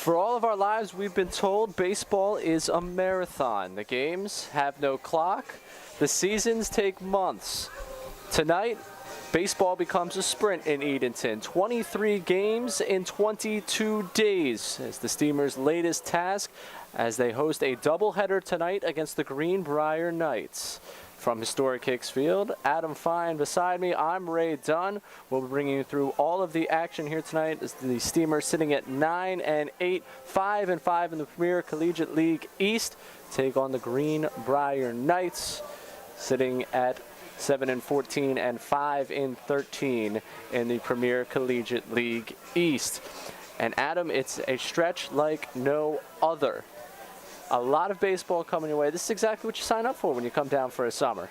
For all of our lives, we've been told baseball is a marathon. The games have no clock. The seasons take months. Tonight, baseball becomes a sprint in Edenton. 23 games in 22 days is the Steamers' latest task as they host a doubleheader tonight against the Greenbrier Knights. From historic Hicks Field, Adam Fine beside me, I'm Ray Dunn. We'll be bringing you through all of the action here tonight as the Steamers sitting at 9-8, 5-5 in the Premier Collegiate League East, take on the Greenbrier Knights, sitting at 7-14 and 5-13 in the Premier Collegiate League East. And Adam, it's a stretch like no other. A lot of baseball coming your way. This is exactly what you sign up for when you come down for a summer.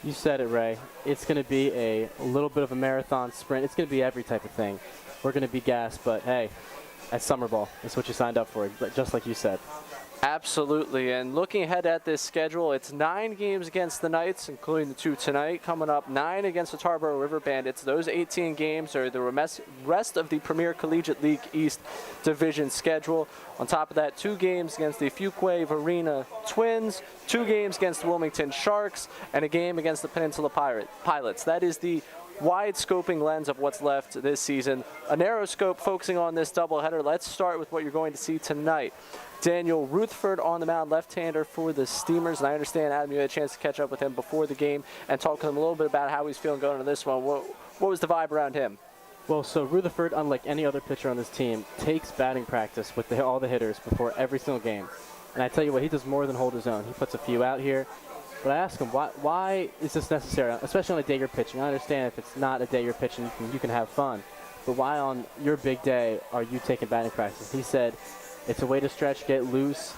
You said it, Ray. It's going to be a little bit of a marathon sprint. It's going to be every type of thing. We're going to be gassed, but hey, at summer ball, that's what you signed up for, just like you said. Absolutely, and looking ahead at this schedule, it's 9 games against the Knights, including the 2 tonight. Coming up, 9 against the Tarboro River Bandits. Those 18 games are the rest of the Premier Collegiate League East Division schedule. On top of that, 2 games against the Fuquay-Varina Twins, 2 games against the Wilmington Sharks, and a game against the Peninsula Pilots. That is the wide scoping lens of what's left this season. A narrow scope focusing on this doubleheader. Let's start with what you're going to see tonight. Daniel Rutherford on the mound, left-hander for the Steamers. And I understand, Adam, you had a chance to catch up with him before the game and talk to him a little bit about how he's feeling going into this one. What was the vibe around him? Well, so Rutherford, unlike any other pitcher on this team, takes batting practice with all the hitters before every single game. And I tell you what, he does more than hold his own. He puts a few out here. But I ask him, why is this necessary, especially on a day you're pitching? I understand if it's not a day you're pitching, you can have fun. But why on your big day are you taking batting practice? He said, it's a way to stretch, get loose.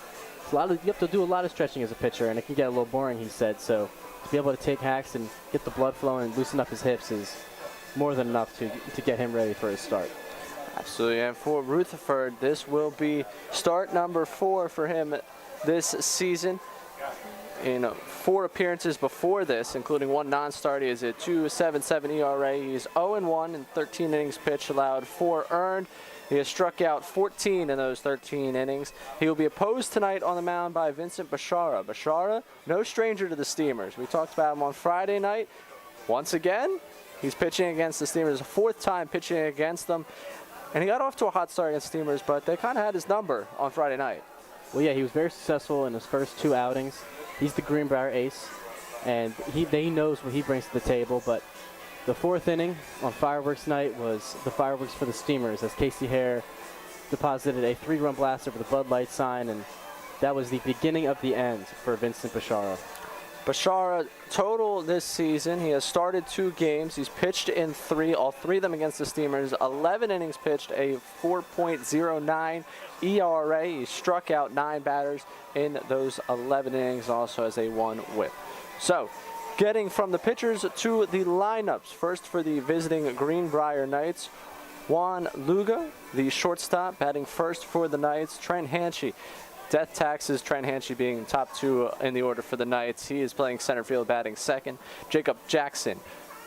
You have to do a lot of stretching as a pitcher, and it can get a little boring, he said. So to be able to take hacks and get the blood flowing and loosen up his hips is more than enough to get him ready for his start. Absolutely, and for Rutherford, this will be start number 4 for him this season. In 4 appearances before this, including 1 non-start, he is a 2.77 ERA. He's 0-1 in 13 innings pitched, allowed 4 earned. He has struck out 14 in those 13 innings. He will be opposed tonight on the mound by Vincent Bashara. Bashara, no stranger to the Steamers. We talked about him on Friday night. Once again, he's pitching against the Steamers, a 4th time pitching against them. And he got off to a hot start against the Steamers, but they kind of had his number on Friday night. Well, yeah, he was very successful in his first 2 outings. He's the Greenbrier ace, and he knows what he brings to the table. But the 4th inning on fireworks night was the fireworks for the Steamers as Casey Hare deposited a 3-run blast over the Bud Light sign, and that was the beginning of the end for Vincent Bashara. Bashara, total this season, he has started 2 games. He's pitched in 3, all 3 of them against the Steamers. 11 innings pitched, a 4.09 ERA. He struck out 9 batters in those 11 innings, also has a 1 whip. So, getting from the pitchers to the lineups. First for the visiting Greenbrier Knights, Juan Luga, the shortstop, batting first for the Knights. Trent Hanchey. Death taxes, Trent Hanchey being top 2 in the order for the Knights. He is playing center field, batting second. Jacob Jackson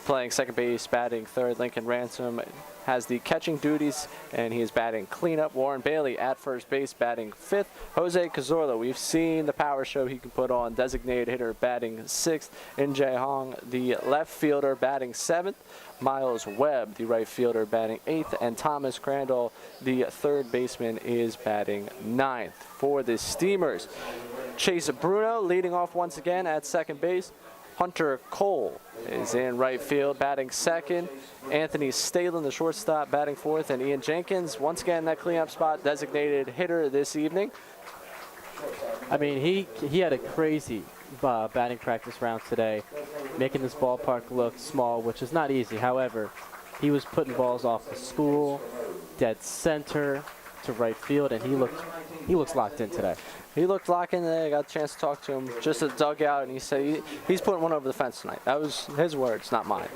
playing second base, batting third. Lincoln Ransom has the catching duties, and he is batting cleanup. Warren Bailey at first base, batting 5th. Jose Cazorla, we've seen the power show he can put on. Designated hitter, batting 6th. In-Jae Hong, the left fielder, batting 7th. Miles Webb, the right fielder, batting 8th, and Thomas Crandall, the third baseman, is batting 9th. For the Steamers, Chase Bruno leading off once again at second base. Hunter Cole is in right field, batting 2nd. Anthony Stalen, the shortstop, batting 4th, and Ian Jenkins, once again that cleanup spot, designated hitter this evening. I mean, he had a crazy batting practice round today, making this ballpark look small, which is not easy. However, he was putting balls off the school, dead center to right field, and he looks locked in today. He looked locked in today. I got a chance to talk to him just at the dugout, and he said he's putting one over the fence tonight. That was his words, not mine.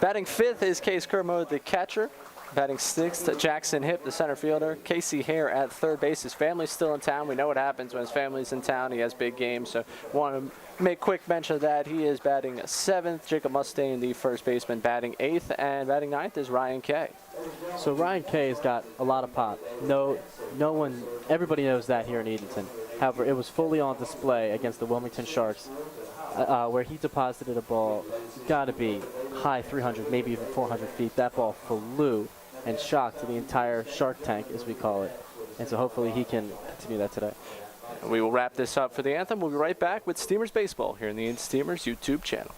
Batting 5th is Case Kermode, the catcher. Batting sixth, Jackson Hipp, the center fielder. Casey Hare at third base. His family's still in town. We know what happens when his family's in town. He has big games, so want to make quick mention of that. He is batting seventh. Jacob Mustaine, the first baseman, batting eighth, and batting ninth is Ryan Kay. So Ryan Kay has got a lot of pop. No one, everybody knows that here in Edenton. However, it was fully on display against the Wilmington Sharks, where he deposited a ball, got to be high 300, maybe even 400 feet. That ball flew and shocked the entire Shark Tank, as we call it. And so hopefully he can continue that today. We will wrap this up for the anthem. We'll be right back with Steamers Baseball here in the Steamers YouTube channel.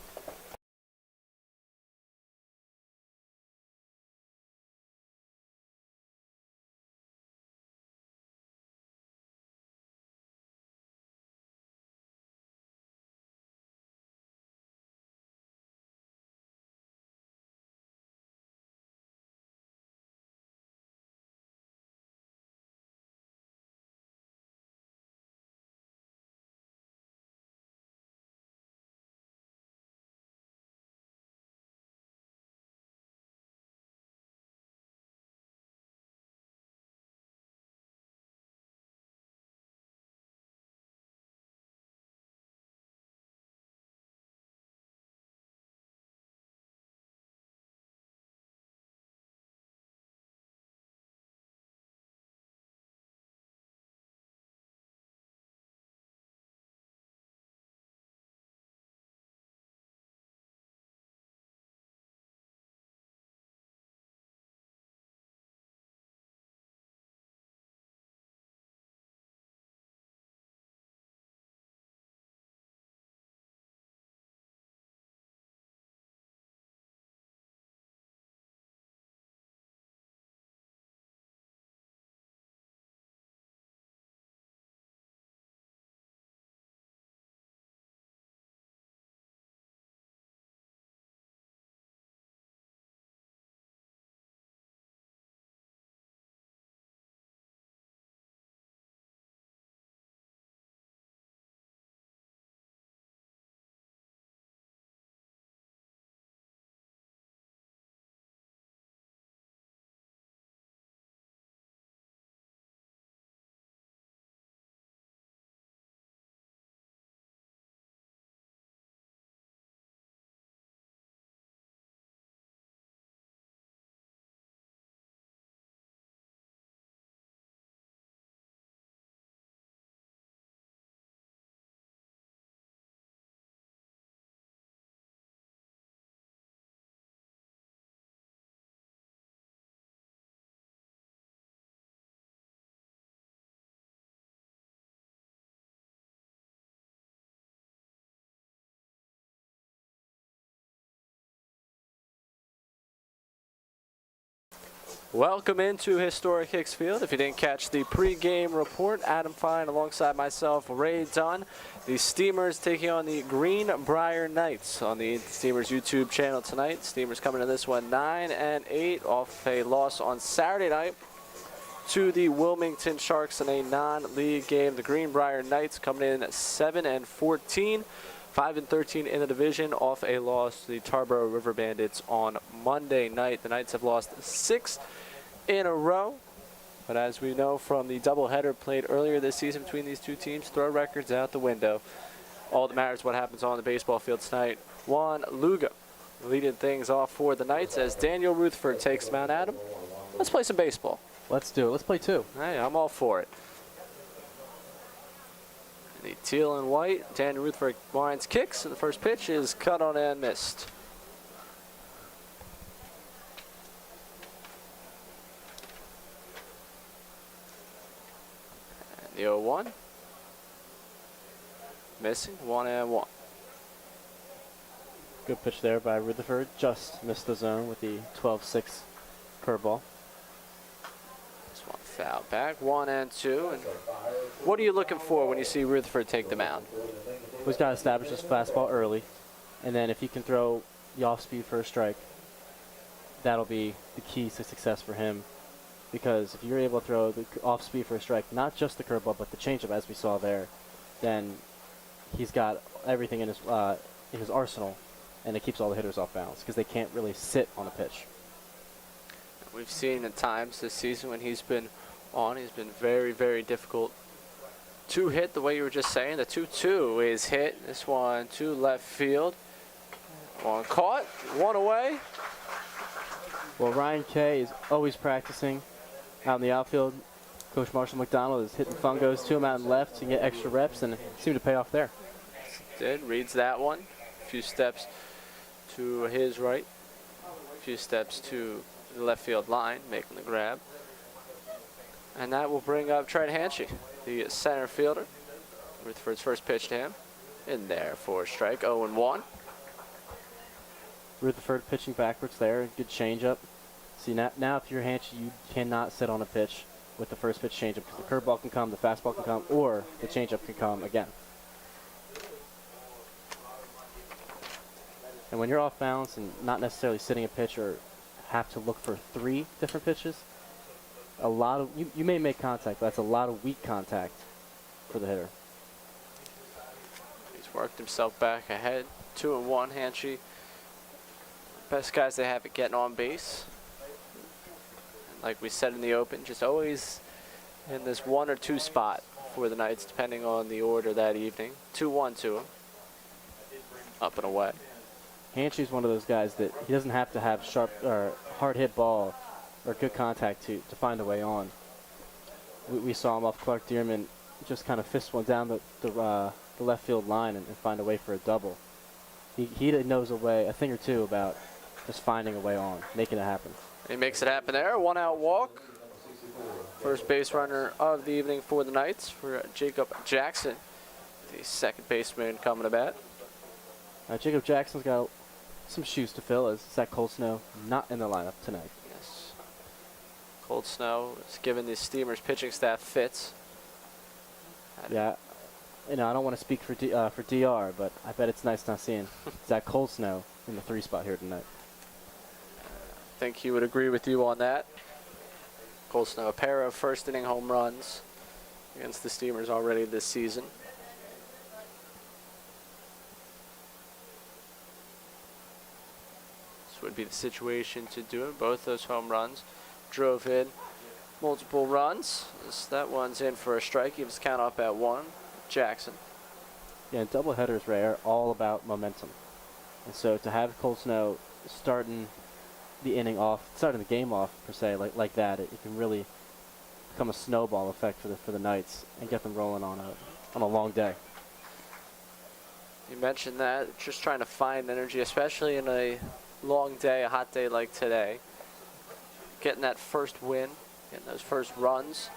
Welcome into historic Hicks Field. If you didn't catch the pregame report, Adam Fine alongside myself, Ray Dunn. The Steamers taking on the Greenbrier Knights on the Steamers YouTube channel tonight. Steamers coming to this one 9-8 off a loss on Saturday night to the Wilmington Sharks in a non-league game. The Greenbrier Knights coming in at 7-14. 5-13 in the division off a loss to the Tarboro River Bandits on Monday night. The Knights have lost 6 in a row. But as we know from the doubleheader played earlier this season between these two teams, throw records out the window. All that matters is what happens on the baseball field tonight. Juan Lugo leading things off for the Knights as Daniel Rutherford takes Mount Adam. Let's play some baseball. Let's do it. Let's play two. Hey, I'm all for it. The teal and white, Daniel Rutherford winds kicks, and the first pitch is cut on and missed. And the 0-1. Missing, 1-1. Good pitch there by Rutherford. Just missed the zone with the 12-6 curveball. This one foul back, 1-2. And what are you looking for when you see Rutherford take the mound? He's got to establish his fastball early, and then if he can throw the off-speed for a strike, that'll be the key to success for him. Because if you're able to throw the off-speed for a strike, not just the curveball, but the changeup as we saw there, then he's got everything in his arsenal, and it keeps all the hitters off balance because they can't really sit on a pitch. We've seen at times this season when he's been on, he's been very, very difficult to hit the way you were just saying. The 2-2 is hit. This one to left field. One caught, one away. Well, Ryan Kay is always practicing out in the outfield. Coach Marshall McDonald is hitting fungos to him out and left to get extra reps, and it seemed to pay off there. Did, reads that one. A few steps to his right. A few steps to the left field line, making the grab. And that will bring up Trent Hanchey, the center fielder. Rutherford's first pitch to him. In there for a strike, 0-1. Rutherford pitching backwards there, good changeup. See, now if you're Hanchey, you cannot sit on a pitch with the first pitch changeup, because the curveball can come, the fastball can come, or the changeup can come again. And when you're off balance and not necessarily sitting a pitch or have to look for 3 different pitches, a lot of you may make contact, but that's a lot of weak contact for the hitter. He's worked himself back ahead. 2-1, Hanchey. Best guys they have at getting on base. And like we said in the open, just always in this 1 or 2 spot for the Knights, depending on the order that evening. 2-1 to him. Up and away. Hanchey's one of those guys that he doesn't have to have sharp or hard hit ball or good contact to find a way on. We saw him off Clark Dearman just kind of fist one down the left field line and find a way for a double. He knows a thing or two about just finding a way on, making it happen. He makes it happen there. 1 out walk. First base runner of the evening for the Knights, for Jacob Jackson, the second baseman coming to bat. Jacob Jackson's got some shoes to fill, as Zach Cold Snow not in the lineup tonight. Yes. Cold Snow is giving the Steamers pitching staff fits. Yeah, I don't want to speak for DR, but I bet it's nice not seeing Zach Cold Snow in the 3 spot here tonight. I think he would agree with you on that. Cold Snow, a pair of first inning home runs against the Steamers already this season. This would be the situation to do it. Both those home runs drove in multiple runs. That one's in for a strike. He was count up at 1. Jackson. Yeah, and doubleheaders, Ray, are all about momentum. And so to have Cold Snow starting the game off, per se, like that, it can really become a snowball effect for the Knights and get them rolling on a long day. You mentioned that, just trying to find energy, especially in a long day, a hot day like today. Getting that first win, getting those first runs.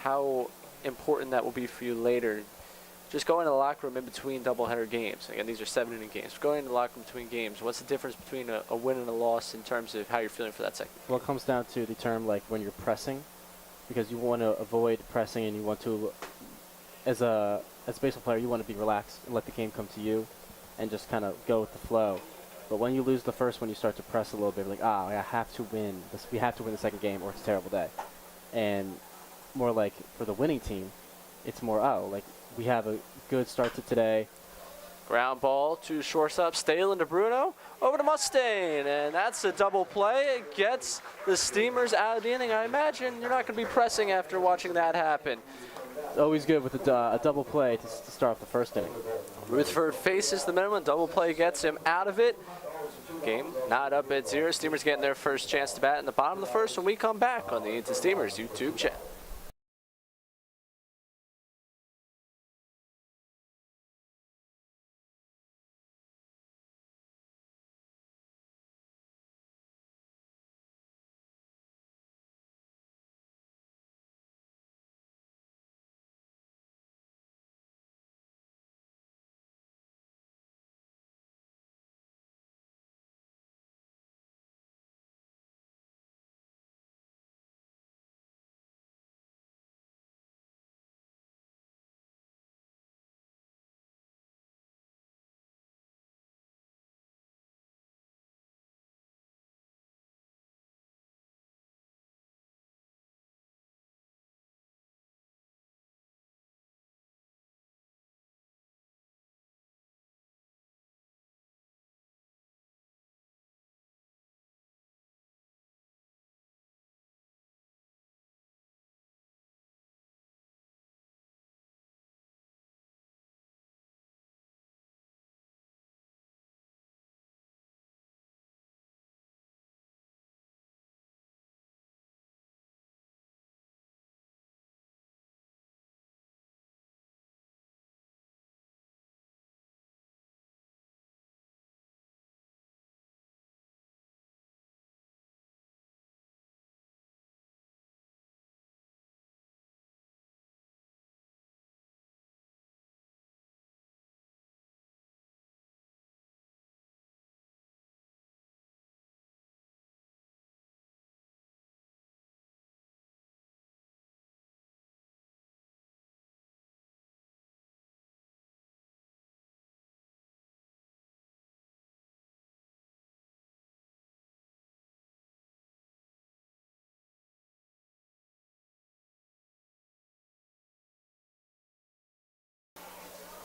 How important that will be for you later. Just going to the locker room in between doubleheader games. Again, these are 7-inning games. Going to the locker room between games, what's the difference between a win and a loss in terms of how you're feeling for that second? Well, it comes down to the term like when you're pressing, because you want to avoid pressing and you want to, as a baseball player, you want to be relaxed and let the game come to you and just kind of go with the flow. But when you lose the first one, you start to press a little bit, like, I have to win. We have to win the second game or it's a terrible day. And more like for the winning team, it's more, like we have a good start to today. Ground ball to shortstop, Stalen to Bruno, over to Mustaine, and that's a double play. It gets the Steamers out of the inning. I imagine you're not going to be pressing after watching that happen. It's always good with a double play to start off the first inning. Rutherford faces the minimum, double play gets him out of it. Game not up at 0. Steamers getting their first chance to bat in the bottom of the first when we come back on the Edenton Steamers YouTube channel.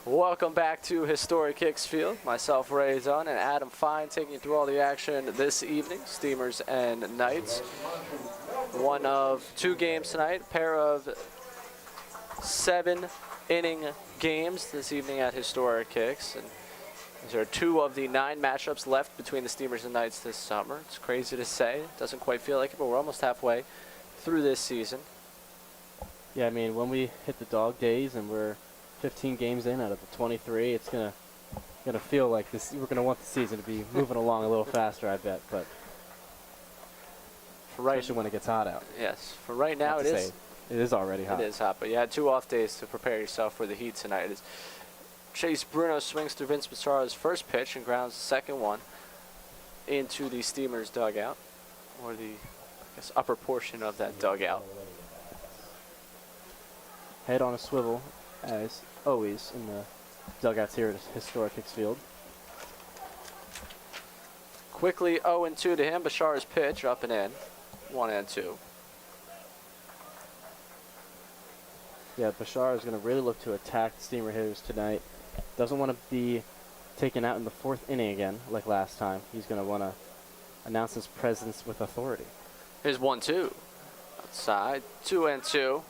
Welcome back to Historic Kicks Field. Myself, Ray Edenton, and Adam Fine taking you through all the action this evening, Steamers and Knights. One of two games tonight, a pair of 7-inning games this evening at Historic Kicks. And there are 2 of the 9 matchups left between the Steamers and Knights this summer. It's crazy to say. It doesn't quite feel like it, but we're almost halfway through this season. Yeah, I mean, when we hit the dog days and we're 15 games in out of the 23, it's gonna feel like this. We're gonna want the season to be moving along a little faster, I bet. But For right, especially when it gets hot out. yes, for right now Not it to is. say It is already hot. It is hot, but you had 2 off days to prepare yourself for the heat tonight. As Chase Bruno swings through Vince Pizarro's first pitch and grounds the second one into the Steamers dugout, or the upper portion of that dugout. Head on a swivel, as always in the dugouts here at Historic Kicks Field. Quickly 0-2 to him. Bashar's pitch up and in. 1-2. Yeah, Bashar is going to really look to attack the Steamer hitters tonight. Doesn't want to be taken out in the 4th inning again, like last time. He's going to want to announce his presence with authority. Here's 1-2. Outside. 2-2.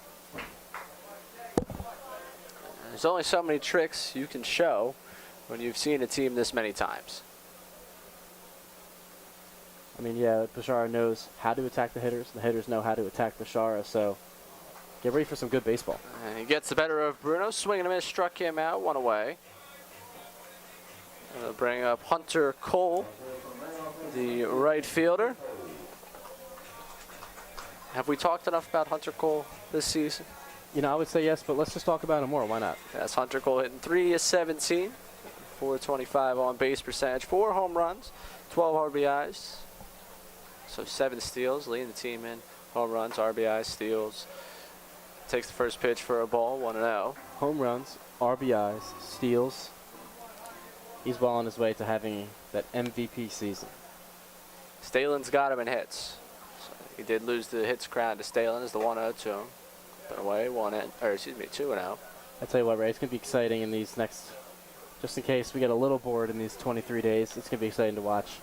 There's only so many tricks you can show when you've seen a team this many times. I mean, yeah, Bashara knows how to attack the hitters. The hitters know how to attack Bashara, so get ready for some good baseball. And he gets the better of Bruno. Swing and a miss, struck him out, 1 away. Gonna bring up Hunter Cole, the right fielder. Have we talked enough about Hunter Cole this season? You know, I would say yes, but let's just talk about him more. Why not? That's Hunter Cole hitting .317, .425 on base percentage, 4 home runs, 12 RBIs. So 7 steals, leading the team in home runs, RBIs, steals. Takes the first pitch for a ball, 1-0. Home runs, RBIs, steals. He's well on his way to having that MVP season. Stalen's got him in hits. So he did lose the hits crown to Stalen as the 1-0 to him. Been away, 2-0. I tell you what, Ray, it's going to be exciting in these next, just in case we get a little bored in these 23 days, it's going to be exciting to watch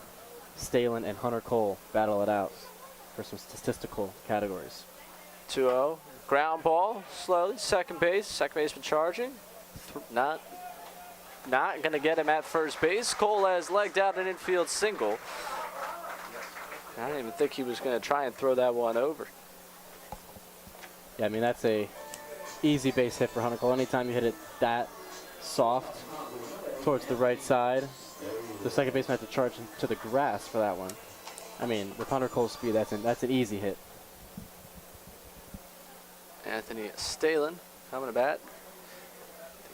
Stalen and Hunter Cole battle it out for some statistical categories. 2-0. Ground ball, slowly, second base. Second baseman charging. Not going to get him at first base. Cole has legged out an infield single. I didn't even think he was going to try and throw that one over. Yeah, I mean, that's a easy base hit for Hunter Cole. Anytime you hit it that soft towards the right side, the second baseman had to charge to the grass for that one. I mean, with Hunter Cole's speed, that's an easy hit. Anthony Stalen coming to bat.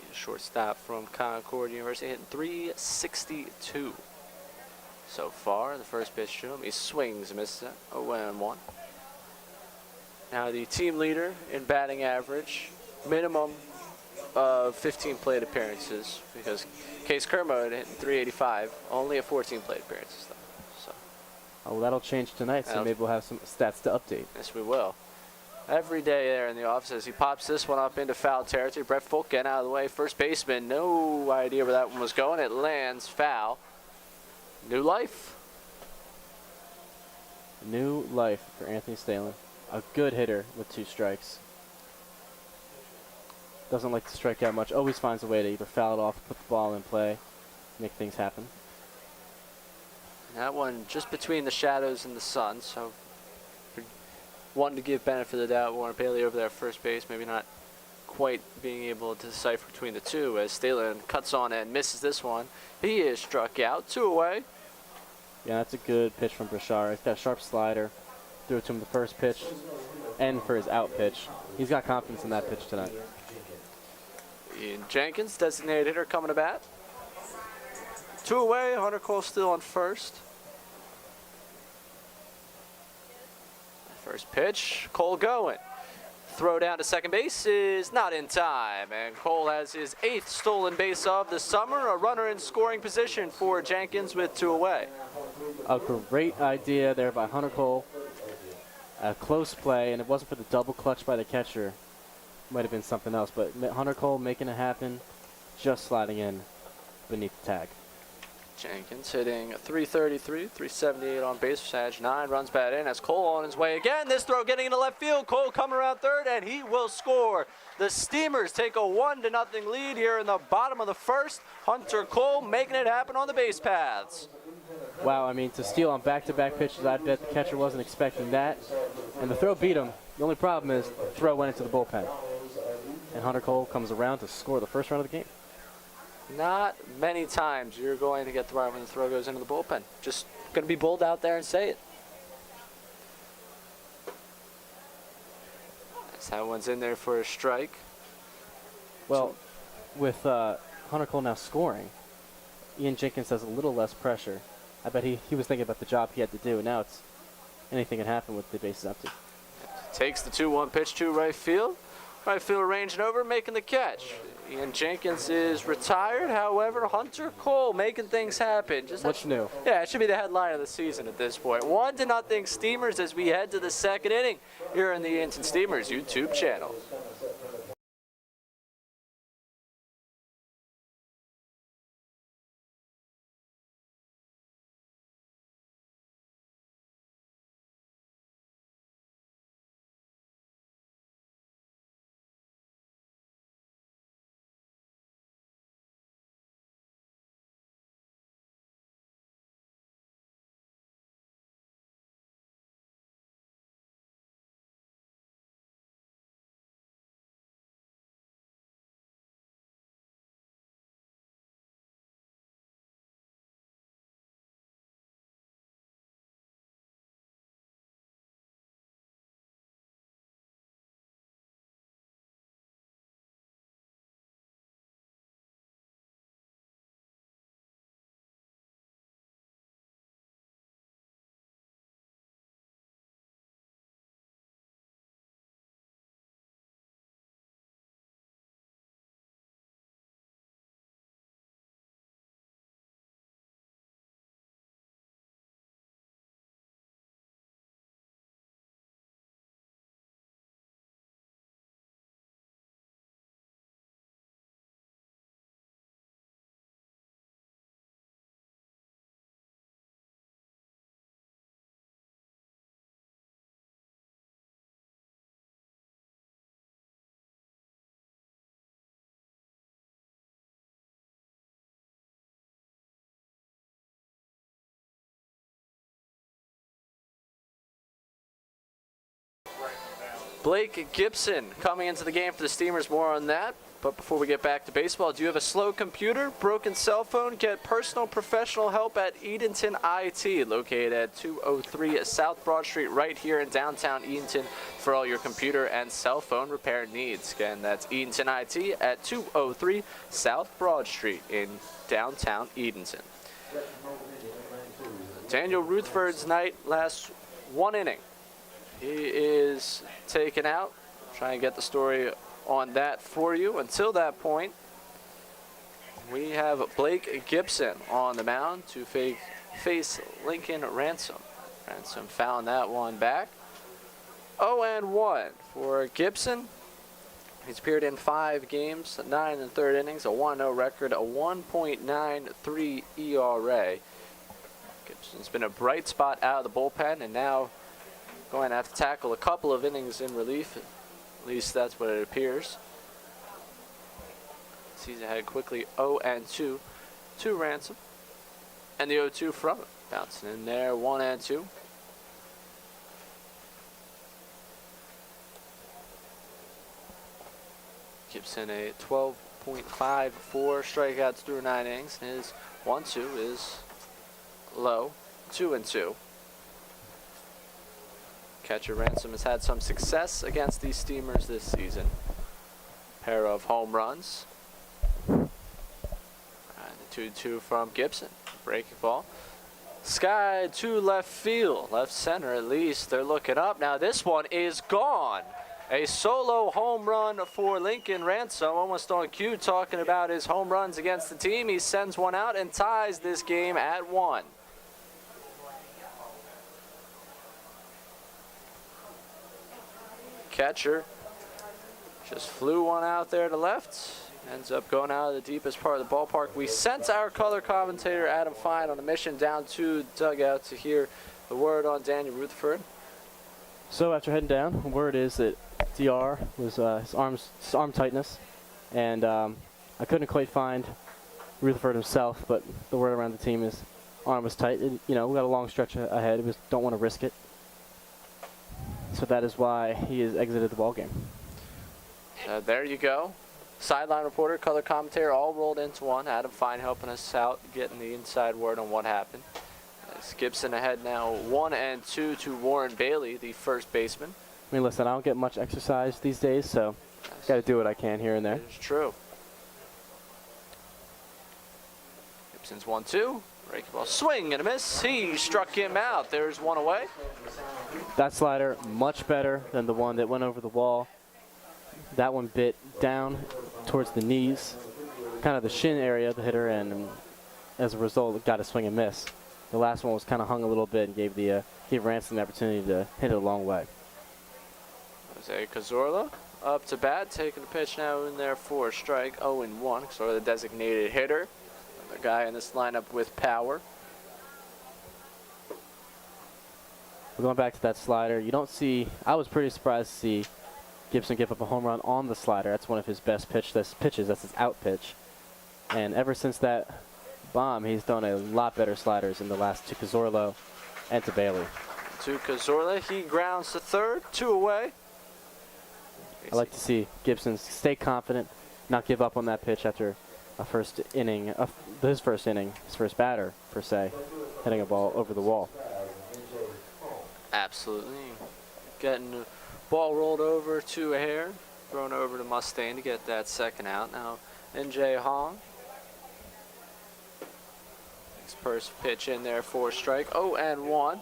The shortstop from Concord University hitting .362 so far. The first pitch to him. He swings, misses it. 0-1. Now the team leader in batting average, minimum of 15 plate appearances, because Case Kermode hitting .385, only at 14 plate appearances though. So. Oh, well, that'll change tonight, so maybe we'll have some stats to update. Yes, we will. Every day there in the office as he pops this one up into foul territory. Brett Folk getting out of the way. First baseman, no idea where that one was going. It lands foul. New life. New life for Anthony Stalen. A good hitter with 2 strikes. Doesn't like to strike out much. Always finds a way to either foul it off, put the ball in play, make things happen. That one just between the shadows and the sun, so one to give benefit of the doubt. Warren Bailey over there at first base, maybe not quite being able to decipher between the two as Stalen cuts on and misses this one. He is struck out, 2 away. Yeah, that's a good pitch from Brashar. He's got a sharp slider. Threw it to him the first pitch and for his out pitch. He's got confidence in that pitch tonight. Ian Jenkins, designated hitter, coming to bat. 2 away, Hunter Cole still on first. First pitch, Cole going. Throw down to second base is not in time, and Cole has his 8th stolen base of the summer. A runner in scoring position for Jenkins with 2 away. A great idea there by Hunter Cole. A close play, and it wasn't for the double clutch by the catcher. Might have been something else, but Hunter Cole making it happen. just sliding in beneath the tag. Jenkins hitting 333, 378 on base, percentage 9, runs batted in as Cole on his way again. This throw getting into left field. Cole coming around third, and he will score. The Steamers take a 1-0 lead here in the bottom of the first. Hunter Cole making it happen on the base paths. Wow, I mean, to steal on back-to-back pitches, I bet the catcher wasn't expecting that. And the throw beat him. The only problem is the throw went into the bullpen. And Hunter Cole comes around to score the first run of the game. Not many times you're going to get the run when the throw goes into the bullpen. Just going to be bold out there and say it. That one's in there for a strike. Well, with Hunter Cole now scoring, Ian Jenkins has a little less pressure. I bet he was thinking about the job he had to do, and now it's anything can happen with the bases empty. Takes the 2-1 pitch to right field. Right field ranging over, making the catch. Ian Jenkins is retired. However, Hunter Cole making things happen. What's new? Yeah, it should be the headline of the season at this point. 1-0 Steamers as we head to the second inning here in the Edenton Steamers YouTube channel. Blake Gibson coming into the game for the Steamers. More on that. But before we get back to baseball, do you have a slow computer, broken cell phone? Get personal professional help at Edenton IT, located at 203 South Broad Street, right here in downtown Edenton, for all your computer and cell phone repair needs. Again, that's Edenton IT at 203 South Broad Street in downtown Edenton. Daniel Rutherford's night lasts 1 inning. He is taken out. Try and get the story on that for you. Until that point, we have Blake Gibson on the mound to face Lincoln Ransom. Ransom found that one back. 0-1 for Gibson. He's appeared in 5 games, 9 1/3 innings, a 1-0 record, a 1.93 ERA. Gibson's been a bright spot out of the bullpen, and now going to have to tackle a couple of innings in relief. At least that's what it appears. Sees ahead quickly, 0-2 to Ransom. And the 0-2 from it. Bouncing in there, 1-2. Gibson a 12.54 strikeouts through 9 innings. And his 1-2 is low, 2-2. Catcher Ransom has had some success against these Steamers this season. Pair of home runs. And the 2-2 from Gibson. Breaking ball. Sky to left field. Left center at least. They're looking up. Now this one is gone. A solo home run for Lincoln Ransom. Almost on cue talking about his home runs against the team. He sends one out and ties this game at 1. Catcher just flew one out there to left. Ends up going out of the deepest part of the ballpark. We sent our color commentator, Adam Fine, on a mission down to dugout to hear the word on Daniel Rutherford. So after heading down, word is that DR was his arm tightness, and I couldn't quite find Rutherford himself, but the word around the team is arm was tight. We got a long stretch ahead. We don't want to risk it. So that is why he has exited the ball game. There you go. Sideline reporter, color commentator, all rolled into one. Adam Fine helping us out, getting the inside word on what happened. As Gibson ahead now 1-2 to Warren Bailey, the first baseman. I mean, listen, I don't get much exercise these days, so got to do what I can here and there. It's true. Gibson's 1-2. Breaking ball, swing and a miss. He struck him out. There's one away. That slider much better than the one that went over the wall. That one bit down towards the knees, kind of the shin area of the hitter, and as a result, it got a swing and miss. The last one was kind of hung a little bit and gave Ransom the opportunity to hit it a long way. Jose Cazorla up to bat, taking the pitch now in there for a strike, 0-1. Cazorla, the designated hitter, the guy in this lineup with power. We're going back to that slider. You don't see, I was pretty surprised to see Gibson give up a home run on the slider. That's one of his best pitches. That's his out pitch. And ever since that bomb, he's done a lot better sliders in the last to Cazorla and to Bailey. To Cazorla, he grounds to third, 2 away. I like to see Gibson stay confident, not give up on that pitch after a first inning, his first batter, per se, hitting a ball over the wall. Absolutely. Getting the ball rolled over to a hair, thrown over to Mustaine to get that second out. Now, NJ Hong. Next first pitch in there for a strike, 0-1.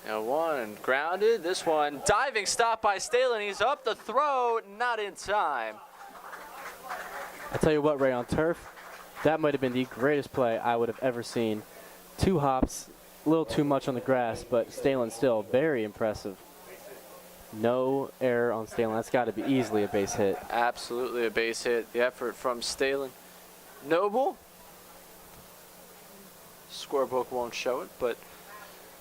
Now one grounded. This one diving stop by Stalin. He's up the throw, not in time. I tell you what, Ray, on turf, that might have been the greatest play I would have ever seen. 2 hops, a little too much on the grass, but Stalin still very impressive. No error on Stalin. That's got to be easily a base hit. Absolutely a base hit. The effort from Stalin. Noble. Scorebook won't show it, but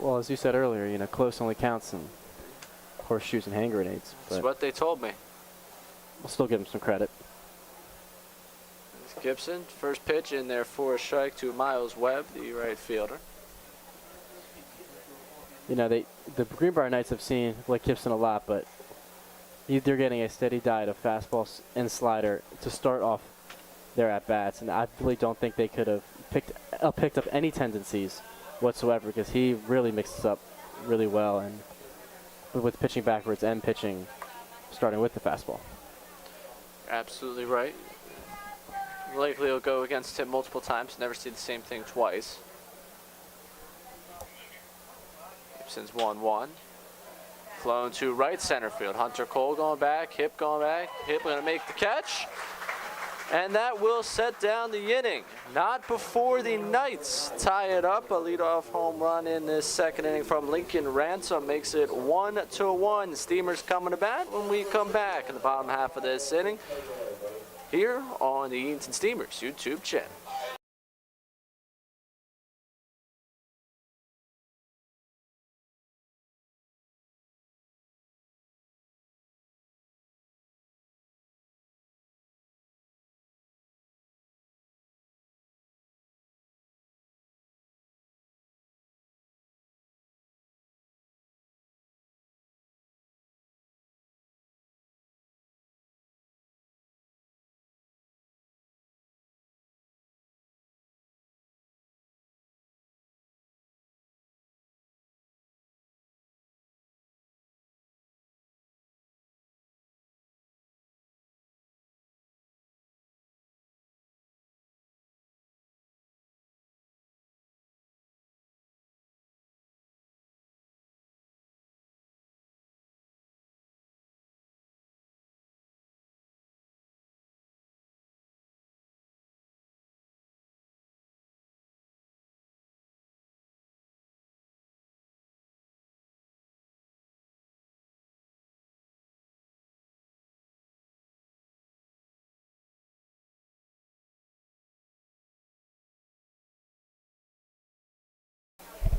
well, as you said earlier, close only counts in horseshoes and hand grenades. That's what they told me. I'll still give him some credit. Gibson, first pitch in there for a strike to Miles Webb, the right fielder. The Greenbrier Knights have seen Blake Gibson a lot, but they're getting a steady diet of fastballs and slider to start off their at-bats, and I really don't think they could have picked up any tendencies whatsoever, because he really mixes up really well, and with pitching backwards and pitching starting with the fastball. Absolutely right. Likely he'll go against him multiple times, never see the same thing twice. Gibson's 1-1. Flown to right center field. Hunter Cole going back, Hip going back. Hip going to make the catch. And that will set down the inning. Not before the Knights tie it up. A leadoff home run in this second inning from Lincoln Ransom makes it 1-1. Steamers coming to bat when we come back in the bottom half of this inning here on the Edenton Steamers YouTube channel.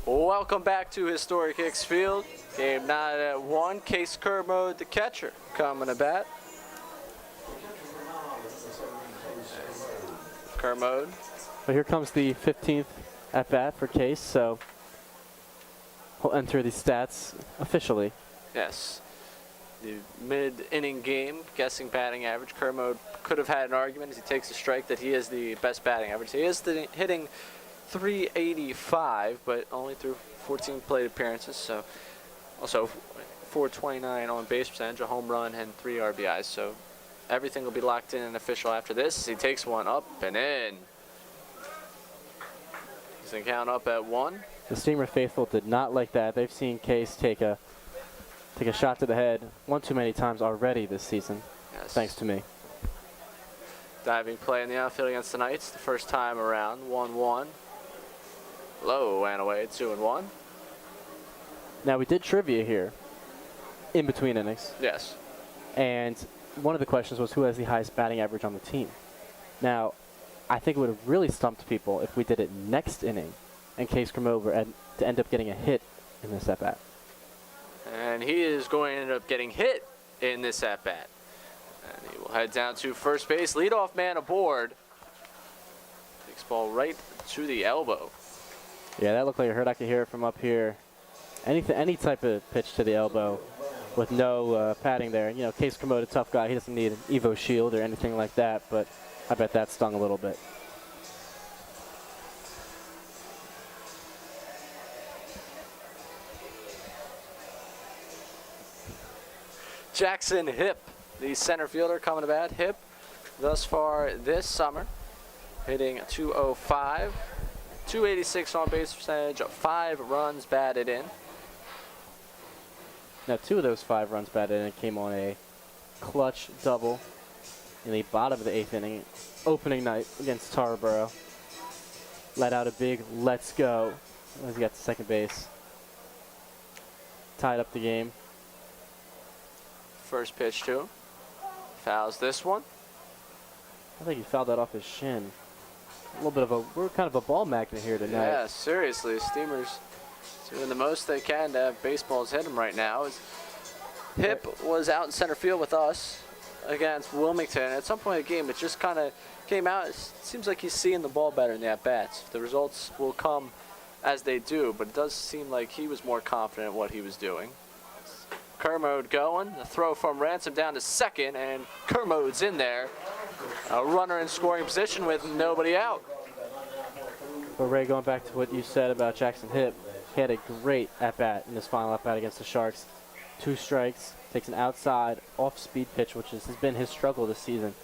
Welcome back to Historic Hicks Field. Game 9 at 1. Case Kermode, the catcher, coming to bat. Kermode. But here comes the 15th at bat for Case, so he'll enter the stats officially. Yes. The mid-inning game, guessing batting average. Kermode could have had an argument as he takes a strike that he is the best batting average. He is hitting .385, but only through 14 plate appearances. So also .429 on base percentage, a home run, and 3 RBIs. So everything will be locked in and official after this. He takes one up and in. He's going to count up at 1. The Steamer faithful did not like that. They've seen Case take a shot to the head one too many times already this season, Yes. thanks to me. Diving play in the outfield against the Knights the first time around. 1-1. Low and away, 2-1. Now, we did trivia here in between innings, Yes. and one of the questions was who has the highest batting average on the team. Now, I think it would have really stumped people if we did it next inning and Case Kermode were to end up getting a hit in this at-bat. And he is going to end up getting hit in this at-bat. And he will head down to first base. Leadoff man aboard. Takes ball right to the elbow. Yeah, that looked like it hurt. I could hear it from up here. Any type of pitch to the elbow with no padding there. You know, Case Kermode, a tough guy. He doesn't need an Evo shield or anything like that, but I bet that stung a little bit. Jackson Hip, the center fielder, coming to bat. Hip, thus far this summer, hitting .205, .286 on base percentage, 5 runs batted in. Now, 2 of those 5 runs batted in came on a clutch double in the bottom of the 8th inning, opening night against Tarboro. Let out a big let's go as he got to second base. Tied up the game. First pitch to him. Fouls this one. I think he fouled that off his shin. A little bit of we're kind of a ball magnet here tonight. Yeah, seriously, Steamers doing the most they can to have baseballs hit them right now. Hip was out in center field with us against Wilmington. At some point in the game, it just kind of came out. It seems like he's seeing the ball better in the at-bats. The results will come as they do, but it does seem like he was more confident in what he was doing. Kermode going, the throw from Ransom down to second, and Kermode's in there. A runner in scoring position with nobody out. But Ray, going back to what you said about Jackson Hip, he had a great at-bat in this final at-bat against the Sharks. 2 strikes, takes an outside off-speed pitch, which has been his struggle this season,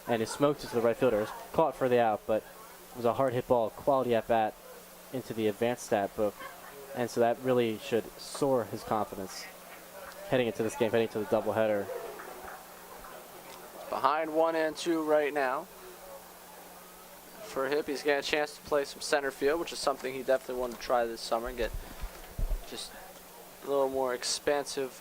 and he smoked it to the right fielder. It was caught for the out, but it was a hard hit ball, quality at-bat into the advanced stat book, and so that really should soar his confidence heading into this game, heading to the doubleheader. Behind 1 and 2 right now. For Hip, he's getting a chance to play some center field, which is something he definitely wanted to try this summer and get just a little more expansive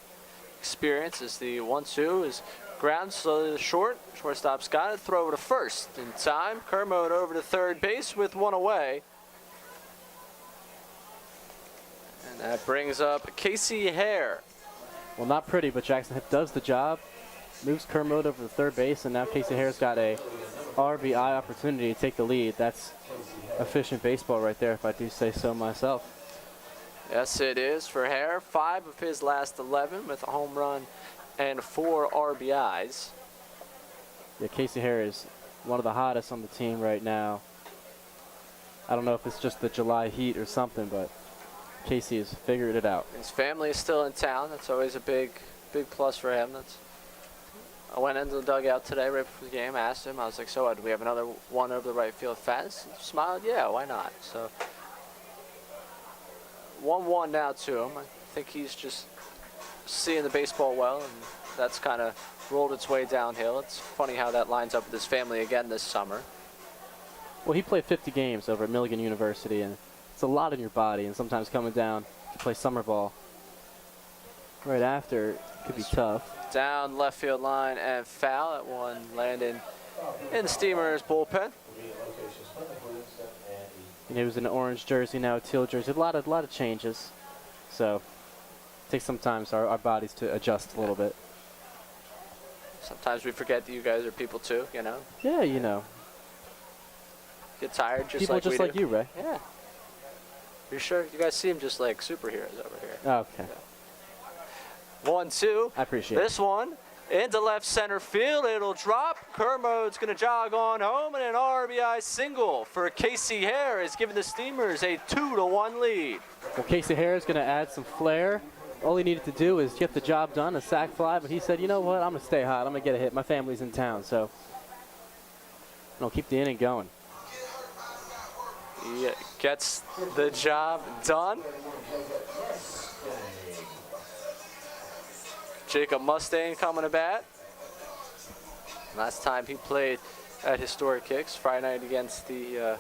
experience. As the 1-2 is ground slowly to short. Shortstop's got it. Throw to first in time. Kermode over to third base with 1 away. And that brings up Casey Hare. Well, not pretty, but Jackson Hip does the job. Moves Kermode over to third base, and now Casey Hare's got a RBI opportunity to take the lead. That's efficient baseball right there, if I do say so myself. Yes, it is for Hare. 5 of his last 11 with a home run and 4 RBIs. Yeah, Casey Hare is one of the hottest on the team right now. I don't know if it's just the July heat or something, but Casey has figured it out. His family is still in town. That's always a big plus for him. I went into the dugout today right before the game, asked him, I was like, so do we have another one over the right field fence? He smiled, yeah, why not? So 1-1 now to him. I think he's just seeing the baseball well, and that's kind of rolled its way downhill. It's funny how that lines up with his family again this summer. Well, he played 50 games over at Milligan University, and it's a lot in your body, and sometimes coming down to play summer ball right after could be tough. Down left field line and foul. That one landing in the Steamers bullpen. You know, he was in an orange jersey, now a teal jersey. A lot of changes. So it takes some time for our bodies to adjust a little bit. Sometimes we forget that you guys are people too, you know? Yeah, you know. Get tired just People like just we like do. you, Ray. Yeah. You're sure? You guys seem just like superheroes over here. Okay. Yeah. 1-2. I appreciate it. This one into left center field. It'll drop. Kermode's going to jog on home, and an RBI single for Casey Hare is giving the Steamers a 2-1 lead. Well, Casey Hare is going to add some flair. All he needed to do is get the job done, a sac fly, but he said, you know what, I'm going to stay hot. I'm going to get a hit. My family's in town, so I'll keep the inning going. He gets the job done. Jacob Mustang coming to bat. Last time he played at Historic Kicks, Friday night against the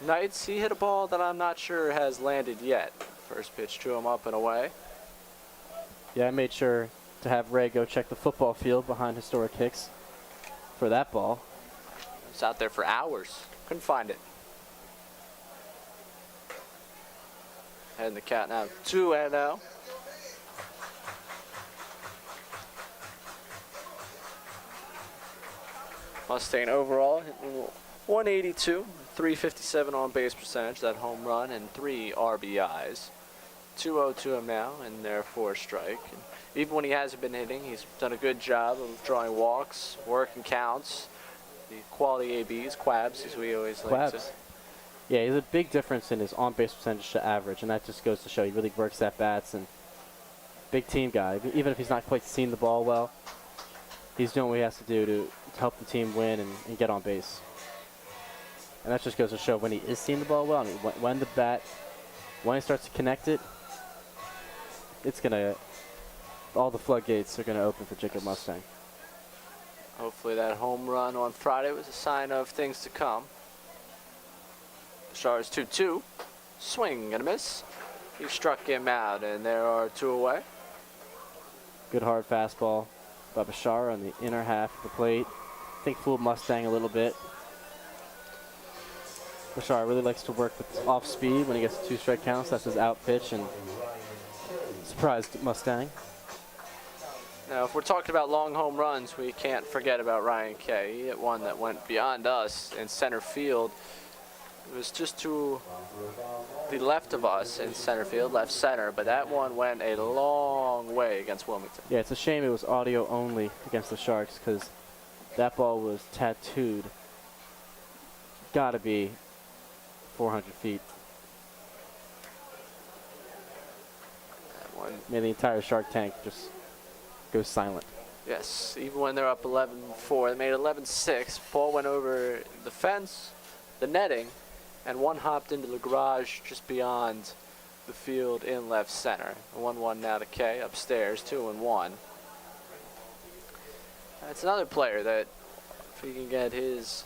Knights, he hit a ball that I'm not sure has landed yet. First pitch to him up and away. Yeah, I made sure to have Ray go check the football field behind Historic Kicks for that ball. It's out there for hours. Couldn't find it. Heading the count now 2-0. Mustang overall hitting 182, 357 on base percentage, that home run, and 3 RBIs. 2-0 to him now, and therefore strike. And even when he hasn't been hitting, he's done a good job of drawing walks, working counts, the quality ABs, quabs, as we always like to. Yeah, he's a big difference in his on-base percentage to average, and that just goes to show he really works at bats, and big team guy. Even if he's not quite seeing the ball well, he's doing what he has to do to help the team win and get on base. And that just goes to show when he is seeing the ball well. I mean, when he starts to connect it, it's gonna, all the floodgates are gonna open for Jacob Mustang. Hopefully that home run on Friday was a sign of things to come. Stars 2-2, swing and a miss. He struck him out, and there are 2 away. Good hard fastball by Bashar on the inner half of the plate. I think fooled Mustang a little bit. Bashar really likes to work with off speed when he gets 2 strike counts. That's his out pitch, and surprised Mustang. Now, if we're talking about long home runs, we can't forget about Ryan Kay. He hit one that went beyond us in center field. It was just to the left of us in center field, left center, but that one went a long way against Wilmington. Yeah, it's a shame it was audio only against the Sharks, because that ball was tattooed. Gotta be 400 feet. That one, Yeah, the entire Shark tank just goes silent. yes, even when they're up 11-4, they made 11-6. Ball went over the fence, the netting, and one hopped into the garage just beyond the field in left center. 1-1 now to Kay upstairs, 2-1. That's another player that, if he can get his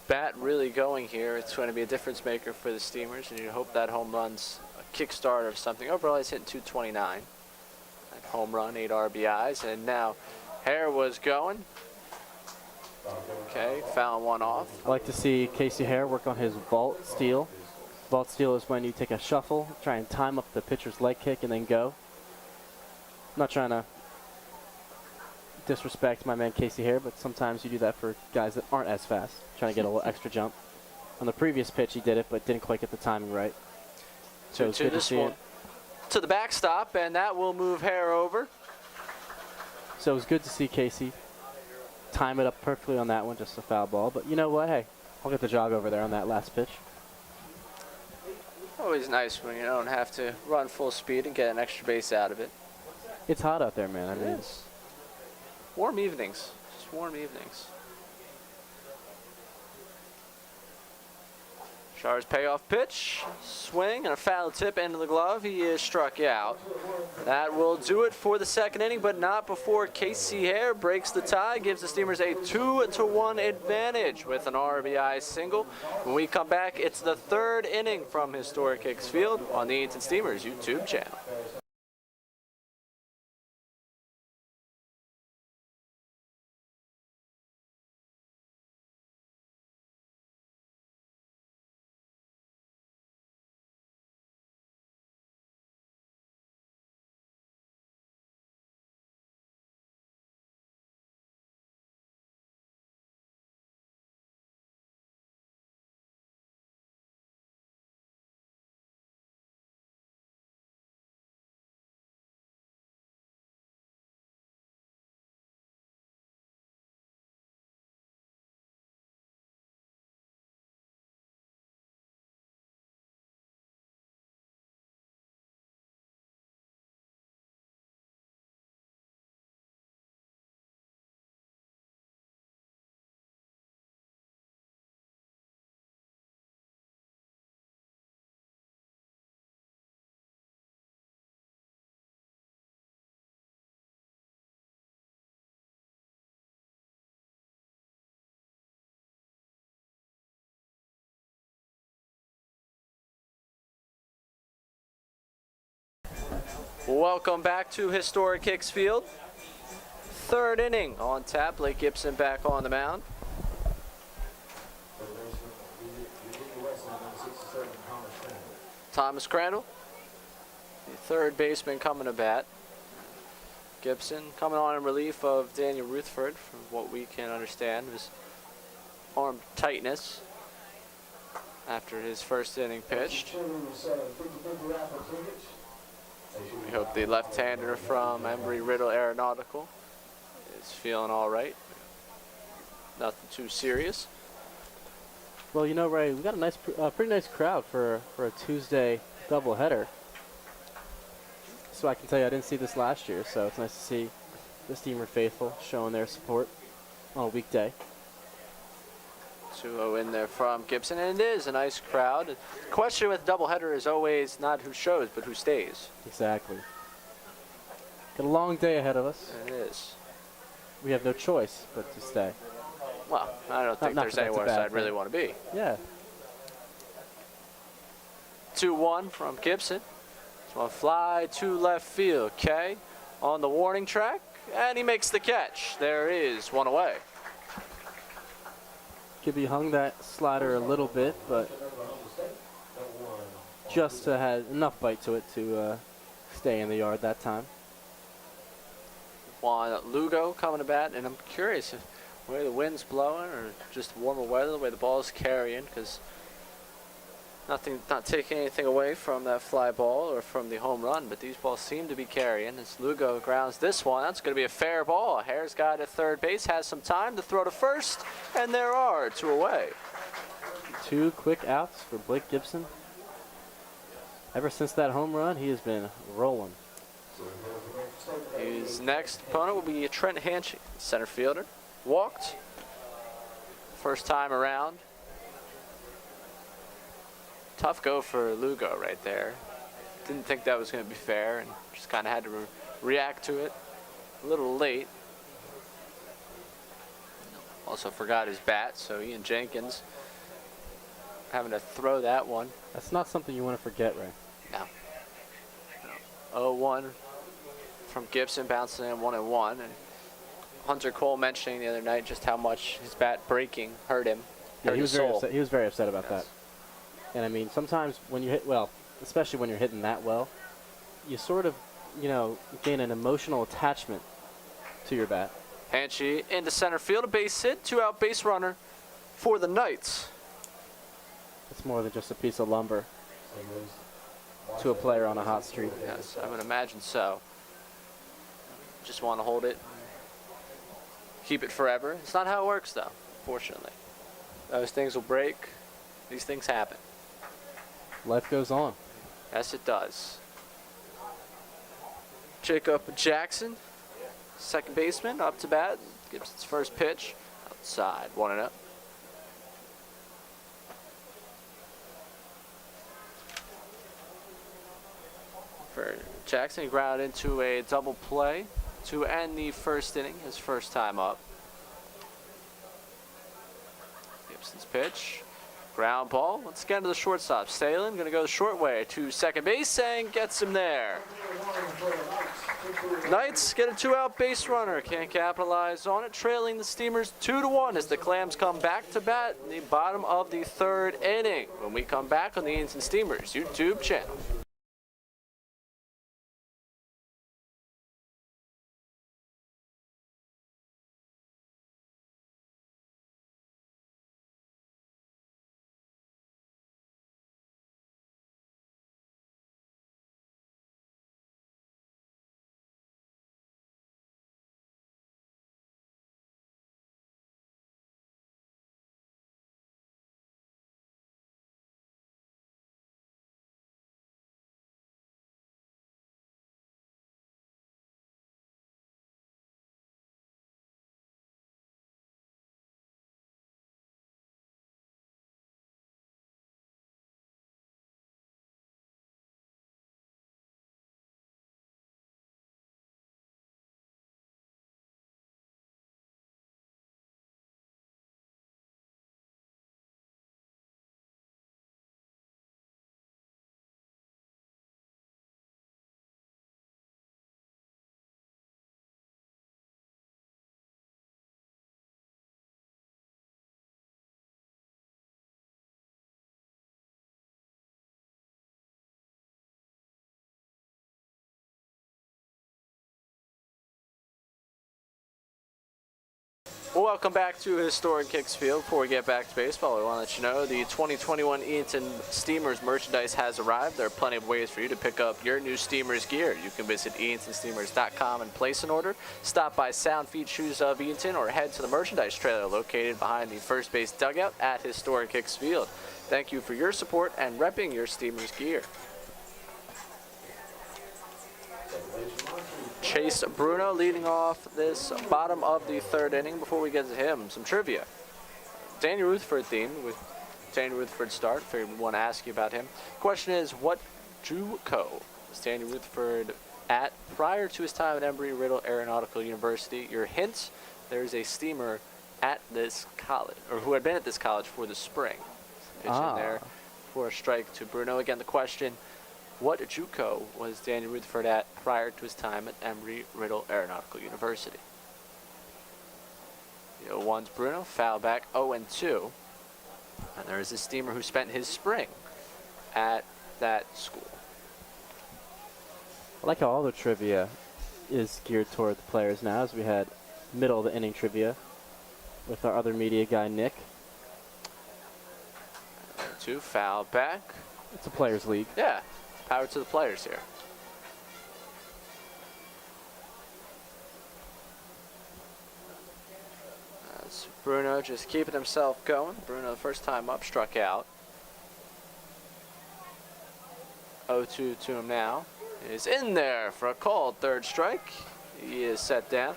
bat really going here, it's going to be a difference maker for the Steamers, and you hope that home run's a kickstarter of something. Overall, he's hitting 229. That home run, 8 RBIs, and now Hare was going. Okay, found one off. I like to see Casey Hare work on his vault steal. Vault steal is when you take a shuffle, try and time up the pitcher's leg kick, and then go. I'm not trying to disrespect my man Casey Hare, but sometimes you do that for guys that aren't as fast, trying to get a little extra jump. On the previous pitch, he did it, but didn't quite get the timing right. So it's good to see it. To the backstop, and that will move Hare over. So it was good to see Casey time it up perfectly on that one, just a foul ball. But you know what? Hey, I'll get the jog over there on that last pitch. Always nice when you don't have to run full speed and get an extra base out of it. It's hot out there, man. I mean, Yes. Warm evenings. Just warm evenings. Shar's payoff pitch, swing, and a foul tip into the glove. He is struck out. That will do it for the second inning, but not before Casey Hare breaks the tie, gives the Steamers a 2-1 advantage with an RBI single. When we come back, it's the 3rd inning from Historic Kicks Field on the Edenton Steamers YouTube channel. Welcome back to Historic Hicks Field. Third inning on tap. Blake Gibson back on the mound. Thomas Crandall, the third baseman, coming to bat. Gibson coming on in relief of Daniel Rutherford, from what we can understand, his arm tightness after his first inning pitched. We hope the left-hander from Embry-Riddle Aeronautical is feeling all right. Nothing too serious. Well, you know, Ray, we got a nice, pretty nice crowd for a Tuesday doubleheader. So I can tell you I didn't see this last year, so it's nice to see the Steamer faithful showing their support on a weekday. 2-0 in there from Gibson, and it is a nice crowd. The question with doubleheader is always not who shows, but who stays. Exactly. Got a long day ahead of us. It is. We have no choice but to stay. Well, I don't think there's anywhere else I'd really want to be. Yeah. 2-1 from Gibson. This one fly to left field. Kay on the warning track, and he makes the catch. There is one away. Gibby hung that slider a little bit, but just had enough bite to it to stay in the yard that time. Juan Lugo coming to bat, and I'm curious if where the wind's blowing or just warmer weather, the way the ball's carrying, because not taking anything away from that fly ball or from the home run, but these balls seem to be carrying. As Lugo grounds this one, that's going to be a fair ball. Hare's got at third base, has some time to throw to first, and there are two away. 2 quick outs for Blake Gibson. Ever since that home run, he has been rolling. His next opponent will be Trent Hanchy, center fielder. Walked first time around. Tough go for Lugo right there. Didn't think that was going to be fair, and just kind of had to react to it a little late. Also forgot his bat, so Ian Jenkins having to throw that one. That's not something you want to forget, Ray. No. 0-1 from Gibson, bouncing in 1-1, and Hunter Cole mentioning the other night just how much his bat breaking hurt him. Yeah, hurt he was his very soul. upset. He was very upset about that. And I mean, sometimes when you hit well, especially when you're hitting that well, you sort of, you know, gain an emotional attachment to your bat. Hanchy into center field, a base hit, 2-out base runner for the Knights. It's more than just a piece of lumber to a player on a hot streak. Yes, I would imagine so. Just want to hold it, keep it forever. It's not how it works, though, fortunately. Those things will break. These things happen. Life goes on. Yes, it does. Jacob Jackson, second baseman, up to bat. Gibson's first pitch. Outside, 1-0. For Jackson, he grounded into a double play to end the first inning, his first time up. Gibson's pitch. Ground ball. Let's get to the shortstop. Stalin going to go the short way to second base and gets him there. Knights get a 2-out base runner. Can't capitalize on it. Trailing the Steamers 2-1 as the Clams come back to bat in the bottom of the third inning. When we come back on the Edenton Steamers YouTube channel. Well, welcome back to Historic Kicks Field. Before we get back to baseball, we want to let you know the 2021 Edenton Steamers merchandise has arrived. There are plenty of ways for you to pick up your new Steamers gear. You can visit edentonsteamers.com and place an order. Stop by Sound Feet Shoes of Edenton or head to the merchandise trailer located behind the first base dugout at Historic Kicks Field. Thank you for your support and repping your Steamers gear. Chase Bruno leading off this bottom of the third inning. Before we get to him, some trivia. Danny Rutherford theme with Danny Rutherford start. Figured we want to ask you about him. Question is, what JUCO was Danny Rutherford at prior to his time at Embry-Riddle Aeronautical University? Your hint, there's a steamer at this college, or who had been at this college for the spring. Pitch in there for a strike to Bruno. Again, the question, what JUCO was Danny Rutherford at prior to his time at Embry-Riddle Aeronautical University? The 0-1's Bruno, foul back, 0-2. And there is a steamer who spent his spring at that school. I like how all the trivia is geared toward the players now, as we had middle of the inning trivia with our other media guy, Nick. 2, foul back. It's a players' league. Yeah. Power to the players here. That's Bruno just keeping himself going. Bruno, the first time up, struck out. 0-2 to him now. He's in there for a called third strike. He is set down.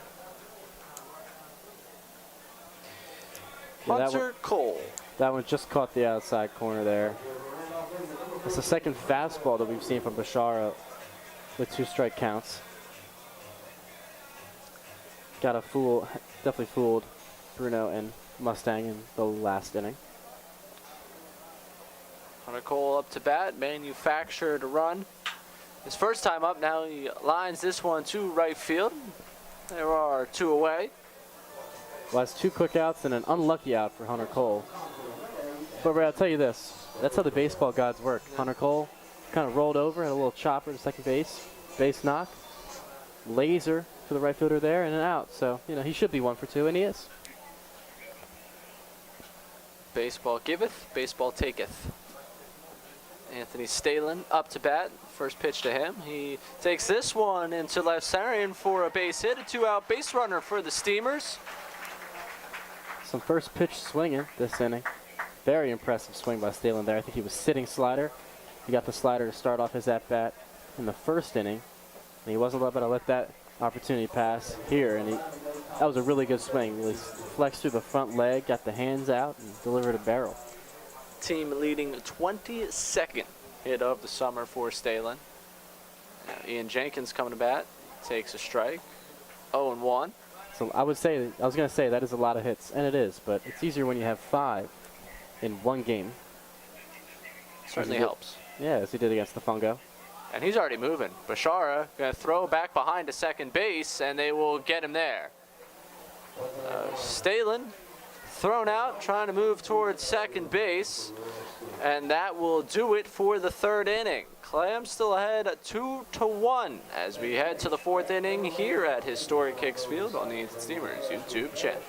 Yeah, Hunter Cole. That one just caught the outside corner there. It's the second fastball that we've seen from Bashara with 2 strike counts. Definitely fooled Bruno and Mustang in the last inning. Hunter Cole up to bat, manufactured a run. His first time up, now he lines this one to right field. There are 2 away. Well, that's 2 quick outs and an unlucky out for Hunter Cole. But Ray, I'll tell you this. That's how the baseball gods work. Hunter Cole kind of rolled over, had a little chopper to second base knock, laser to the right fielder there, and an out. So, he should be 1 for 2, and he is. Baseball giveth, baseball taketh. Anthony Stalin up to bat. First pitch to him. He takes this one into left center in for a base hit, a 2-out base runner for the Steamers. Some first pitch swinging this inning. Very impressive swing by Stalin there. I think he was sitting slider. He got the slider to start off his at-bat in the first inning. And he wasn't about to let that opportunity pass here. And that was a really good swing. He flexed through the front leg, got the hands out, and delivered a barrel. Team leading 22nd hit of the summer for Stalin. Ian Jenkins coming to bat. Takes a strike. 0-1. So I was going to say that is a lot of hits. And it is. But it's easier when you have 5 in one game. Certainly helps. Yeah, as he did against the Fungo. And he's already moving. Bashara going to throw back behind to second base, and they will get him there. Stalin thrown out, trying to move towards second base, and that will do it for the third inning. Clams still ahead 2-1 as we head to the fourth inning here at Historic Kicks Field on the Edenton Steamers YouTube channel.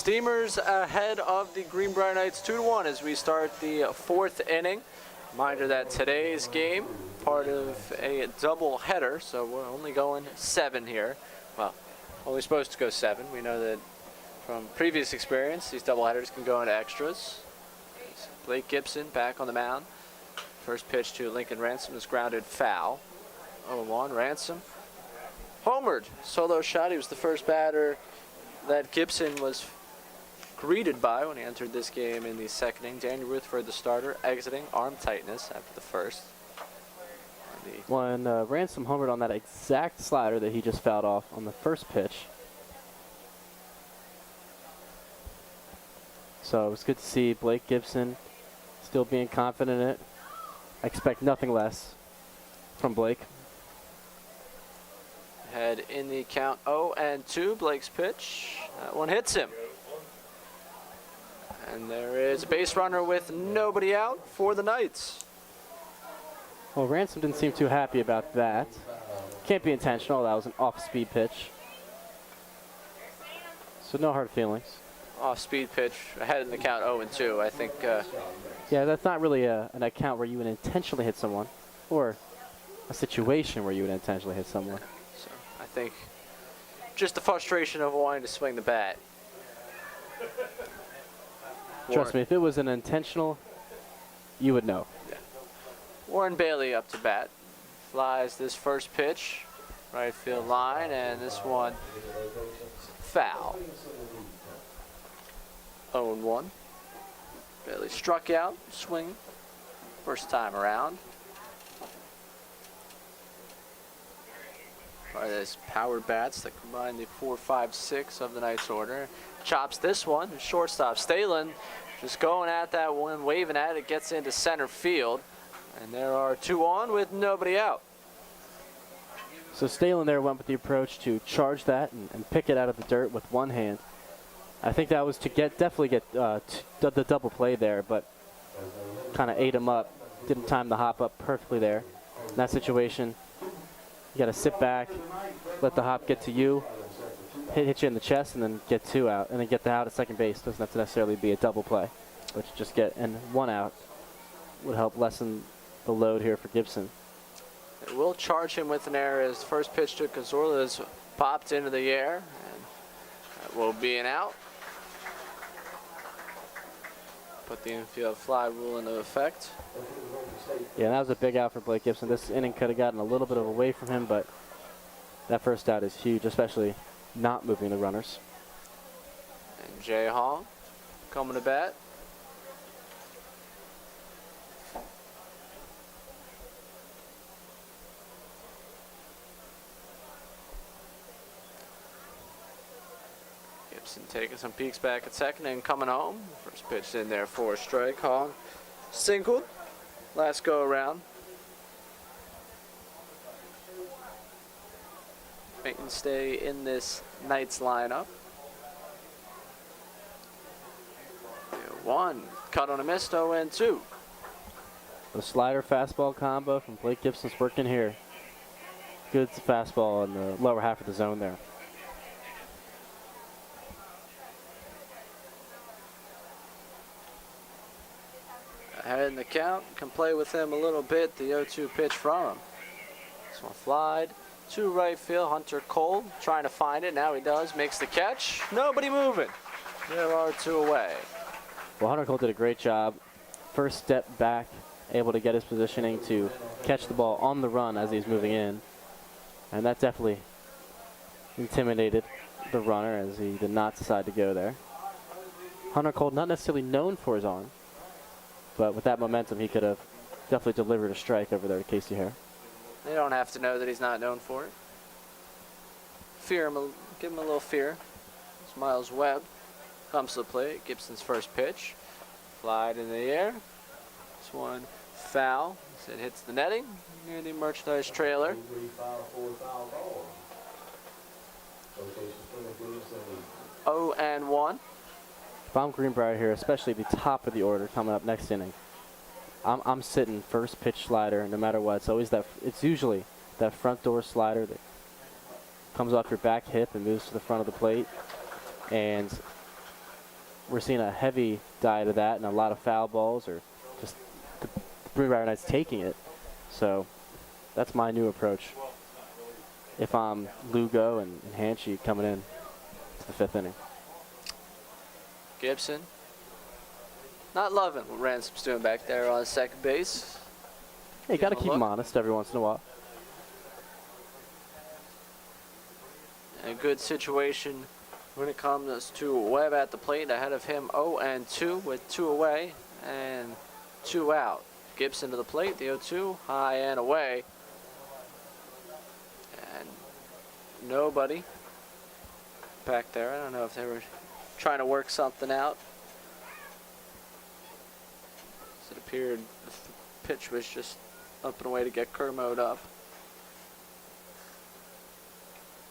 Steamers ahead of the Greenbrier Knights 2-1 as we start the fourth inning. Reminder that today's game, part of a double header, so we're only going 7 here. Well, only supposed to go 7. We know that from previous experience, these double headers can go into extras. Blake Gibson back on the mound. First pitch to Lincoln Ransom is grounded foul. 0-1, Ransom homered. Solo shot. He was the first batter that Gibson was greeted by when he entered this game in the second inning. Daniel Rutherford, the starter, exiting arm tightness after the first. When Ransom homered on that exact slider that he just fouled off on the first pitch. So it was good to see Blake Gibson still being confident in it. I expect nothing less from Blake. Head in the count 0-2. Blake's pitch. That one hits him. And there is a base runner with nobody out for the Knights. Well, Ransom didn't seem too happy about that. Can't be intentional. That was an off-speed pitch. So no hard feelings. Off-speed pitch. Ahead in the count 0-2. I think. Yeah, that's not really an account where you would intentionally hit someone, or a situation where you would intentionally hit someone. So I think just the frustration of wanting to swing the bat. Trust me, if it was an intentional, you would know. Yeah. Warren Bailey up to bat. Flies this first pitch, right field line, and this one foul. 0-1. Bailey struck out, swing, first time around. By this power bats that combine the 4, 5, 6 of the Knights order. Chops this one, shortstop Stalen just going at that one, waving at it, gets into center field. And there are 2 on with nobody out. So Stalen there went with the approach to charge that and pick it out of the dirt with one hand. I think that was to definitely get the double play there, but kind of ate him up. Didn't time the hop up perfectly there. In that situation, you got to sit back, let the hop get to you, hit you in the chest, and then get 2 out, and then get the out at second base. Doesn't have to necessarily be a double play, but just get 1 out would help lessen the load here for Gibson. It will charge him with an error as the first pitch to Cazorla is popped into the air, and that will be an out. Put the infield fly rule into effect. Yeah, that was a big out for Blake Gibson. This inning could have gotten a little bit of away from him, but that first out is huge, especially not moving the runners. And Jay Hall coming to bat. Gibson taking some peeks back at second and coming home. First pitch in there for a strike. Hall singled. Last go around. Mainstay in this Knights lineup. 1 cut on a miss, 0-2. The slider fastball combo from Blake Gibson's working here. Good fastball in the lower half of the zone there. Ahead in the count, can play with him a little bit. The 0-2 pitch from him. This one flied to right field. Hunter Cole trying to find it. Now he does. Makes the catch. Nobody moving. There are 2 away. Well, Hunter Cole did a great job. First step back, able to get his positioning to catch the ball on the run as he's moving in. And that definitely intimidated the runner as he did not decide to go there. Hunter Cole, not necessarily known for his arm, but with that momentum, he could have definitely delivered a strike over there to Casey Hare. They don't have to know that he's not known for it. Fear him, give him a little fear. It's Miles Webb comes to the plate. Gibson's first pitch. Flied in the air. This one foul. It hits the netting near the merchandise trailer. Oh and 1. If I'm Greenbrier here, especially the top of the order coming up next inning, I'm sitting first pitch slider no matter what. It's always that. It's usually that front door slider that comes off your back hip and moves to the front of the plate. And we're seeing a heavy diet of that and a lot of foul balls, or just the Greenbrier Knights taking it. So that's my new approach. If I'm Lugo and Hanchy coming in to the 5th inning. Gibson. Not loving what Ransom's doing back there on second base. Hey, you got to Give him a keep him look. honest every once in a while. A good situation when it comes to Webb at the plate. Ahead of him 0-2 with 2 away and 2 out. Gibson to the plate, the 0-2, high and away. And nobody back there. I don't know if they were trying to work something out. It appeared the pitch was just up and away to get Kermode up.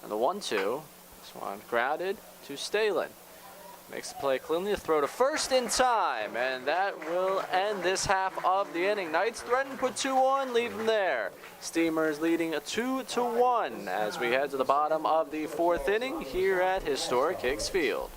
And the 1-2, this one grounded to Stalin. Makes the play cleanly, a throw to first in time, and that will end this half of the inning. Knights threaten to put 2 on, leave them there. Steamers leading 2-1 as we head to the bottom of the 4th inning here at historic Hicks Field.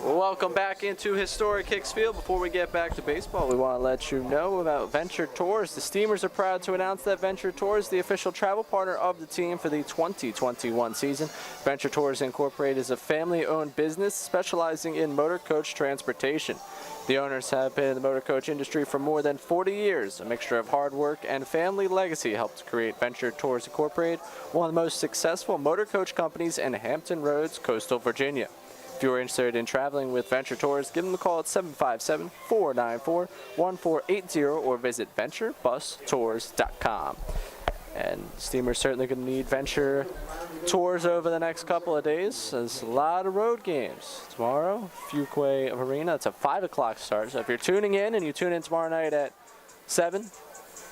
Welcome back into historic Hicks Field. Before we get back to baseball, we want to let you know about Venture Tours. The Steamers are proud to announce that Venture Tours is the official travel partner of the team for the 2021 season. Venture Tours Incorporated is a family-owned business specializing in motor coach transportation. The owners have been in the motor coach industry for more than 40 years. A mixture of hard work and family legacy helped create Venture Tours Incorporated, one of the most successful motor coach companies in Hampton Roads, coastal Virginia. If you are interested in traveling with Venture Tours, give them a call at 757-494-1480 or visit venturebustours.com. And Steamer's certainly going to need Venture Tours over the next couple of days. There's a lot of road games. Tomorrow, Fuquay Arena. It's a 5 o'clock start. So if you're tuning in and you tune in tomorrow night at 7,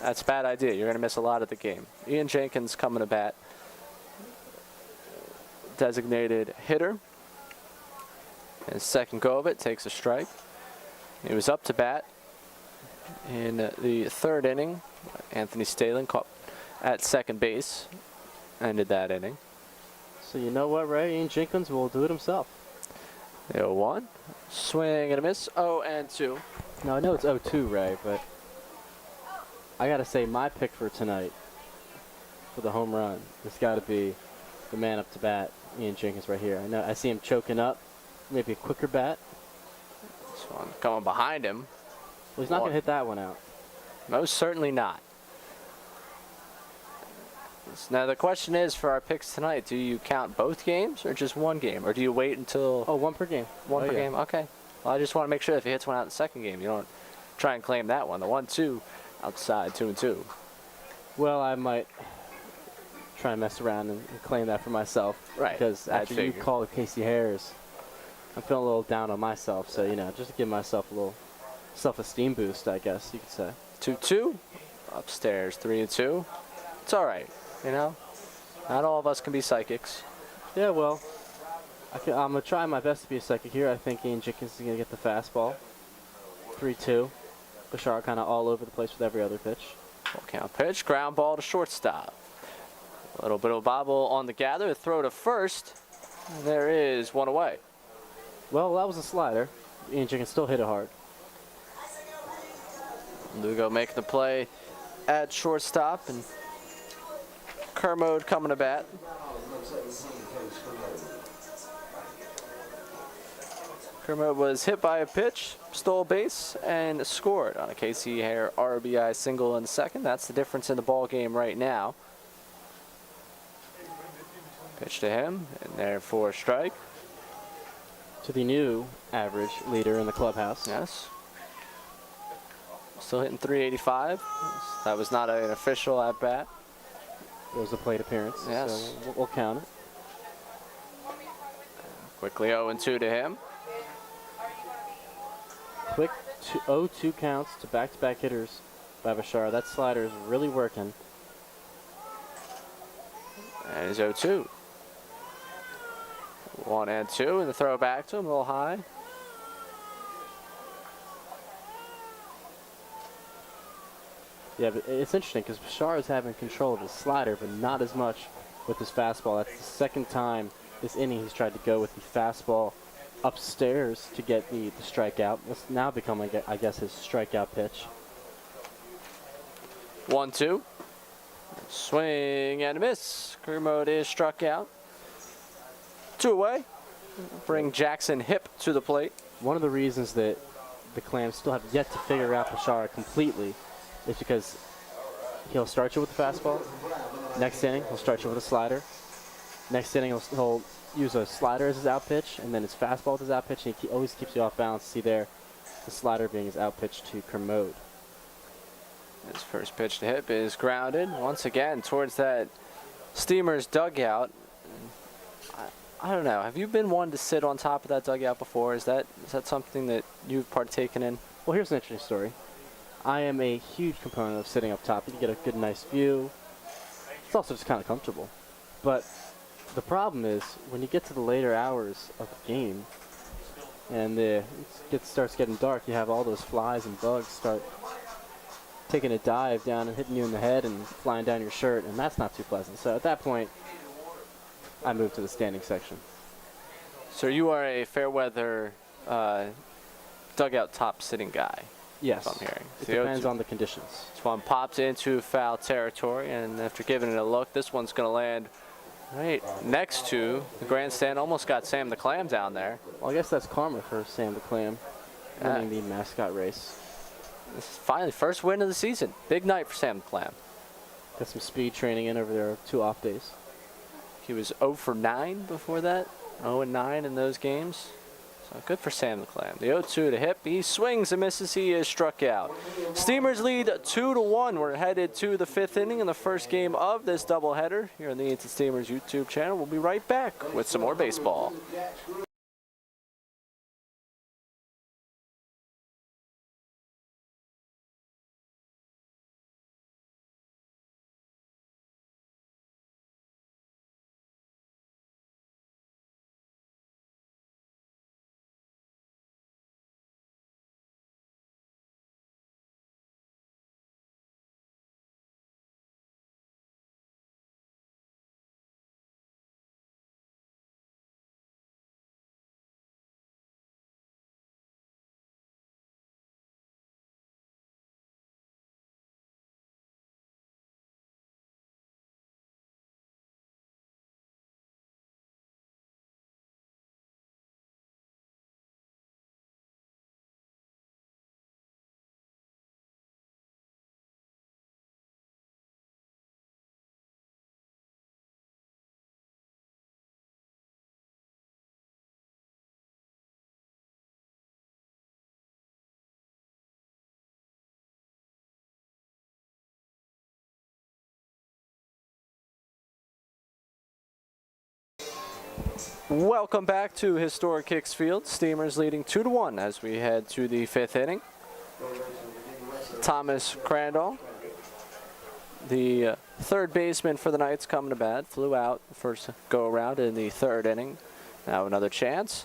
that's a bad idea. You're going to miss a lot of the game. Ian Jenkins coming to bat. Designated hitter. His second go of it, takes a strike. He was up to bat in the 3rd inning. Anthony Stalin caught at second base, ended that inning. So you know what, Ray? Ian Jenkins will do it himself. 0-1, swing and a miss, 0-2. Now I know it's 0-2, Ray, but I got to say my pick for tonight for the home run has got to be the man up to bat, Ian Jenkins right here. I know I see him choking up. Maybe a quicker bat. This one coming behind him. Well, he's not going to hit that one out. Most certainly not. Now the question is for our picks tonight, do you count both games or just one game? Or do you wait until... Oh, one per game. One per game, okay. Well, I just want to make sure if he hits one out in the second game, you don't try and claim that one. The 1-2 outside, 2-2. Well, I might try and mess around and claim that for myself. Right. Because after you called Casey Harris, I'm feeling a little down on myself, so, you know, just to give myself a little self-esteem boost, I guess you could say. 2-2, upstairs 3-2. It's all right, you know? Not all of us can be psychics. Yeah, well, I'm going to try my best to be a psychic here. I think Ian Jenkins is going to get the fastball. 3-2. Bashar kind of all over the place with every other pitch. Full count pitch, ground ball to shortstop. A little bit of bobble on the gather, throw to first. And there is one away. Well, that was a slider. Angel can still hit it hard. Lugo making the play at shortstop, and Kermode coming to bat. Kermode was hit by a pitch, stole base, and scored on a Casey Hare RBI single in the second. That's the difference in the ball game right now. Pitch to him, and there for a strike. To the new average leader in the clubhouse. Yes. Still hitting 385. That was not an official at bat. It was a plate appearance. Yes. So we'll count it. Quickly 0-2 to him. Quick 0-2 counts to back-to-back hitters by Bashar. That slider is really working. And he's 0-2. 1-2, and the throw back to him a little high. Yeah, but it's interesting because Bashar is having control of his slider, but not as much with his fastball. That's the second time this inning he's tried to go with the fastball upstairs to get the strikeout. It's now becoming, I guess, his strikeout pitch. 1-2. Swing and a miss. Kermode is struck out. 2 away. Bring Jackson Hip to the plate. One of the reasons that the Clams still have yet to figure out Bashar completely is because he'll start you with the fastball. Next inning, he'll start you with a slider. Next inning, he'll use a slider as his out pitch, and then his fastball as his out pitch, and he always keeps you off balance. See there, the slider being his out pitch to Kermode. His first pitch to Hip is grounded once again towards that Steamers dugout. I don't know. Have you been one to sit on top of that dugout before? Is that something that you've partaken in? Well, here's an interesting story. I am a huge component of sitting up top. You get a good, nice view. It's also just kind of comfortable. But the problem is when you get to the later hours of the game and it starts getting dark, you have all those flies and bugs start taking a dive down and hitting you in the head and flying down your shirt, and that's not too pleasant. So at that point, I moved to the standing section. So you are a fair weather dugout top sitting guy. Yes. I'm hearing. It depends on the conditions. This one popped into foul territory, and after giving it a look, this one's going to land right next to the grandstand. Almost got Sam the Clam down there. Well, I guess that's karma for Sam the Clam winning the mascot race. This is finally first win of the season. Big night for Sam the Clam. Got some speed training in over there, 2 off days. He was 0 for 9 before that. 0 and 9 in those games. So good for Sam the Clam. The 0-2 to Hip. He swings and misses. He is struck out. Steamers lead 2-1. We're headed to the 5th inning in the first game of this doubleheader here on the Edenton Steamers YouTube channel. We'll be right back with some more baseball. Welcome back to Historic Hicks Field. Steamers leading 2-1 as we head to the 5th inning. Thomas Crandall, the third baseman for the Knights, coming to bat. Flew out the first go-around in the 3rd inning. Now another chance.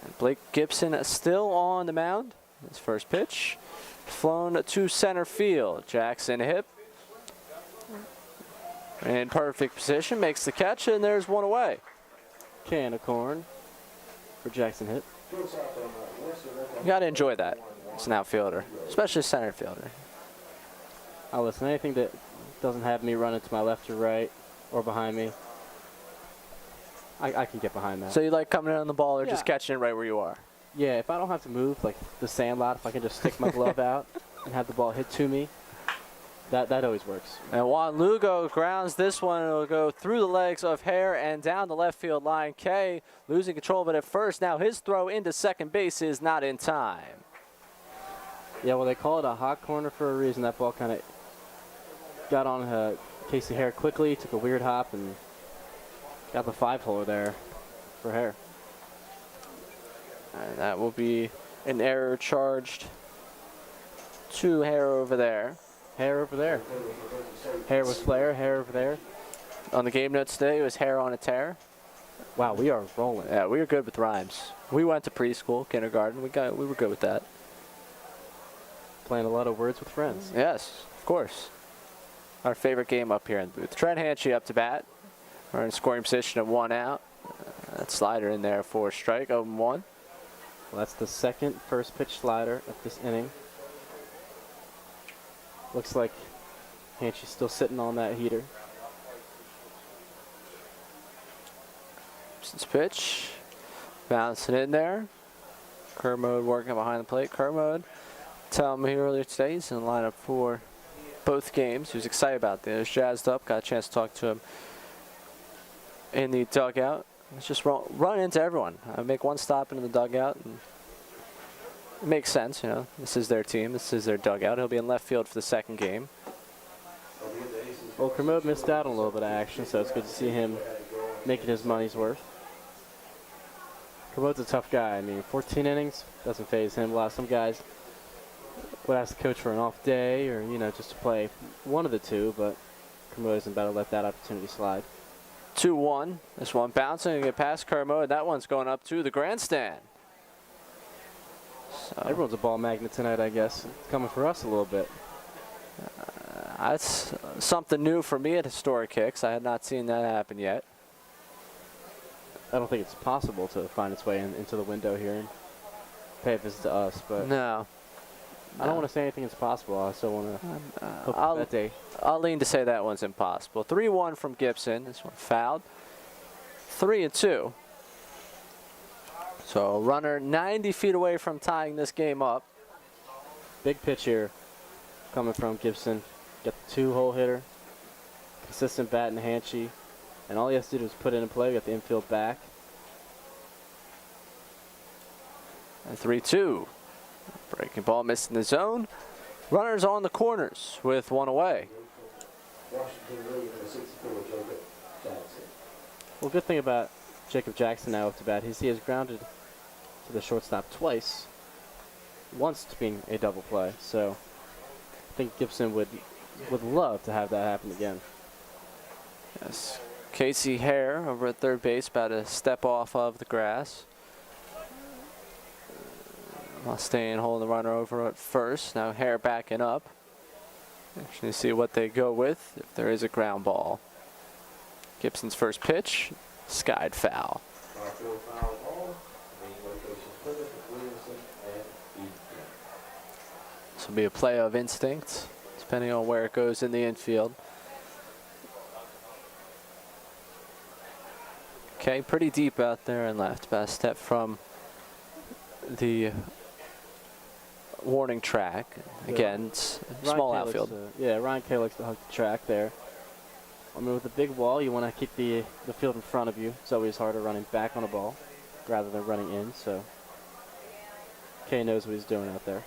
And Blake Gibson still on the mound. His first pitch, flown to center field. Jackson hip. In perfect position, makes the catch, and there's one away. Can of corn for Jackson hit. You got to enjoy that as an outfielder, especially center fielder. I'll listen. Anything that doesn't have me running to my left or right or behind me, I can get behind that. So you like coming in on the ball or Yeah. just catching it right where you are? Yeah, if I don't have to move like the Sandlot, if I can just stick my glove out and have the ball hit to me, that always works. And Juan Lugo grounds this one. It'll go through the legs of Hare and down the left field line. Kay losing control of it at first. Now his throw into second base is not in time. Yeah, well, they call it a hot corner for a reason. That ball kind of got on Casey Hare quickly, took a weird hop, and got the 5-holer there for Hare. And that will be an error charged to Hare over there. Hare over there. Hare was Flair, Hare over there. On the game notes today, it was Hare on a tear. Wow, we are rolling. Yeah, we were good with rhymes. We went to preschool, kindergarten. We were good with that. Playing a lot of words with friends. Yes, of course. Our favorite game up here in the booth. Trent Hanchy up to bat. We're in scoring position at 1 out. That slider in there for a strike, 0-1. Well, that's the second first pitch slider of this inning. Looks like Hanchy's still sitting on that heater. Gibson's pitch. Bouncing in there. Kermode working behind the plate. Kermode, telling me earlier today, he's in the lineup for both games. He was excited about this. He was jazzed up. Got a chance to talk to him in the dugout. Let's just run into everyone. Make one stop into the dugout. And it makes sense, you know. This is their team. This is their dugout. He'll be in left field for the second game. Well, Kermode missed out on a little bit of action, so it's good to see him making his money's worth. Kermode's a tough guy. I mean, 14 innings doesn't faze him. Some guys would ask the coach for an off day or, you know, just to play one of the two, but Kermode isn't about to let that opportunity slide. 2-1. This one bouncing and get past Kermode. That one's going up to the grandstand. So Everyone's a ball magnet tonight, I guess. It's coming for us a little bit. that's something new for me at Historic Kicks. I had not seen that happen yet. I don't think it's possible to find its way into the window here and pay a visit to us, but No. I don't want to say anything is possible. I still want to hope for that day. I'll lean to say that one's impossible. 3-1 from Gibson. This one fouled. 3-2. So runner 90 feet away from tying this game up. Big pitch here coming from Gibson. Got the 2-hole hitter, consistent bat and Hanchy, and all he has to do is put it in play. We got the infield back. And 3-2. Breaking ball missed in the zone. Runners on the corners with one away. Well, good thing about Jacob Jackson now up to bat is he has grounded to the shortstop twice, once to being a double play. So I think Gibson would love to have that happen again. Yes. Casey Hare over at third base, about to step off of the grass. Mustaine holding the runner over at first. Now Hare backing up. Actually see what they go with if there is a ground ball. Gibson's first pitch, skied foul. This will be a play of instinct, depending on where it goes in the infield. Okay, pretty deep out there and left. About a step from the warning track. Again, it's a small Kay outfield. Ryan Kay likes to hug the track there. I mean, with a big wall, you want to keep the field in front of you. It's always harder running back on a ball rather than running in, so Kay knows what he's doing out there.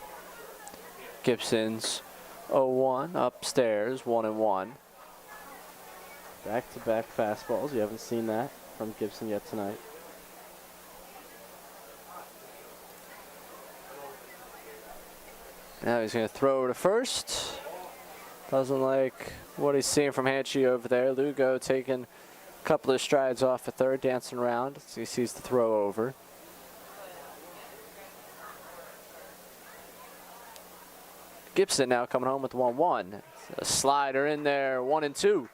Gibson's 0-1 upstairs, 1-1. Back-to-back fastballs. You haven't seen that from Gibson yet tonight. Now he's going to throw to first. Doesn't like what he's seeing from Hanchy over there. Lugo taking a couple of strides off at third, dancing around as he sees the throw over. Gibson now coming home with 1-1. A slider in there, 1-2.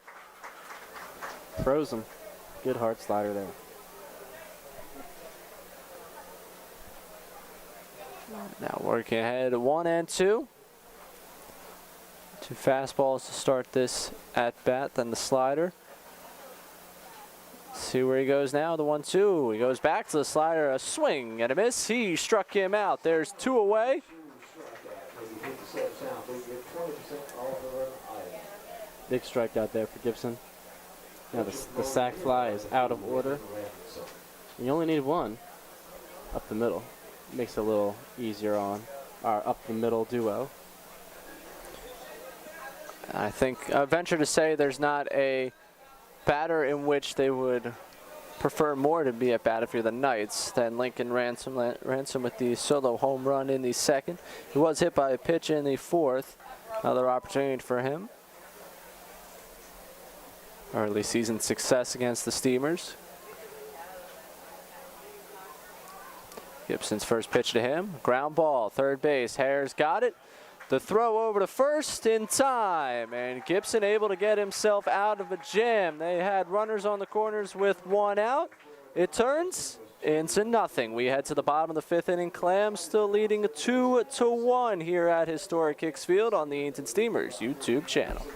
Froze him. Good hard slider there. Now working ahead, 1-2. Two fastballs to start this at bat, then the slider. See where he goes now, the 1-2. He goes back to the slider, a swing and a miss. He struck him out. There's 2 away. Big strikeout there for Gibson. Now the sac fly is out of order. You only need 1 up the middle. Makes it a little easier on our up the middle duo. I think I venture to say there's not a batter in which they would prefer more to be at bat if you're the Knights than Lincoln Ransom. Ransom with the solo home run in the second. He was hit by a pitch in the fourth. Another opportunity for him. Early season success against the Steamers. Gibson's first pitch to him. Ground ball, third base. Hare's got it. The throw over to first in time, and Gibson able to get himself out of a jam. They had runners on the corners with 1 out. It turns into nothing. We head to the bottom of the 5th inning. Clam still leading 2-1 here at historic Hicks Field on the Edenton Steamers YouTube channel.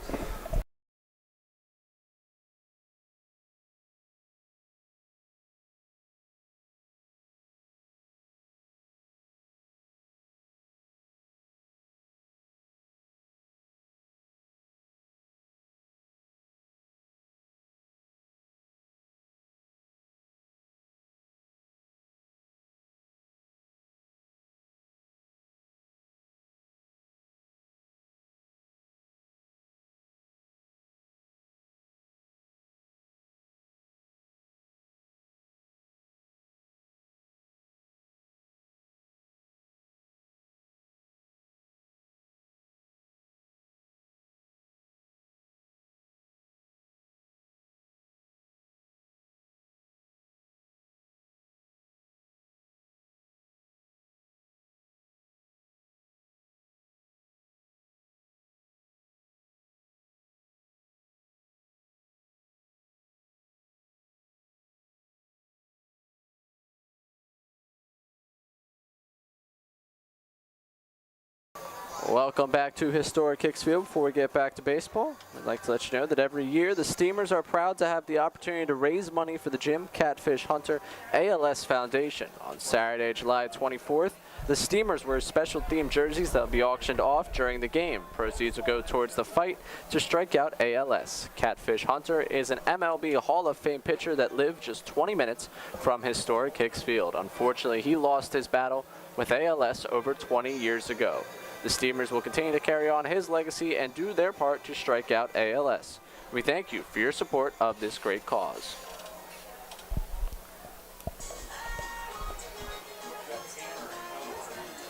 Welcome back to historic Hicks Field. Before we get back to baseball, I'd like to let you know that every year the Steamers are proud to have the opportunity to raise money for the Jim Catfish Hunter ALS Foundation. On Saturday, July 24th, the Steamers wear special themed jerseys that will be auctioned off during the game. Proceeds will go towards the fight to strike out ALS. Catfish Hunter is an MLB Hall of Fame pitcher that lived just 20 minutes from historic Hicks Field. Unfortunately, he lost his battle with ALS over 20 years ago. The Steamers will continue to carry on his legacy and do their part to strike out ALS. We thank you for your support of this great cause.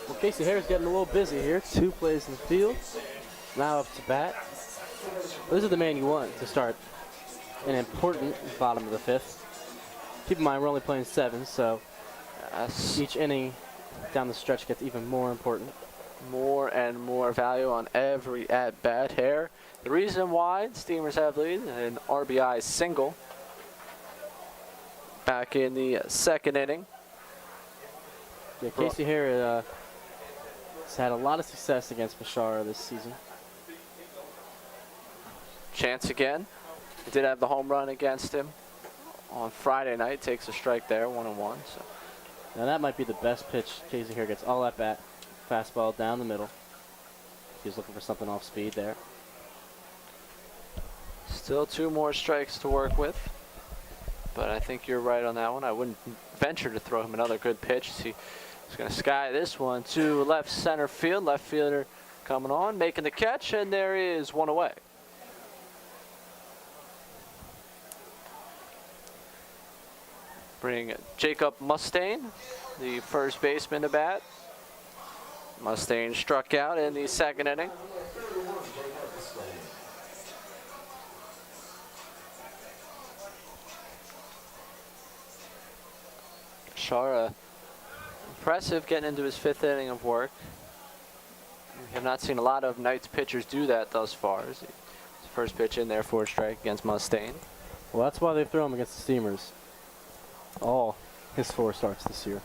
Well, Casey Hare's getting a little busy here. 2 plays in the field. Now up to bat. This is the man you want to start an important bottom of the 5th. Keep in mind, we're only playing 7, so each inning down the stretch gets even more important. More and more value on every at-bat here. The reason why the Steamers have lead, an RBI single back in the second inning. Yeah, Casey Hare has had a lot of success against Bashara this season. Chance again. He did have the home run against him on Friday night. Takes a strike there, 1-1. So. Now that might be the best pitch Casey Hare gets all at bat. Fastball down the middle. He's looking for something off speed there. Still 2 more strikes to work with. But I think you're right on that one. I wouldn't venture to throw him another good pitch. He's going to sky this one to left center field. Left fielder coming on, making the catch, and there is 1 away. Bring Jacob Mustaine, the first baseman, to bat. Mustaine struck out in the second inning. Shara, impressive getting into his 5th inning of work. We have not seen a lot of Knights pitchers do that thus far. His first pitch in there for a strike against Mustaine. Well, that's why they throw him against the Steamers. All his 4 starts this year.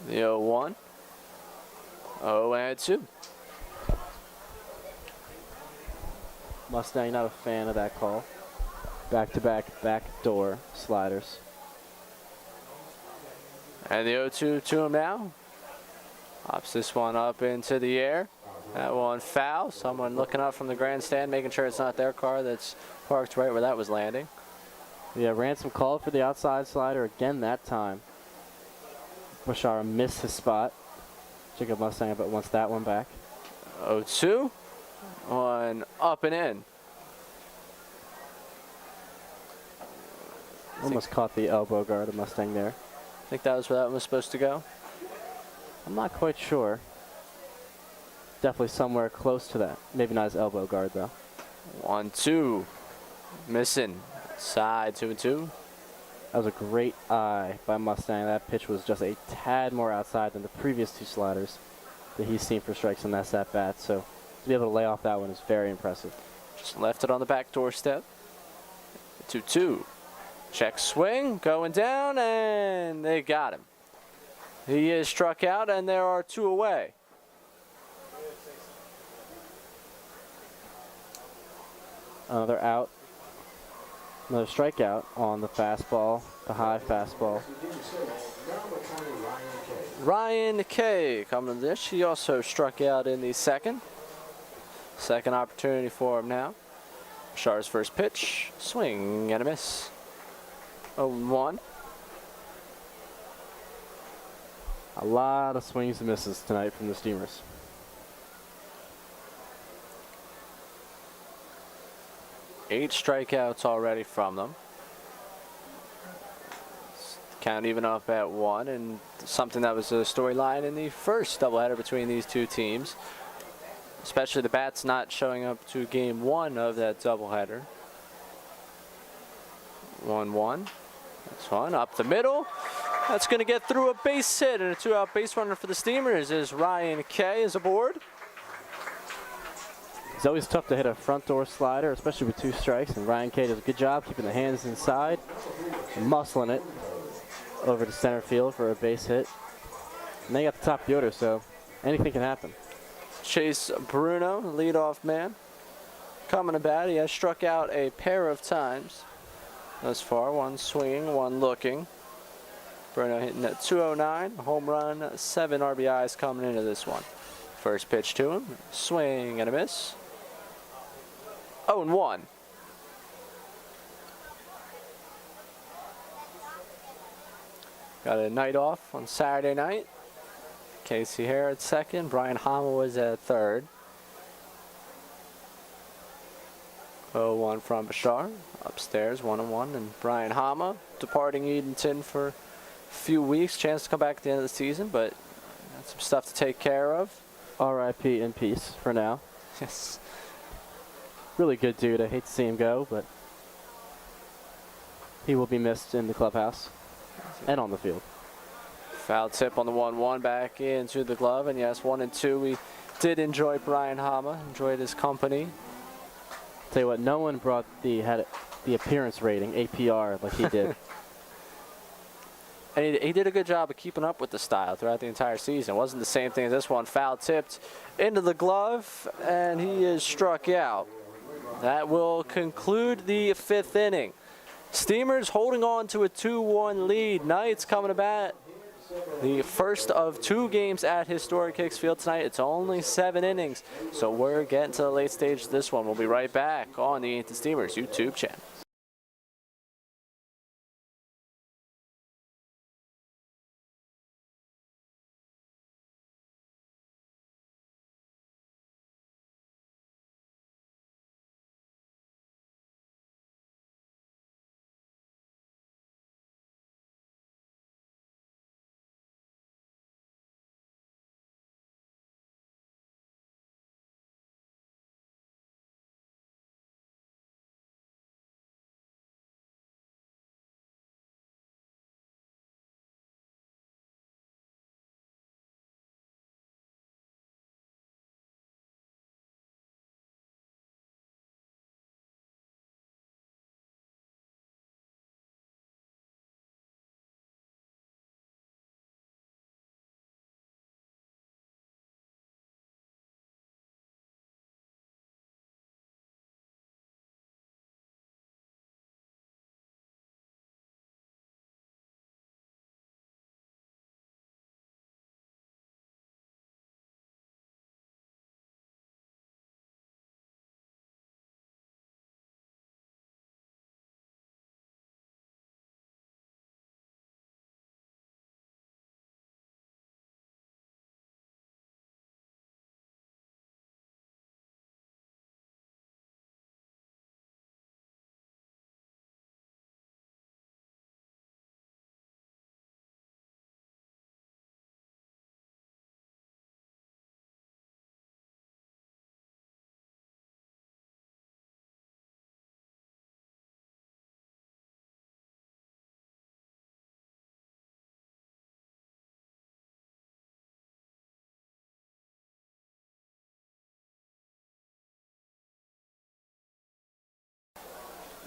The 0-1. 0-2. Mustang not a fan of that call. Back-to-back backdoor sliders. And the 0-2 to him now. Pops this one up into the air. That one foul. Someone looking up from the grandstand, making sure it's not their car that's parked right where that was landing. Yeah, Ransom called for the outside slider again that time. Bashara missed his spot. Jacob Mustang but wants that one back. 0-2. One up and in. Almost caught the elbow guard of Mustang there. I think that was where that one was supposed to go. I'm not quite sure. Definitely somewhere close to that. Maybe not his elbow guard though. 1-2. Missing. Side 2-2. That was a great eye by Mustang. That pitch was just a tad more outside than the previous 2 sliders that he's seen for strikes on that at-bat. So to be able to lay off that one is very impressive. Just left it on the back doorstep. 2-2. Check swing. Going down, and they got him. He is struck out, and there are 2 away. Another out. Another strikeout on the fastball, the high fastball. Ryan Kay coming to this. He also struck out in the second. Second opportunity for him now. Shar's first pitch. Swing and a miss. 0-1. A lot of swings and misses tonight from the Steamers. Eight strikeouts already from them. Count even up at 1, and something that was a storyline in the first doubleheader between these 2 teams. Especially the bats not showing up to game 1 of that doubleheader. 1-1. This one up the middle. That's going to get through a base hit, and a 2-out base runner for the Steamers is Ryan Kay is aboard. It's always tough to hit a front door slider, especially with 2 strikes, and Ryan Kay does a good job keeping the hands inside and muscling it over to center field for a base hit. And they got the top of the order, so anything can happen. Chase Bruno, leadoff man, coming to bat. He has struck out a pair of times thus far. One swinging, one looking. Bruno hitting at 209, home run, 7 RBIs coming into this one. First pitch to him, swing and a miss. 0-1. Got a night off on Saturday night. Casey Hare at second, Brian Hama was at third. 0-1 from Bashar. Upstairs, 1-1, and Brian Hama departing Edenton for a few weeks. Chance to come back at the end of the season, but got some stuff to take care of. R.I.P. in peace for now. Yes. Really good dude. I hate to see him go, but he will be missed in the clubhouse and on the field. Foul tip on the 1-1 back into the glove, and yes, 1 and 2. We did enjoy Brian Hama, enjoyed his company. Tell you what, no one had the appearance rating, APR, like he did. And he did a good job of keeping up with the style throughout the entire season. It wasn't the same thing as this one. Foul tipped into the glove, and he is struck out. That will conclude the 5th inning. Steamers holding on to a 2-1 lead. Knights coming to bat. The first of 2 games at Historic Hicks Field tonight. It's only 7 innings, so we're getting to the late stage of this one. We'll be right back on the Edenton Steamers YouTube channel.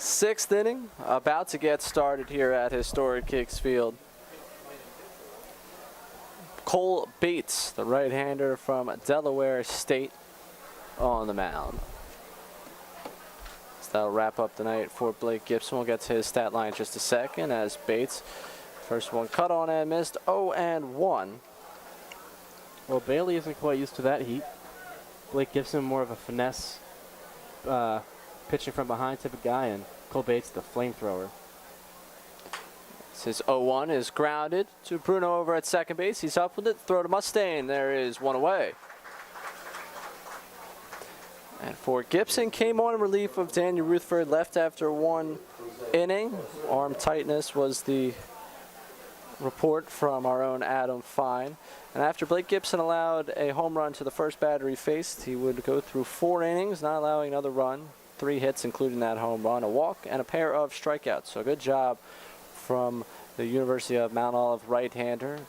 Sixth inning about to get started here at historic Kicks Field. Cole Bates, the right-hander from Delaware State, on the mound. So that'll wrap up the night for Blake Gibson. We'll get to his stat line in just a second as Bates, first one cut on and missed, 0-1. Well, Bailey isn't quite used to that heat. Blake Gibson more of a finesse pitching from behind type of guy, and Cole Bates the flamethrower. His 0-1 is grounded to Bruno over at second base. He's up with it. Throw to Mustaine. There is one away. And for Gibson, came on in relief of Daniel Rutherford. Left after one inning. Arm tightness was the report from our own Adam Fine. And after Blake Gibson allowed a home run to the first batter he faced, he would go through 4 innings, not allowing another run. 3 hits, including that home run, a walk, and a pair of strikeouts. So good job from the University of Mount Olive right-hander,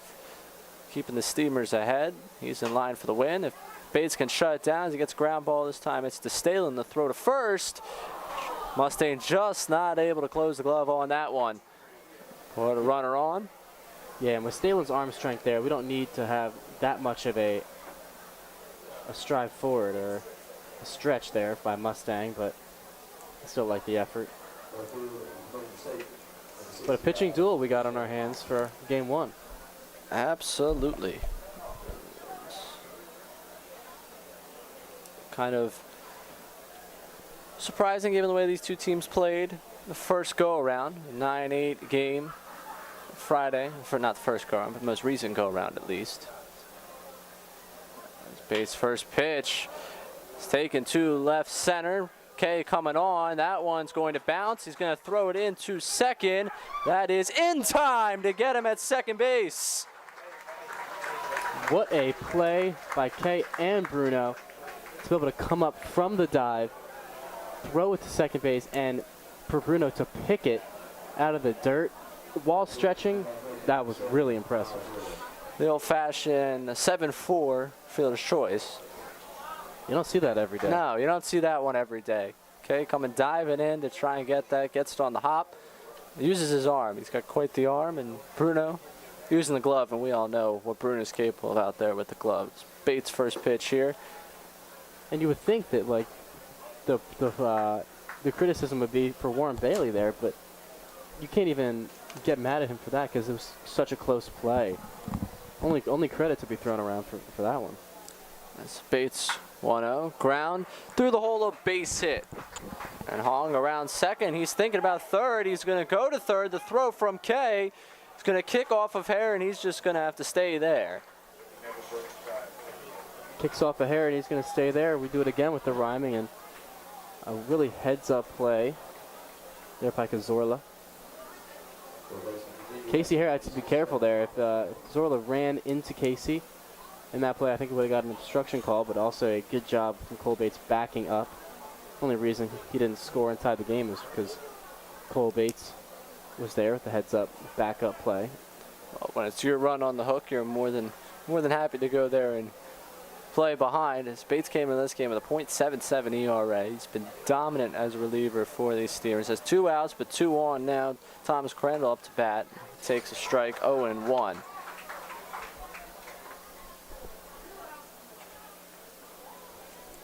keeping the Steamers ahead. He's in line for the win. If Bates can shut it down as he gets ground ball this time, it's to Stalin, the throw to first. Mustaine just not able to close the glove on that one. Put a runner on. Yeah, and with Stalin's arm strength there, we don't need to have that much of a stride forward or a stretch there by Mustang, but I still like the effort. But a pitching duel we got on our hands for game 1. Absolutely. Kind of surprising given the way these two teams played the first go-around. 9-8 game Friday. For not the first go-around, but the most recent go-around at least. Bates' first pitch. It's taken to left center. Kay coming on. That one's going to bounce. He's going to throw it into second. That is in time to get him at second base. What a play by Kay and Bruno to be able to come up from the dive, throw it to second base, and for Bruno to pick it out of the dirt while stretching. That was really impressive. The old-fashioned 7-4 fielder's choice. You don't see that every day. No, you don't see that one every day. Okay, coming diving in to try and get that, gets it on the hop. Uses his arm. He's got quite the arm, and Bruno using the glove, and we all know what Bruno's capable of out there with the gloves. Bates' first pitch here. And you would think that like the criticism would be for Warren Bailey there, but you can't even get mad at him for that because it was such a close play. Only credit to be thrown around for that one. That's Bates 1-0. Ground through the hole, a base hit. And Hong around second. He's thinking about third. He's going to go to third. The throw from Kay. He's going to kick off of Hare, and he's just going to have to stay there. Kicks off a Hare, and he's going to stay there. We do it again with the rhyming, and a really heads-up play there by Cazorla. Casey Hare had to be careful there. If Zorla ran into Casey in that play, I think he would have got an obstruction call, but also a good job from Cole Bates backing up. Only reason he didn't score inside the game is because Cole Bates was there with the heads-up backup play. Well, when it's your run on the hook, you're more than happy to go there and play behind. As Bates came in this game with a .77 ERA. He's been dominant as a reliever for these Steamers. Has 2 outs, but 2 on now. Thomas Crandall up to bat. Takes a strike, 0-1.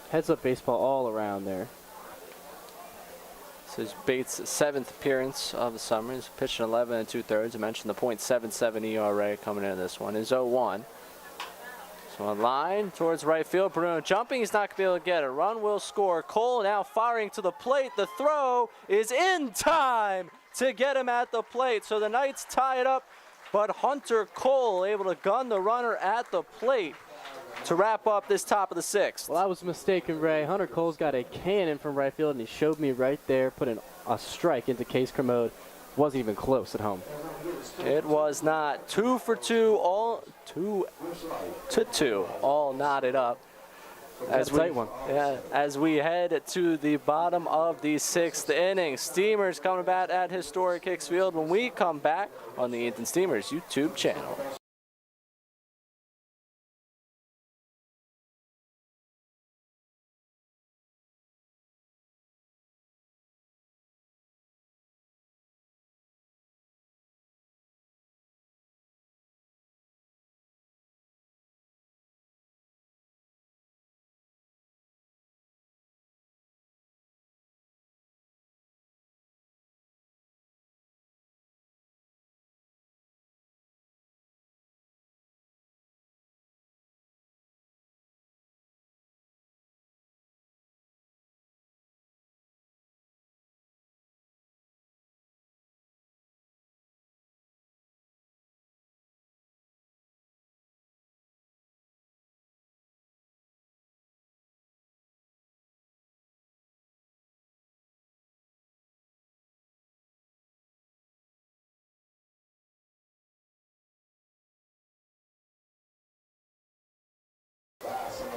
Heads-up baseball all around there. This is Bates' 7th appearance of the summer. He's pitched in 11 2/3. I mentioned the .77 ERA coming into this one. Is 0-1. So on line towards right field. Bruno jumping. He's not going to be able to get it. Run will score. Cole now firing to the plate. The throw is in time to get him at the plate. So the Knights tie it up, but Hunter Cole able to gun the runner at the plate to wrap up this top of the 6th. Well, I was mistaken, Ray. Hunter Cole's got a cannon from right field, and he showed me right there, putting a strike into Case Kermode. Wasn't even close at home. It was not. 2 for 2, all 2 to 2, all knotted up. That's a tight one. Yeah, as we head to the bottom of the 6th inning. Steamers coming back at historic Kicks Field when we come back on the Edenton Steamers YouTube channel.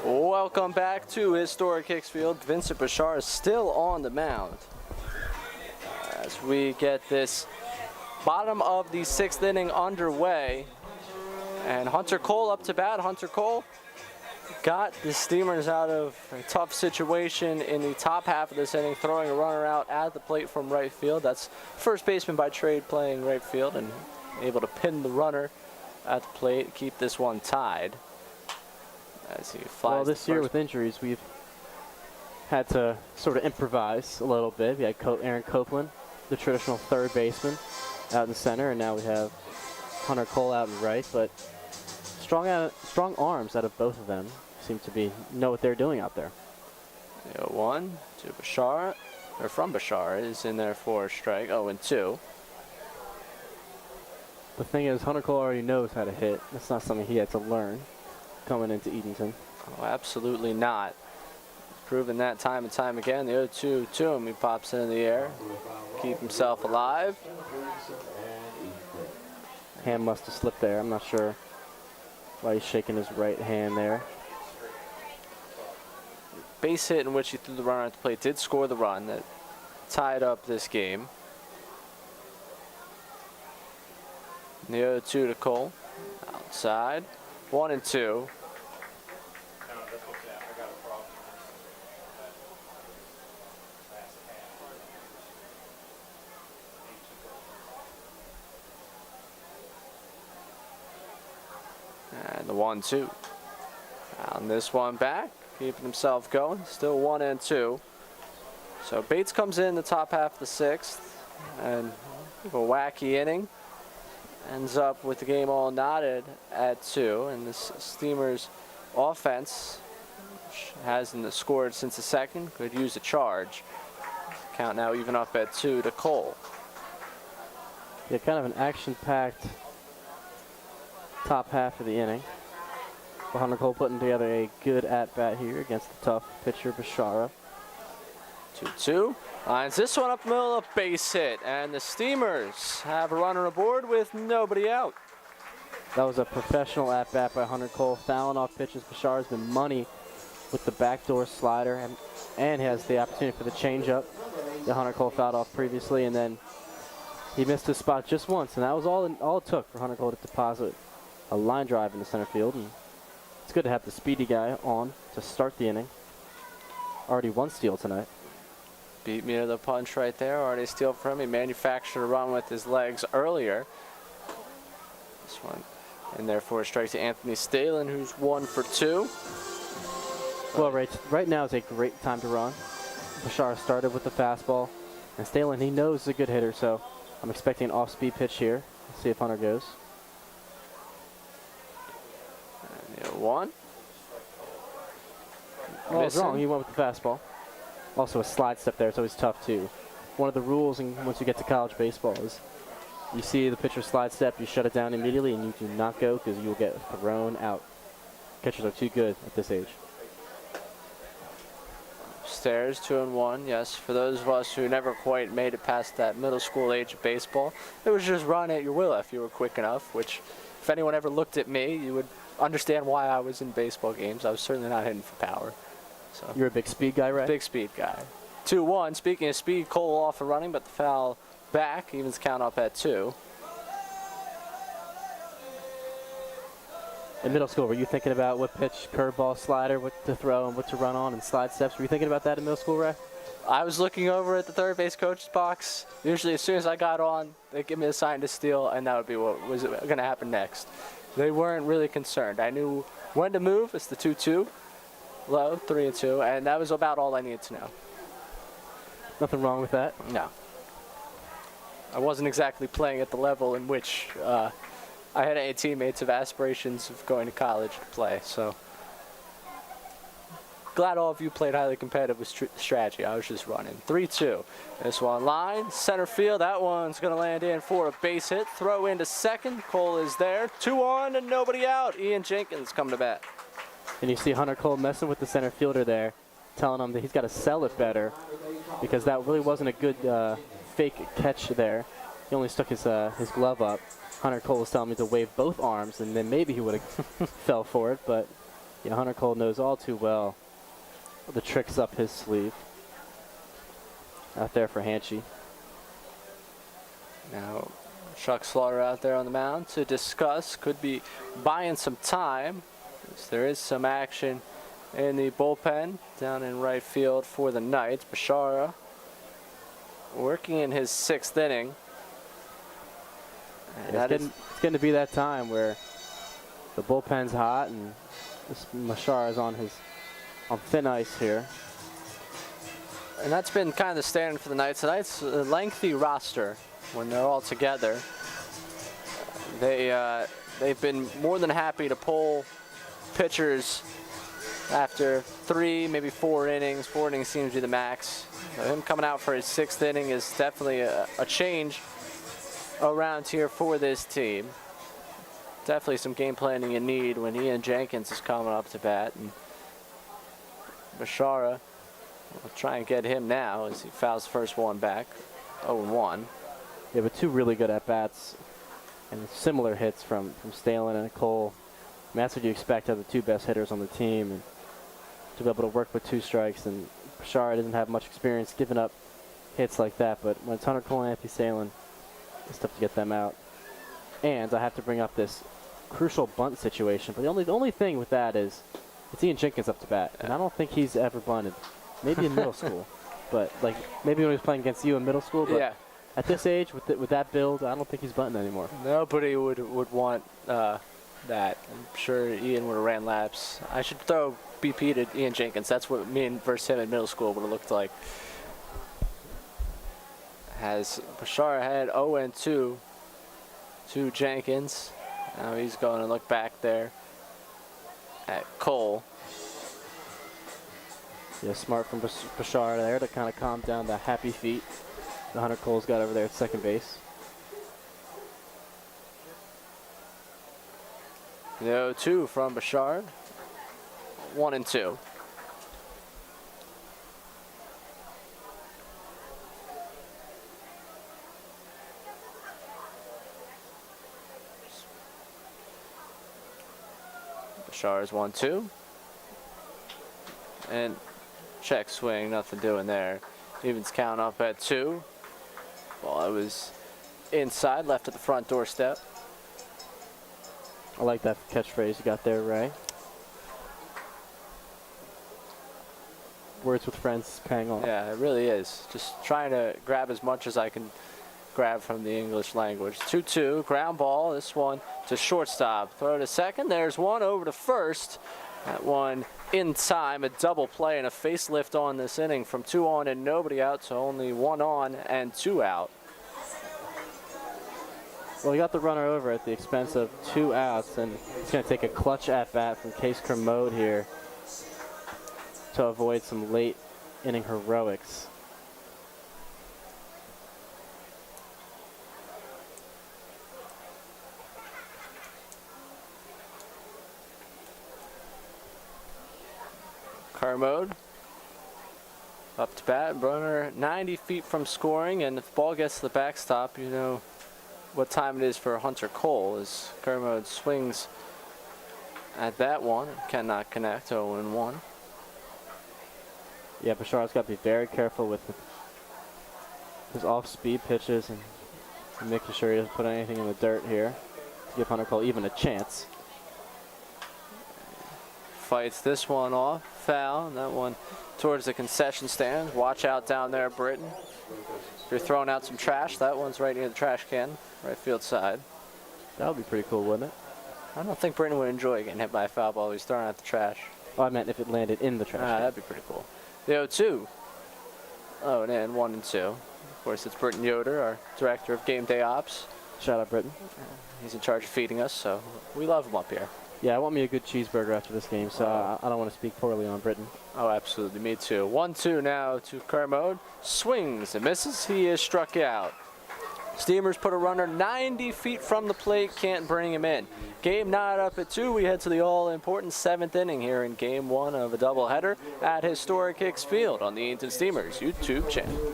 Welcome back to historic Hicksfield. Vincent Bashar is still on the mound as we get this bottom of the 6th inning underway. And Hunter Cole up to bat. Hunter Cole got the Steamers out of a tough situation in the top half of this inning, throwing a runner out at the plate from right field. That's first baseman by trade playing right field and able to pin the runner at the plate, keep this one tied. As he flies. Well, this year with injuries, we've had to sort of improvise a little bit. We had Aaron Copeland, the traditional third baseman, out in the center, and now we have Hunter Cole out in right. But strong arms out of both of them seem to know what they're doing out there. 0-1 to Bashar, or from Bashar, is in there for a strike. 0-2. The thing is, Hunter Cole already knows how to hit. That's not something he had to learn coming into Edenton. Oh, absolutely not. He's proven that time and time again. The 0-2 to him, he pops it in the air, keep himself alive. Hand must have slipped there. I'm not sure why he's shaking his right hand there. Base hit in which he threw the runner at the plate did score the run that tied up this game. The 0-2 to Cole, outside, 1-2. And the 1-2. Found this one back, keeping himself going. Still 1-2. So Bates comes in the top half of the 6th, and a wacky inning. Ends up with the game all knotted at 2, and this Steamers offense, which hasn't scored since the 2nd, could use a charge. Count now even up at 2 to Cole. Yeah, kind of an action-packed top half of the inning. Hunter Cole putting together a good at-bat here against the tough pitcher Bashara. 2-2. Lines this one up the middle, a base hit, and the Steamers have a runner aboard with nobody out. That was a professional at-bat by Hunter Cole, fouling off pitches. Bashara's been money with the backdoor slider, and has the opportunity for the changeup that Hunter Cole fouled off previously, and then he missed his spot just once, and that was all it took for Hunter Cole to deposit a line drive into center field. And it's good to have the speedy guy on to start the inning. Already one steal tonight. Beat me to the punch right there. Already steal from him. He manufactured a run with his legs earlier. This one in there for a strike to Anthony Stalin, who's 1 for 2. Well, right now is a great time to run. Bashar started with the fastball, and Stalin, he knows he's a good hitter, so I'm expecting an off-speed pitch here. Let's see if Hunter goes. And 1. Oh, I was wrong. He went with the fastball. Also a slide step there, so he's tough too. One of the rules once you get to college baseball is you see the pitcher slide step, you shut it down immediately, and you do not go because you will get thrown out. Catchers are too good at this age. Stairs 2-1. Yes, for those of us who never quite made it past that middle school age of baseball, it was just run at your will if you were quick enough, which if anyone ever looked at me, you would understand why I was in baseball games. I was certainly not hitting for power. So you're a big speed guy, right? Big speed guy. 2-1. Speaking of speed, Cole off and running, but the foul back evens count up at 2. In middle school, were you thinking about what pitch, curveball, slider, what to throw and what to run on and slide steps? Were you thinking about that in middle school, Ray? I was looking over at the third base coach's box. Usually as soon as I got on, they'd give me a sign to steal, and that would be what was going to happen next. They weren't really concerned. I knew when to move. It's the 2-2. Low, 3-2, and that was about all I needed to know. Nothing wrong with that? No. I wasn't exactly playing at the level in which I had any teammates of aspirations of going to college to play, so glad all of you played highly competitive with strategy. I was just running. 3-2. This one line, center field. That one's going to land in for a base hit. Throw into second. Cole is there. 2-on and nobody out. Ian Jenkins coming to bat. And you see Hunter Cole messing with the center fielder there, telling him that he's got to sell it better because that really wasn't a good fake catch there. He only stuck his glove up. Hunter Cole was telling me to wave both arms, and then maybe he would have fell for it, but Yeah, Hunter Cole knows all too well the tricks up his sleeve. Out there for Hanchey. Now, Chuck Slaughter out there on the mound to discuss. Could be buying some time. There is some action in the bullpen down in right field for the Knights. Bashara working in his 6th inning. And it's getting to be that time where the bullpen's hot and this Bashara is on thin ice here. And that's been kind of the standard for the Knights. The Knights, a lengthy roster when they're all together. They've been more than happy to pull pitchers after 3, maybe 4 innings. 4 innings seems to be the max. Him coming out for his 6th inning is definitely a change around here for this team. Definitely some game planning you need when Ian Jenkins is coming up to bat. And Bashara will try and get him now as he fouls the first one back. 0-1. Yeah, but 2 really good at-bats and similar hits from Stalin and Cole. I mean, that's what you expect out of the 2 best hitters on the team, and to be able to work with 2 strikes. And Bashara doesn't have much experience giving up hits like that, but when it's Hunter Cole and Anthony Stalin, it's tough to get them out. And I have to bring up this crucial bunt situation, but the only thing with that is it's Ian Jenkins up to bat, and I don't think he's ever bunted. Maybe in middle school, but like maybe when he was playing against you in middle school. But yeah. At this age, with that build, I don't think he's bunting anymore. Nobody would want that. I'm sure Ian would have ran laps. I should throw BP to Ian Jenkins. That's what me and versus him in middle school would have looked like. Has Bashara had 0-2 to Jenkins. Now he's going to look back there at Cole. Yeah, smart from Bashara there to kind of calm down the happy feet the Hunter Cole's got over there at second base. The 0-2 from Bashara. 1-2. Bashara's 1-2. And check swing, nothing doing there. Evens count up at 2. Well, it was inside, left at the front doorstep. I like that catchphrase you got there, Ray. Words with friends paying off. Yeah, it really is. Just trying to grab as much as I can grab from the English language. 2-2, ground ball. This one to shortstop. Throw to second. There's one over to first. That one in time, a double play and a facelift on this inning from 2 on and nobody out to only 1 on and 2 out. Well, he got the runner over at the expense of 2 outs, and he's going to take a clutch at-bat from Case Kermode here to avoid some late inning heroics. Kermode up to bat, runner 90 feet from scoring, and if the ball gets to the backstop, you know what time it is for Hunter Cole as Kermode swings at that one. Cannot connect. 0-1. Yeah, Bashara's got to be very careful with his off-speed pitches and making sure he doesn't put anything in the dirt here to give Hunter Cole even a chance. Fights this one off, foul, and that one towards the concession stand. Watch out down there, Britton. If you're throwing out some trash, that one's right near the trash can, right field side. That would be pretty cool, wouldn't it? I don't think Britton would enjoy getting hit by a foul ball. He's throwing out the trash. Oh, I meant if it landed in the trash can. That'd be pretty cool. The 0-2. Oh, and then 1-2. Of course, it's Britton Yoder, our director of game day ops. Shout out, Britton. He's in charge of feeding us, so we love him up here. Yeah, I want me a good cheeseburger after this game, so I don't want to speak poorly on Britton. Oh, absolutely. Me too. 1-2 now to Kermode. Swings and misses. He is struck out. Steamers put a runner 90 feet from the plate. Can't bring him in. Game not up at 2. We head to the all-important 7th inning here in Game 1 of a doubleheader at historic Hicks Field on the Edenton Steamers YouTube channel.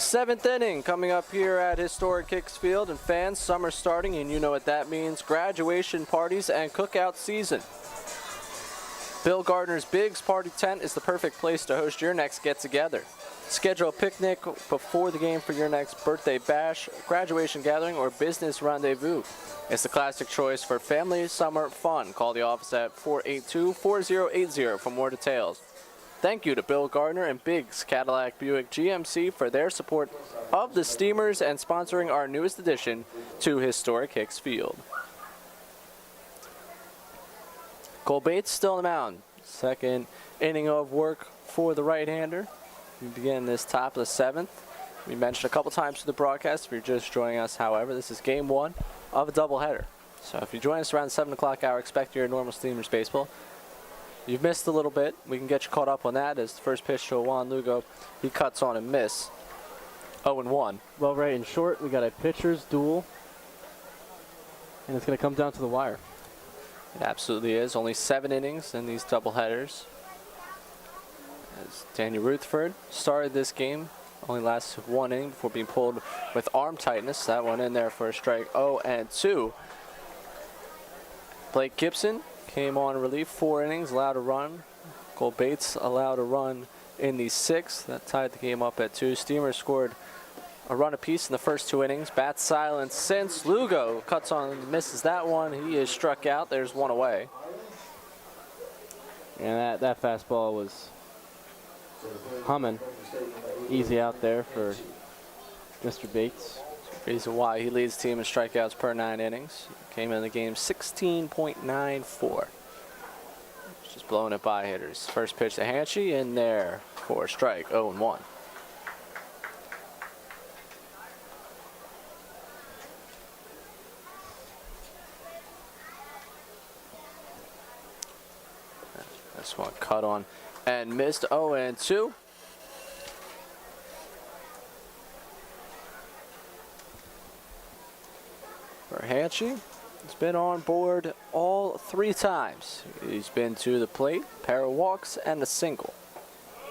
Seventh inning coming up here at historic Hicks Field, and fans, summer's starting, and you know what that means: graduation parties and cookout season. Bill Gardner's Biggs Party Tent is the perfect place to host your next get-together. Schedule a picnic before the game for your next birthday bash, graduation gathering, or business rendezvous. It's the classic choice for family summer fun. Call the office at 482-4080 for more details. Thank you to Bill Gardner and Biggs Cadillac Buick GMC for their support of the Steamers and sponsoring our newest addition to historic Hicks Field. Cole Bates still on the mound. Second inning of work for the right-hander. We begin this top of the seventh. We mentioned a couple times through the broadcast, if you're just joining us, however, this is game one of a doubleheader. So if you join us around the 7 o'clock hour, expect your normal Steamers baseball. You've missed a little bit. We can get you caught up on that as the first pitch to Juan Lugo. He cuts on and miss. 0-1. Well, Ray, in short, we got a pitcher's duel, and it's going to come down to the wire. It absolutely is. Only 7 innings in these doubleheaders. As Daniel Rutherford started this game, only lasted 1 inning before being pulled with arm tightness. That one in there for a strike. 0-2. Blake Gibson came on relief, 4 innings, allowed a run. Cole Bates allowed a run in the 6th. That tied the game up at 2. Steamers scored a run apiece in the first 2 innings. Bat silence since Lugo cuts on and misses that one. He is struck out. There's 1 away. And that fastball was humming. Easy out there for Mr. Bates. Reason why he leads the team in strikeouts per 9 innings. Came in the game 16.94. Just blowing it by hitters. First pitch to Hanchey in there for a strike. 0-1. This one cut on and missed. 0-2. For Hanchey, he's been on board all 3 times. He's been to the plate, pair of walks, and a single.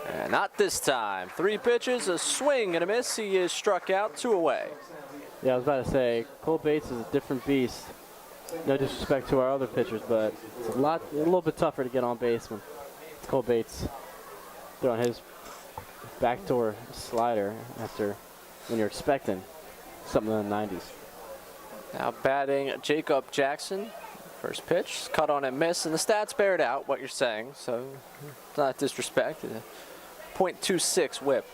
And not this time. 3 pitches, a swing and a miss. He is struck out, 2 away. Yeah, I was about to say, Cole Bates is a different beast. No disrespect to our other pitchers, but it's a little bit tougher to get on base when Cole Bates throwing his backdoor slider when you're expecting something in the 90s. Now batting Jacob Jackson. First pitch, cut on and miss, and the stats bear it out, what you're saying, so it's not disrespect. .26 whip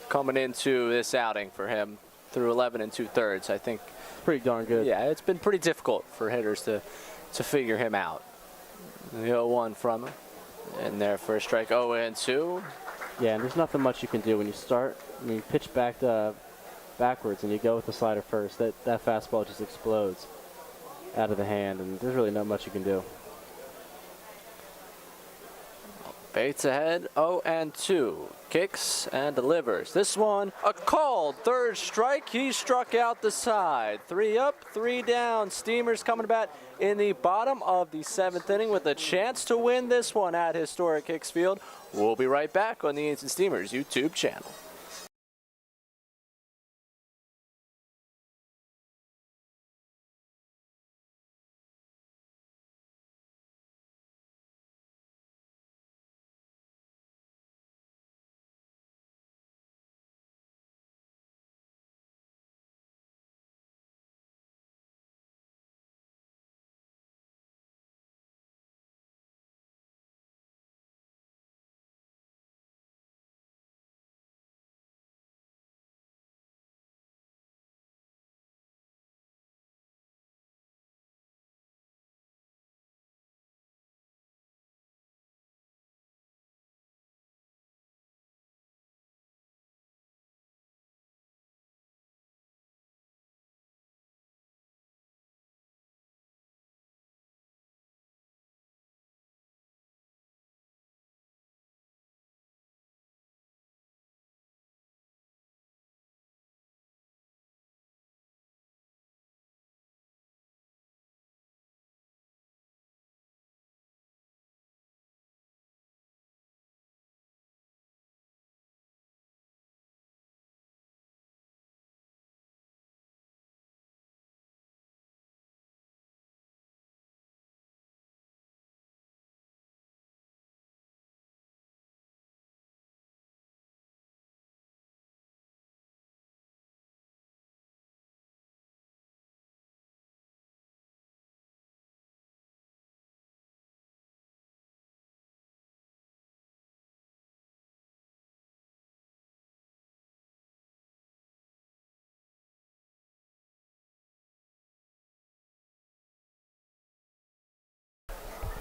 coming into this outing for him through 11 2/3. I think it's pretty darn good. Yeah, it's been pretty difficult for hitters to figure him out. The 0-1 from him, and there for a strike. 0-2. Yeah, and there's nothing much you can do when you start. When you pitch backwards and you go with the slider first, that fastball just explodes out of the hand, and there's really not much you can do. Bates ahead, 0-2. Kicks and delivers. This one, a called third strike. He struck out the side. 3 up, 3 down. Steamers coming to bat in the bottom of the 7th inning with a chance to win this one at historic Hicks Field. We'll be right back on the Edenton Steamers YouTube channel.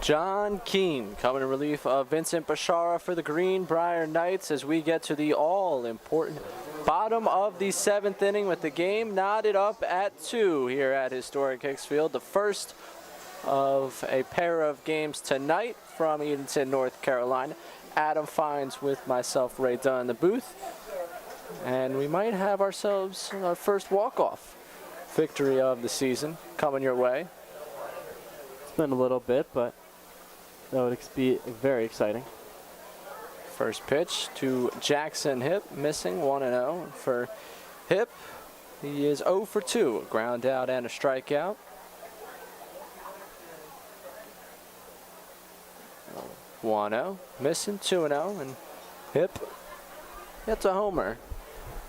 John Keane coming in relief of Vincent Bashara for the Greenbrier Knights as we get to the all-important bottom of the 7th inning with the game knotted up at 2 here at historic Hicksfield. The first of a pair of games tonight from Edenton, North Carolina. Adam Fines with myself, Ray Dunn, in the booth. And we might have ourselves our first walk-off victory of the season coming your way. It's been a little bit, but that would be very exciting. First pitch to Jackson Hip, missing 1-0 for Hip. He is 0 for 2, a ground out and a strikeout. 1-0, missing 2-0, and Hip gets a homer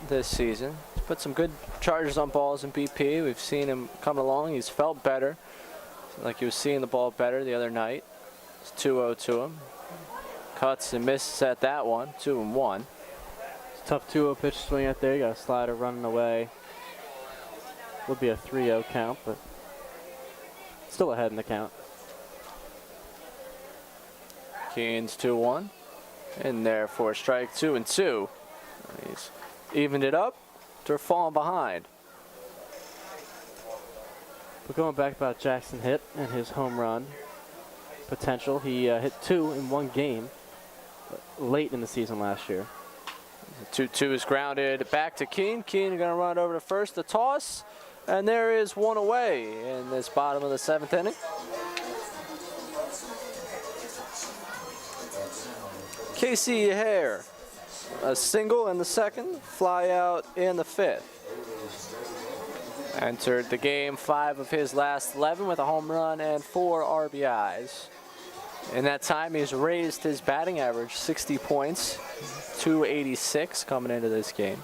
this season. He's put some good charges on balls in BP. We've seen him come along. He's felt better, like he was seeing the ball better the other night. It's 2-0 to him. Cuts and misses at that one, 2-1. It's a tough 2-0 pitch swing out there. You got a slider running away. Would be a 3-0 count, but still ahead in the count. Keane's 2-1. In there for strike 2 and 2. He's evened it up to falling behind. But going back about Jackson Hip and his home run potential, he hit 2 in one game late in the season last year. 2-2 is grounded back to Keane. Keane going to run it over to first. The toss, and there is one away in this bottom of the 7th inning. Casey Hare, a single in the 2nd, fly out in the 5th. Entered the game 5 of his last 11 with a home run and 4 RBIs. In that time, he's raised his batting average 60 points, 286 coming into this game.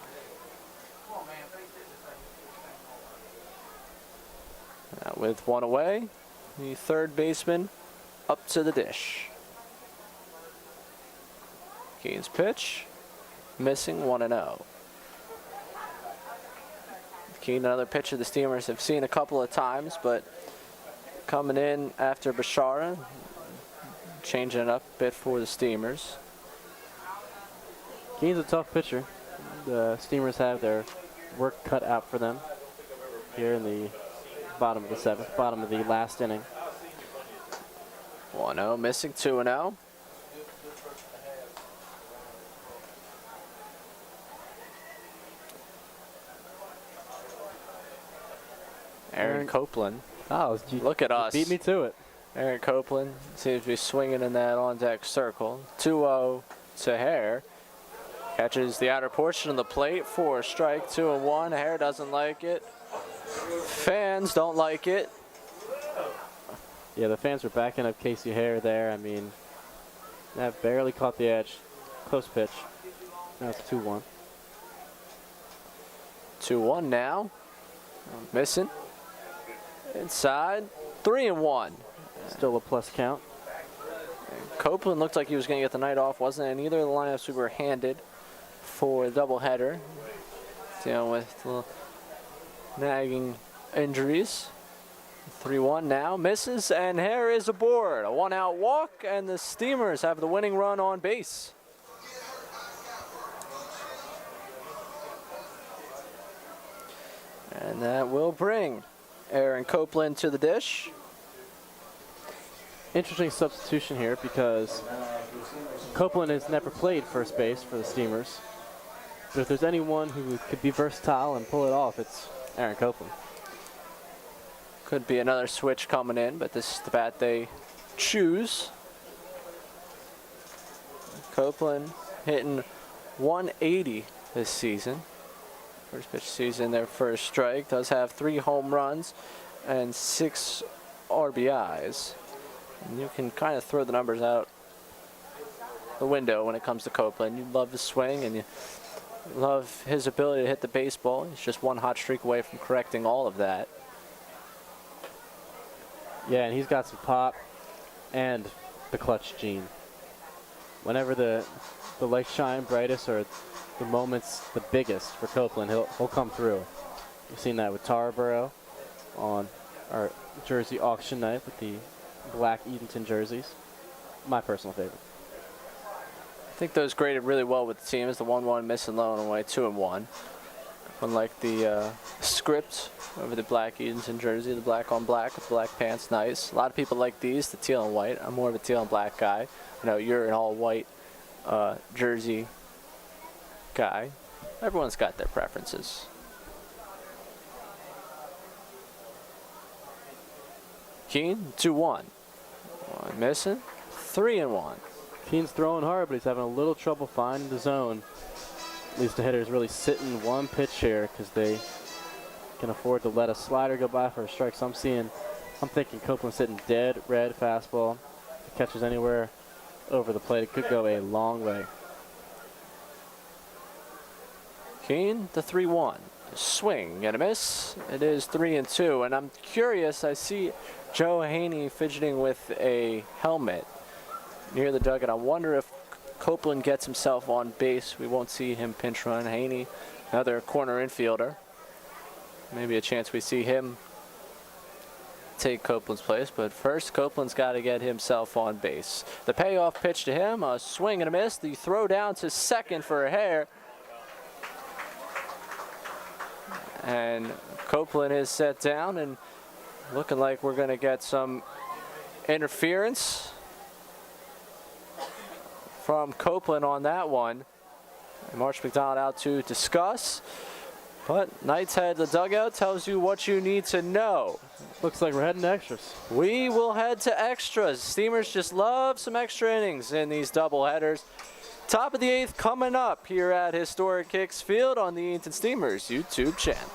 With one away, the third baseman up to the dish. Keane's pitch, missing 1-0. Keane, another pitcher the Steamers have seen a couple of times, but coming in after Bashara, changing it up a bit for the Steamers. Keane's a tough pitcher. The Steamers have their work cut out for them here in the bottom of the 7th, bottom of the last inning. 1-0, missing 2-0. Aaron Copeland. Oh, look at us. Beat me to it. Aaron Copeland seems to be swinging in that on-deck circle. 2-0 to Hare. Catches the outer portion of the plate for a strike, 2-1. Hare doesn't like it. Fans don't like it. Yeah, the fans were backing up Casey Hare there. I mean, that barely caught the edge. Close pitch. Now it's 2-1. 2-1 now. Missing. Inside. 3-1. Still a plus count. Copeland looked like he was going to get the night off, wasn't it? And neither of the lineups we were handed for the doubleheader. Dealing with little nagging injuries. 3-1 now. Misses, and Hare is aboard. A one-out walk, and the Steamers have the winning run on base. And that will bring Aaron Copeland to the dish. Interesting substitution here because Copeland has never played first base for the Steamers. But if there's anyone who could be versatile and pull it off, it's Aaron Copeland. Could be another switch coming in, but this is the bat they choose. Copeland hitting 180 this season. First pitch season, their first strike. Does have 3 home runs and 6 RBIs. And you can kind of throw the numbers out the window when it comes to Copeland. You love his swing and you love his ability to hit the baseball. He's just one hot streak away from correcting all of that. Yeah, and he's got some pop and the clutch gene. Whenever the lights shine brightest or the moment's the biggest for Copeland, he'll come through. We've seen that with Tarboro on our Jersey auction night with the black Edenton jerseys. My personal favorite. I think those graded really well with the team. Is the 1-1 missing low and away 2-1. Unlike the script over the black Edenton jersey, the black on black with black pants, nice. A lot of people like these, the teal and white. I'm more of a teal and black guy. I know you're an all white jersey guy. Everyone's got their preferences. Keen, 2-1. One missing, 3-1. Keen's throwing hard, but he's having a little trouble finding the zone. At least the hitters really sitting one pitch here because they can afford to let a slider go by for a strike. So I'm thinking Copeland's sitting dead red fastball. If it catches anywhere over the plate, it could go a long way. Keen, the 3-1. Swing and a miss. It is 3-2, and I'm curious. I see Joe Haney fidgeting with a helmet near the dugout. I wonder if Copeland gets himself on base. We won't see him pinch run. Haney, another corner infielder. Maybe a chance we see him take Copeland's place, but first Copeland's got to get himself on base. The payoff pitch to him, a swing and a miss. The throw down to second for a hair. And Copeland is set down and looking like we're going to get some interference from Copeland on that one. And Marsh McDonald out to discuss. But Knight's head to the dugout tells you what you need to know. Looks like we're heading to extras. We will head to extras. Steamers just love some extra innings in these doubleheaders. Top of the 8th coming up here at Historic Hicks Field on the Edenton Steamers YouTube channel.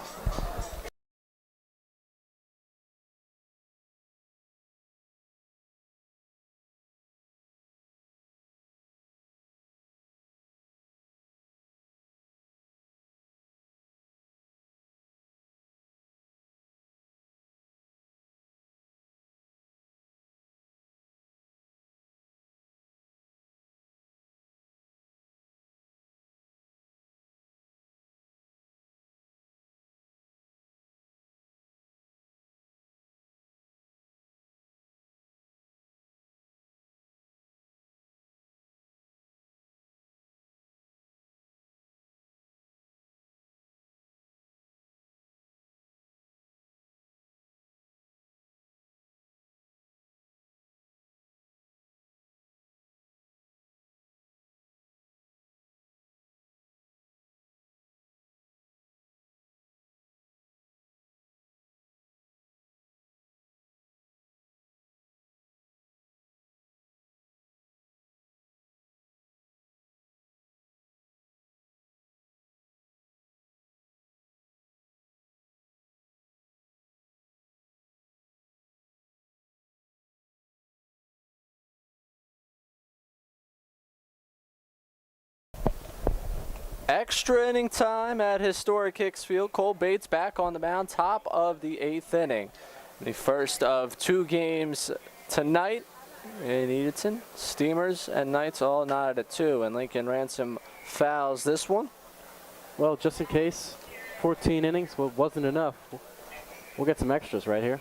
Extra inning time at Historic Hicks Field. Cole Bates back on the mound, top of the 8th inning. The first of 2 games tonight in Edenton. Steamers and Knights all knotted at 2, and Lincoln Ransom fouls this one. Well, just in case, 14 innings wasn't enough. We'll get some extras right here.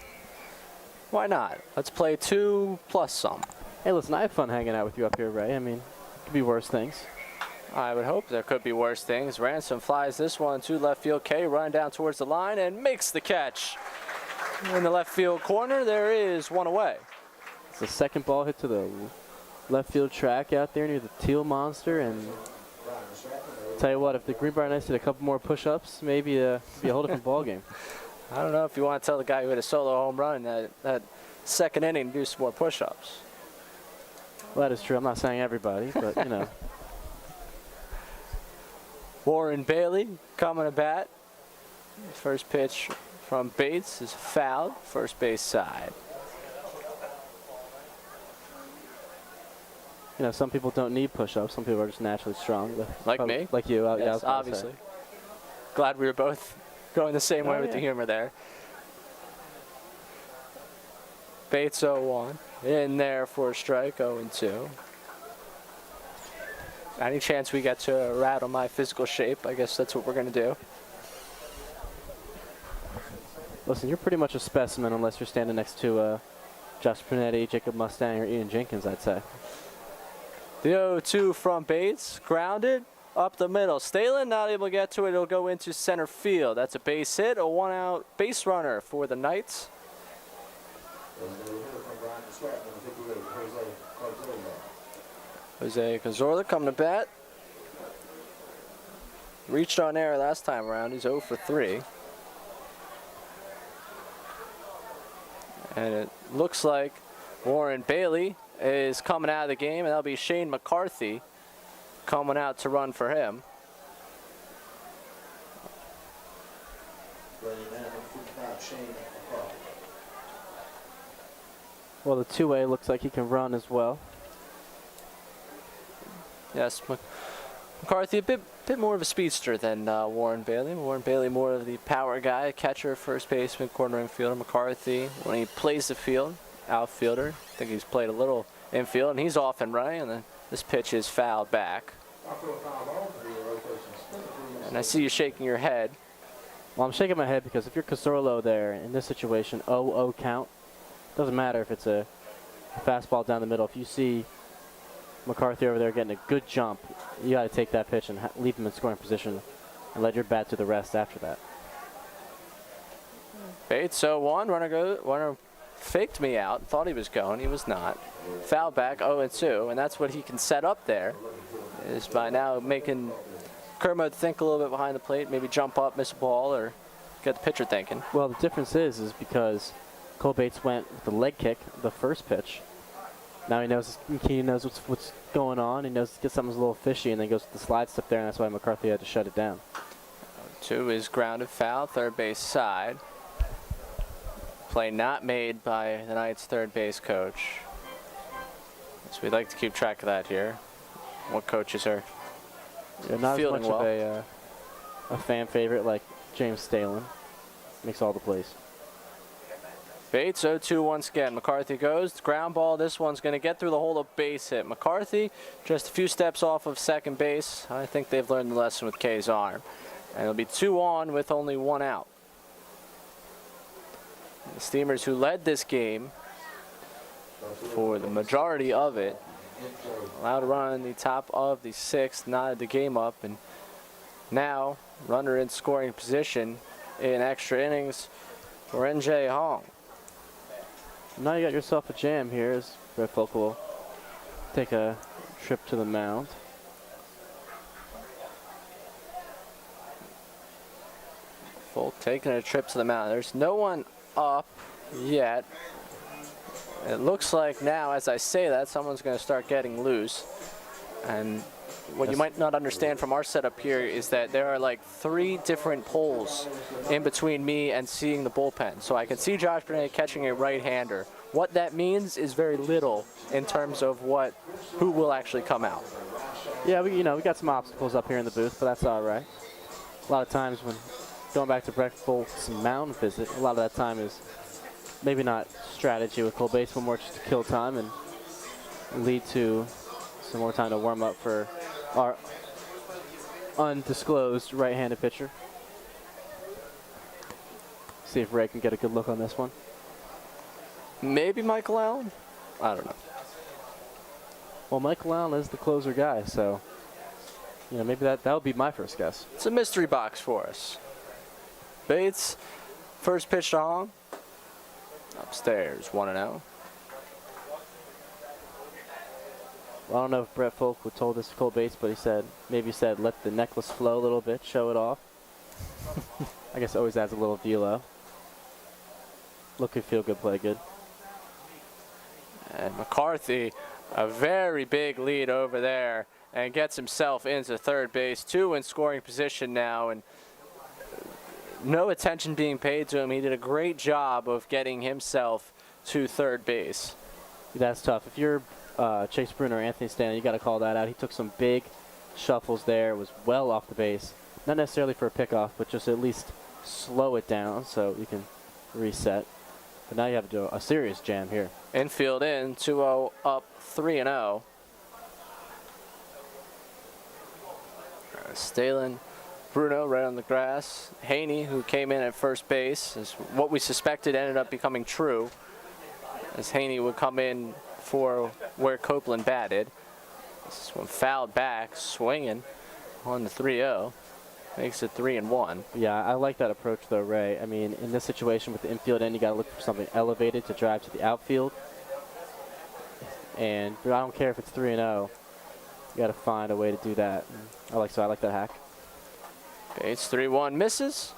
Why not? Let's play 2 plus some. Hey, listen, I have fun hanging out with you up here, Ray. I mean, it could be worse things. I would hope there could be worse things. Ransom flies this one to left field. Kay running down towards the line and makes the catch. In the left field corner, there is one away. It's the second ball hit to the left field track out there near the Teal Monster. And tell you what, if the Greenbrier Knights did a couple more push-ups, maybe it'd be a whole different ball game. I don't know if you want to tell the guy who hit a solo home run in that second inning to do some more push-ups. Well, that is true. I'm not saying everybody, but, you know. Warren Bailey coming to bat. First pitch from Bates is fouled, first base side. You know, some people don't need push-ups. Some people are just naturally strong. Like me? Like you. Yes, yeah, obviously. Glad we were both going the same way with the humor there. Bates 0-1. In there for a strike, 0-2. Any chance we get to rattle my physical shape, I guess that's what we're going to do. Listen, you're pretty much a specimen unless you're standing next to Josh Panetti, Jacob Mustang, or Ian Jenkins, I'd say. The 0-2 from Bates, grounded up the middle. Stalin not able to get to it. It'll go into center field. That's a base hit, a 1-out base runner for the Knights. Jose Cazorla coming to bat. Reached on air last time around. He's 0 for 3. And it looks like Warren Bailey is coming out of the game, and that'll be Shane McCarthy coming out to run for him. Well, the two-way looks like he can run as well. Yes, McCarthy a bit more of a speedster than Warren Bailey. Warren Bailey more of the power guy, catcher, first baseman, cornering fielder. McCarthy, when he plays the field, outfielder. I think he's played a little infield, and he's off and running, and then this pitch is fouled back. And I see you shaking your head. Well, I'm shaking my head because if you're Cazorla there in this situation, 0-0 count, doesn't matter if it's a fastball down the middle. If you see McCarthy over there getting a good jump, you got to take that pitch and leave him in scoring position and let your bat do the rest after that. Bates 0-1, runner faked me out, thought he was going, he was not. Foul back 0-2, and that's what he can set up there, is by now making Kermode think a little bit behind the plate, maybe jump up, miss a ball, or get the pitcher thinking. Well, the difference is because Cole Bates went with the leg kick, the first pitch. Now he knows what's going on. He knows something's a little fishy, and then goes with the slide step there, and that's why McCarthy had to shut it down. 2 is grounded foul, third base side. Play not made by the Knights' third base coach. So we'd like to keep track of that here. What coaches are not fielding as much well. of a fan favorite like James Stalin. Makes all the plays. Bates 0-2 once again. McCarthy goes. Ground ball. This one's going to get through the hole, of base hit. McCarthy just a few steps off of second base. I think they've learned the lesson with Kay's arm. And it'll be 2 on with only 1 out. The Steamers, who led this game for the majority of it, allowed to run in the top of the 6th, knotted the game up, and now runner in scoring position in extra innings for NJ Hong. Now you got yourself a jam here as Brett Folk will take a trip to the mound. Folk taking a trip to the mound. There's no one up yet. It looks like now, as I say that, someone's going to start getting loose. And what you might not understand from our setup here is that there are like 3 different poles in between me and seeing the bullpen. So I can see Josh Burnett catching a right-hander. What that means is very little in terms of who will actually come out. Yeah, we got some obstacles up here in the booth, but that's all right. A lot of times when going back to Brett Folk's mound visit, a lot of that time is maybe not strategy with Cole Bates, but more just to kill time and lead to some more time to warm up for our undisclosed right-handed pitcher. See if Ray can get a good look on this one. Maybe Michael Allen? I don't know. Well, Michael Allen is the closer guy, so maybe that would be my first guess. It's a mystery box for us. Bates, first pitch to Hong. Upstairs, 1-0. Well, I don't know if Brett Folk told this to Cole Bates, but he said let the necklace flow a little bit, show it off. I guess it always adds a little velo. Look good, feel good, play good. And McCarthy, a very big lead over there, and gets himself into third base. 2 in scoring position now, and no attention being paid to him. He did a great job of getting himself to third base. That's tough. If you're Chase Bruner or Anthony Stanley, you got to call that out. He took some big shuffles there, was well off the base. Not necessarily for a pickoff, but just at least slow it down so you can reset. But now you have to do a serious jam here. Infield in, 2-0 up, 3-0. Stalin, Bruno right on the grass. Haney, who came in at first base, is what we suspected ended up becoming true. as Haney would come in for where Copeland batted. This one fouled back, swinging on the 3-0. Makes it 3-1. Yeah, I like that approach though, Ray. I mean, in this situation with the infield end, you got to look for something elevated to drive to the outfield. And I don't care if it's 3-0. You got to find a way to do that. I like that hack. Bates 3-1 misses.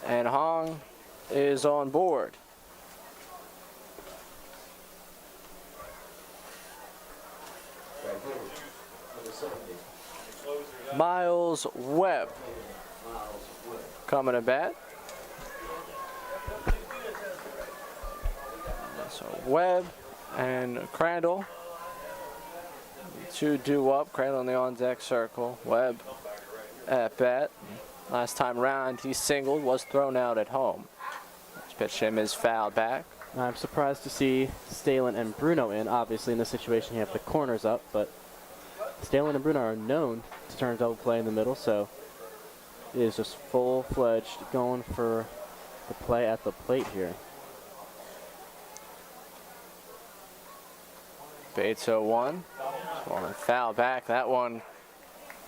And Hong is on board. Miles Webb coming to bat. So Webb and Crandall. Two due up. Crandall in the on-deck circle. Webb at bat. Last time around, he singled, was thrown out at home. This pitch to him is fouled back. I'm surprised to see Stalen and Bruno in. Obviously, in this situation, you have the corners up, but Stalen and Bruno are known to turn double play in the middle, so it is just full-fledged going for the play at the plate here. Bates 0-1. Foul back. That one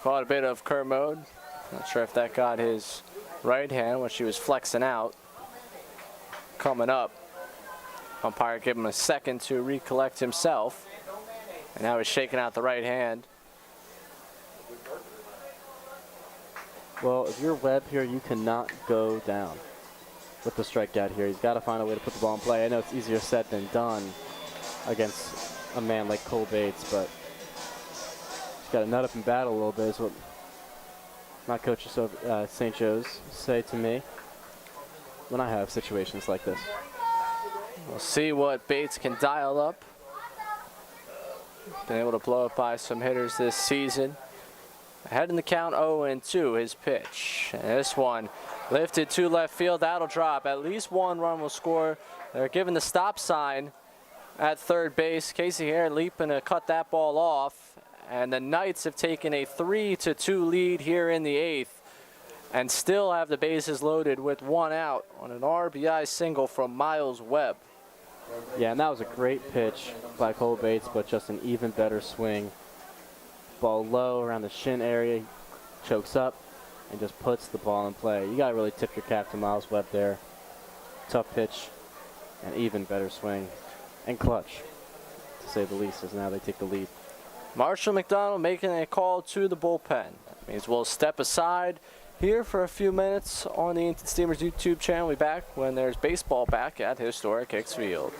caught a bit of Kermode. Not sure if that got his right hand when she was flexing out. Coming up. Umpire gave him a second to recollect himself. And now he's shaking out the right hand. Well, if you're Webb here, you cannot go down with the strikeout here. He's got to find a way to put the ball in play. I know it's easier said than done against a man like Cole Bates, but he's got to nut up and battle a little bit is what my coaches of St. Joe's say to me when I have situations like this. We'll see what Bates can dial up. Been able to blow up by some hitters this season. Ahead in the count, 0-2, his pitch. And this one lifted to left field. That'll drop. At least one run will score. They're giving the stop sign at third base. Casey Hare leaping to cut that ball off. And the Knights have taken a 3-2 lead here in the 8th and still have the bases loaded with one out on an RBI single from Miles Webb. Yeah, and that was a great pitch by Cole Bates, but just an even better swing. Ball low around the shin area, he chokes up and just puts the ball in play. You got to really tip your cap to Miles Webb there. Tough pitch and even better swing and clutch, to say the least, as now they take the lead. Marshall McDonald making a call to the bullpen. That means we'll step aside here for a few minutes on the Edenton Steamers YouTube channel. We'll be back when there's baseball back at historic Hicks Field.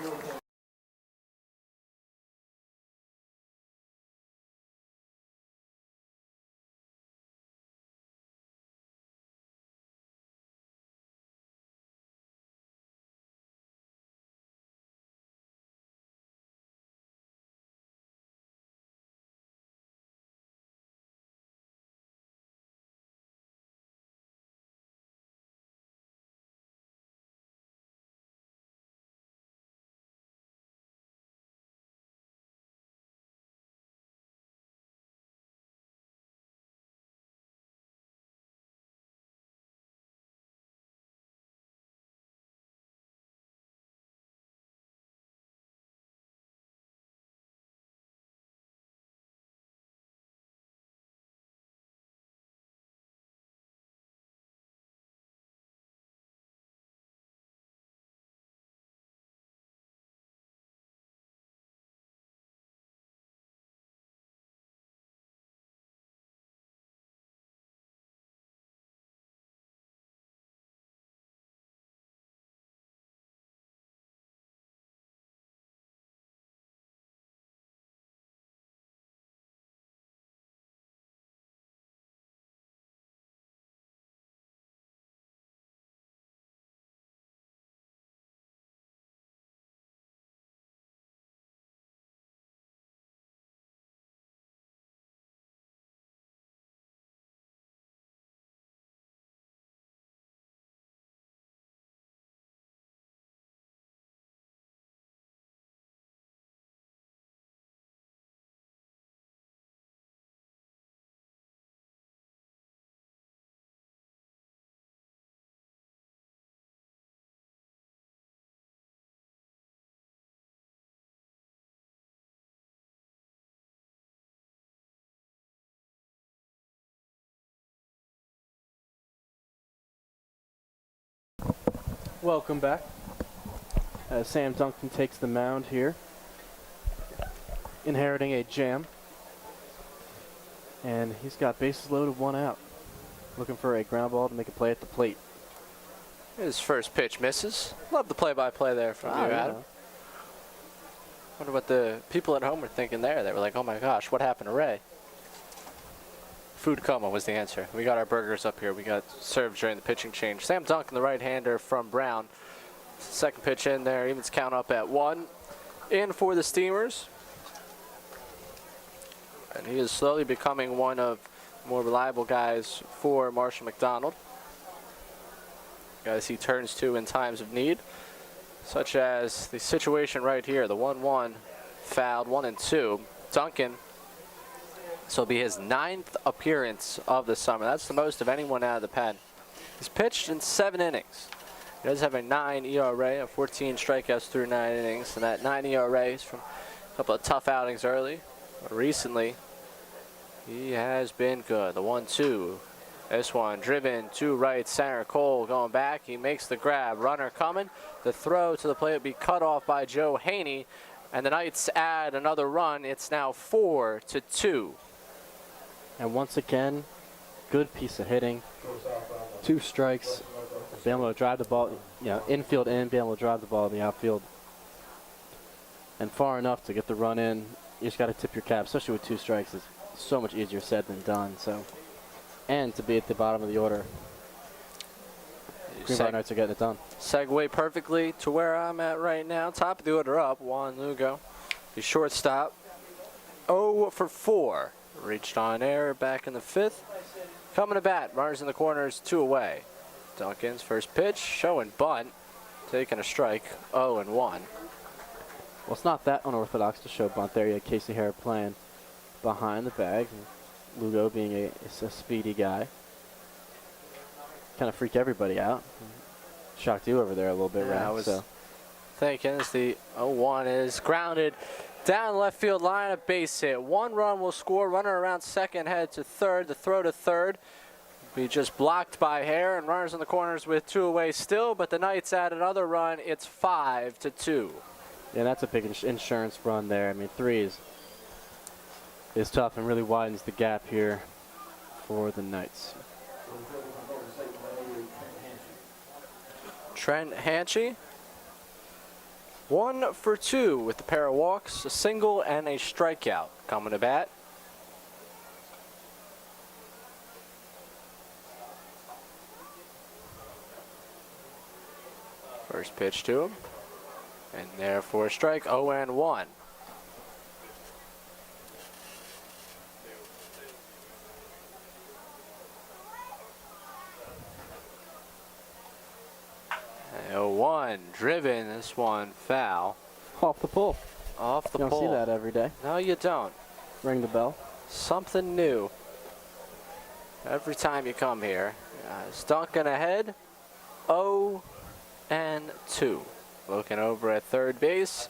Welcome back. As Sam Duncan takes the mound here, inheriting a jam. And he's got bases loaded, 1 out. Looking for a ground ball to make a play at the plate. His first pitch misses. Love the play-by-play there from you, Adam. Wonder what the people at home were thinking there. They were like, oh my gosh, what happened to Ray? Food coma was the answer. We got our burgers up here. We got served during the pitching change. Sam Duncan, the right-hander from Brown. Second pitch in there, evens count up at 1. In for the Steamers. And he is slowly becoming one of the more reliable guys for Marshall McDonald. Guys he turns to in times of need, such as the situation right here, the 1-1 fouled, 1-2. Duncan, this will be his 9th appearance of the summer. That's the most of anyone out of the pen. He's pitched in 7 innings. He does have a 9 ERA, of 14 strikeouts through 9 innings, and that 9 ERA is from a couple of tough outings early. But recently, he has been good. The 1-2. This one driven to right center. Cole going back. He makes the grab. Runner coming. The throw to the plate will be cut off by Joe Haney. And the Knights add another run. It's now 4-2. And once again, good piece of hitting. 2 strikes. Being able to drive the ball, infield in, being able to drive the ball in the outfield. And far enough to get the run in. You just got to tip your cap, especially with 2 strikes. It's so much easier said than done. So, and to be at the bottom of the order, Greenbrier Knights are getting it done. Segue perfectly to where I'm at right now. Top of the order up, Juan Lugo, the shortstop. 0 for 4. Reached on air back in the 5th. Coming to bat, runners in the corners, 2 away. Duncan's first pitch, showing bunt, taking a strike, 0-1. Well, it's not that unorthodox to show bunt there. You had Casey Hare playing behind the bag. Lugo being a speedy guy. Kind of freak everybody out. Shocked you over there a little bit, yeah, Ray. I was thinking as the 0-1 is grounded down the left field line, a base hit. 1 run will score. Runner around second, head to third. The throw to third be just blocked by Hare, and runners in the corners with 2 away still, but the Knights add another run. It's 5-2. Yeah, that's a big insurance run there. I mean, 3 is tough and really widens the gap here for the Knights. Trent Hanchy, 1 for 2 with the pair of walks, a single and a strikeout. Coming to bat. First pitch to him. And there for a strike, 0-1. And 0-1, driven, this one foul. Off the pull. Off the You pull. don't see that every day. No, you don't. Ring the bell. Something new every time you come here. Duncan ahead, 0-2. Looking over at third base.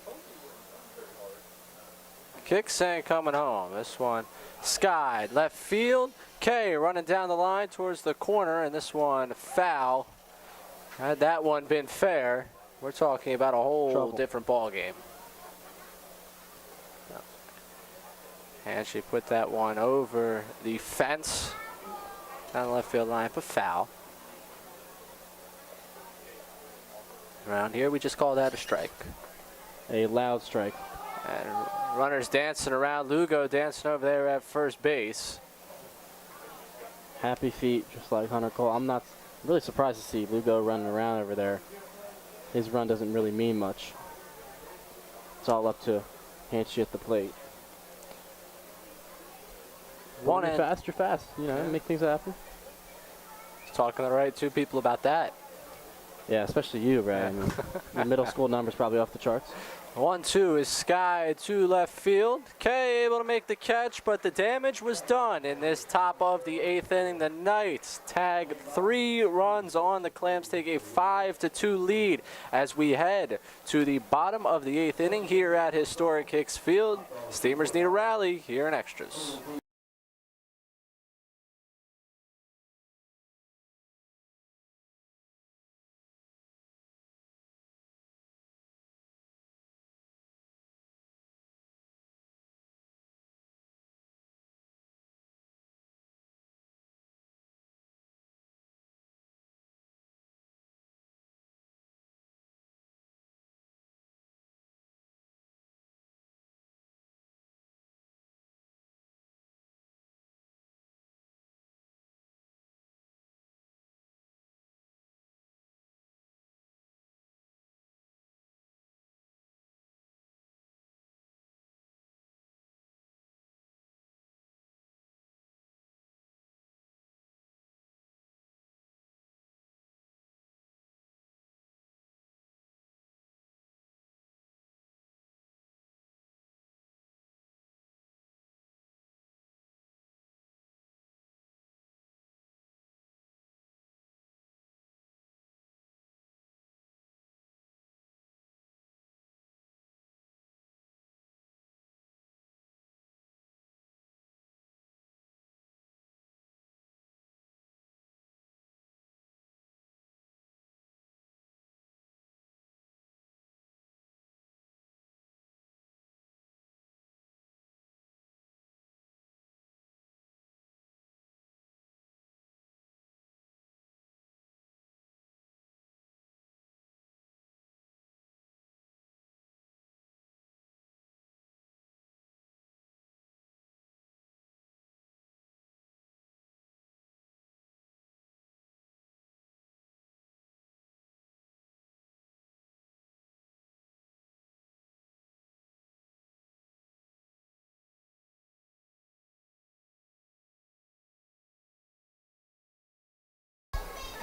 Kicks and coming home. This one skied left field. Kay running down the line towards the corner, and this one foul. Had that one been fair, we're talking about a whole different ball game. And she put that one over the fence down the left field line, but foul. Around here, we just call that a strike. A loud strike. And runners dancing around. Lugo dancing over there at first base. Happy feet, just like Hunter Cole. I'm not really surprised to see Lugo running around over there. His run doesn't really mean much. It's all up to Hanchy at the plate. One You're fast, you're fast. You know, make things happen. Talking to the right 2 people about that. Yeah, especially you, Ray. I mean, your middle school numbers probably off the charts. 1-2 is Sky to left field. Kay able to make the catch, but the damage was done in this top of the 8th inning. The Knights tag 3 runs on. The Clams take a 5-2 lead as we head to the bottom of the 8th inning here at historic Hicks Field. Steamers need a rally here in extras.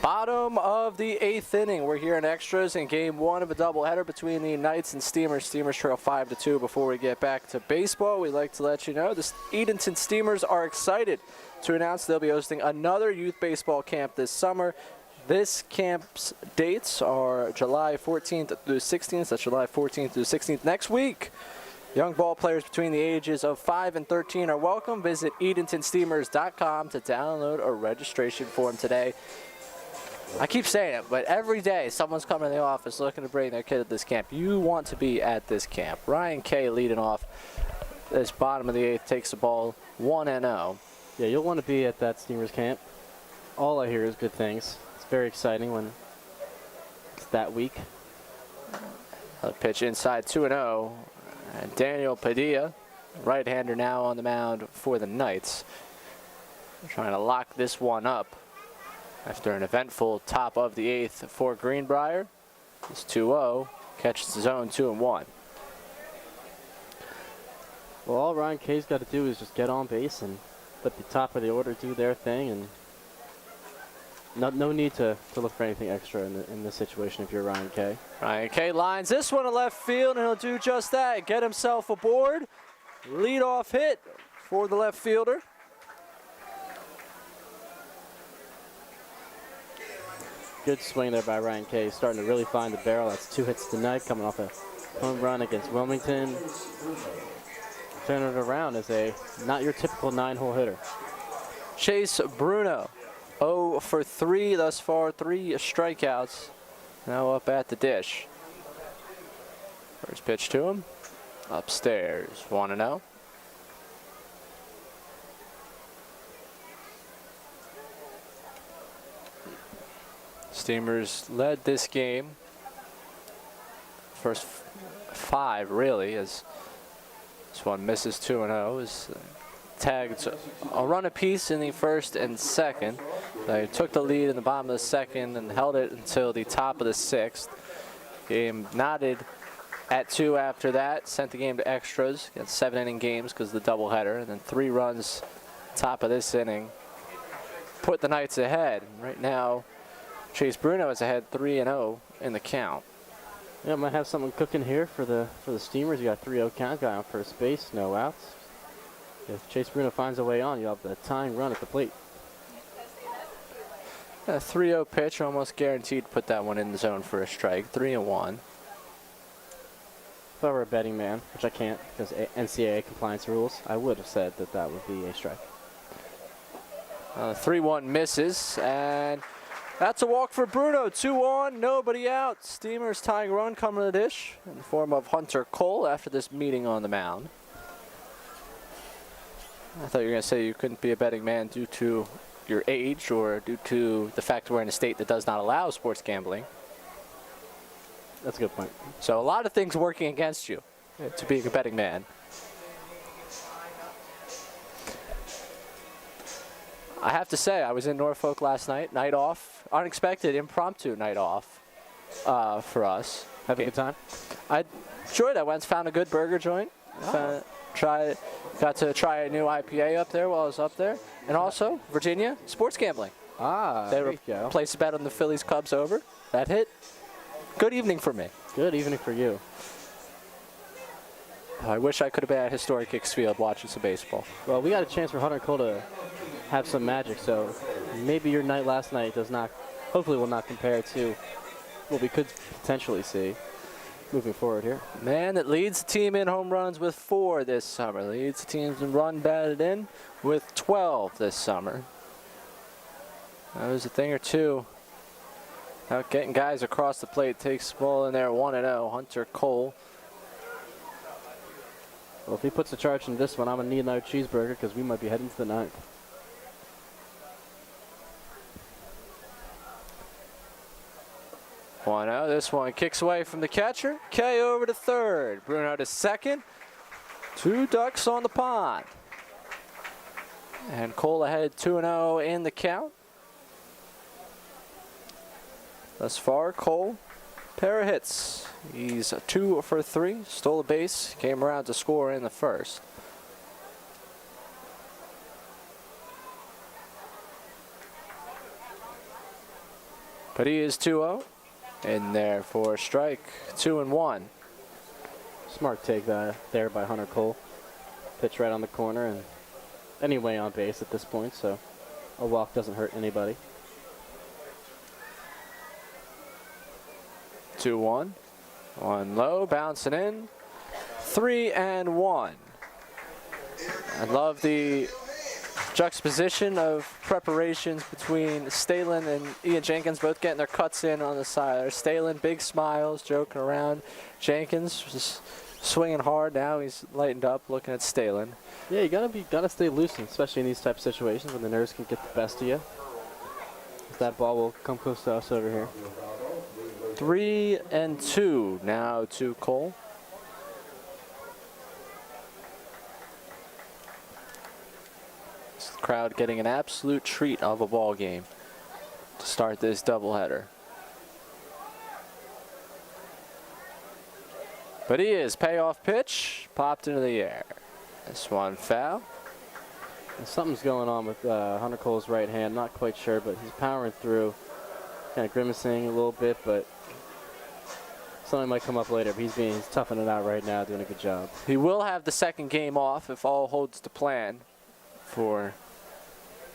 Bottom of the 8th inning. We're here in extras in game 1 of a doubleheader between the Knights and Steamers. Steamers trail 5-2. Before we get back to baseball, we'd like to let you know the Edenton Steamers are excited to announce they'll be hosting another youth baseball camp this summer. This camp's dates are July 14th through 16th. That's July 14th through 16th next week. Young ball players between the ages of 5 and 13 are welcome. Visit EdentonSteamers.com to download a registration form today. I keep saying it, but every day someone's coming to the office looking to bring their kid to this camp. You want to be at this camp. Ryan Kay leading off this bottom of the 8th, takes the ball 1-0. Yeah, you'll want to be at that Steamers camp. All I hear is good things. It's very exciting when it's that week. A pitch inside 2-0. And Daniel Padilla, right-hander now on the mound for the Knights. Trying to lock this one up after an eventful top of the 8th for Greenbrier. It's 2-0, catches his own 2-1. Well, all Ryan Kay's got to do is just get on base and let the top of the order do their thing, and no need to look for anything extra in this situation if you're Ryan Kay. Ryan Kay lines this one to left field, and he'll do just that. Get himself aboard. Leadoff hit for the left fielder. Good swing there by Ryan Kay, starting to really find the barrel. That's 2 hits tonight, coming off a home run against Wilmington. Turning it around as a not your typical 9-hole hitter. Chase Bruno, 0 for 3 thus far, 3 strikeouts. Now up at the dish. First pitch to him, upstairs, 1-0. Steamers led this game. First 5 really, as this one misses 2-0. Is tagged a run apiece in the first and second. They took the lead in the bottom of the second and held it until the top of the 6th. Game knotted at 2 after that. Sent the game to extras. Got 7-inning games because of the doubleheader, and then 3 runs top of this inning put the Knights ahead. Right now, Chase Bruno is ahead 3-0 in the count. Yeah, might have something cooking here for the Steamers. You got 3-0 count, guy on first base, no outs. If Chase Bruno finds a way on, you have the tying run at the plate. A 3-0 pitch, almost guaranteed to put that one in the zone for a strike. 3-1. If I were a betting man, which I can't because NCAA compliance rules, I would have said that that would be a strike. 3-1 misses, and that's a walk for Bruno. 2 on, nobody out. Steamers tying run coming to the dish in the form of Hunter Cole after this meeting on the mound. I thought you were going to say you couldn't be a betting man due to your age or due to the fact we're in a state that does not allow sports gambling. That's a good point. So a lot of things working against you to be a betting man. I have to say, I was in Norfolk last night, night off, unexpected, impromptu night off for us. Have a good time? I enjoyed it. I went and found a good burger joint. Oh. Got to try a new IPA up there while I was up there. And also, Virginia, sports gambling. There you go. Placed a bet on the Phillies Cubs over. That hit. Good evening for me. Good evening for you. I wish I could have been at historic Hicks Field watching some baseball. Well, we got a chance for Hunter Cole to have some magic, so maybe your night last night hopefully will not compare to what we could potentially see moving forward here. Man that leads the team in home runs with 4 this summer. Leads the team in run batted in with 12 this summer. There's a thing or two. Out getting guys across the plate. Takes the ball in there, 1-0. Hunter Cole. Well, if he puts a charge in this one, I'm going to need another cheeseburger because we might be heading to the 9th. This one kicks away from the catcher. K over to third. Bruno to second. 2 ducks on the pond. And Cole ahead 2-0 in the count. Thus far, Cole, pair of hits. He's 2 for 3. Stole a base. Came around to score in the first. Padilla's 2-0. In there for a strike. 2-1. Smart take there by Hunter Cole. Pitch right on the corner and anyway on base at this point, so a walk doesn't hurt anybody. 2-1. One low, bouncing in. 3-1. I love the juxtaposition of preparations between Stalin and Ian Jenkins, both getting their cuts in on the side there. Stalin, big smiles, joking around. Jenkins just swinging hard. Now he's lightened up, looking at Stalin. Yeah, you gotta stay lucid, especially in these type of situations when the nerves can get the best of you. That ball will come close to us over here. 3-2 now to Cole. This crowd getting an absolute treat of a ball game to start this doubleheader. But he is payoff pitch, popped into the air. This one foul. And something's going on with Hunter Cole's right hand. Not quite sure, but he's powering through, kind of grimacing a little bit, but something might come up later. But he's toughing it out right now, doing a good job. He will have the second game off if all holds to plan for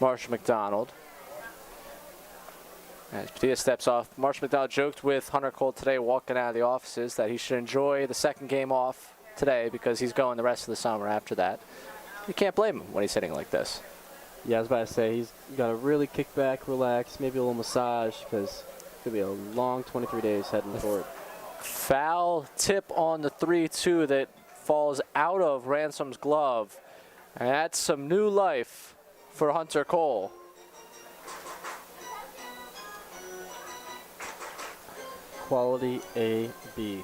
Marshall McDonald. As Padilla steps off, Marshall McDonald joked with Hunter Cole today walking out of the offices that he should enjoy the second game off today because he's going the rest of the summer after that. You can't blame him when he's hitting like this. Yeah, I was about to say, he's got to really kick back, relax, maybe a little massage because it's going to be a long 23 days heading forward. Foul tip on the 3-2 that falls out of Ransom's glove. And that's some new life for Hunter Cole. Quality A-B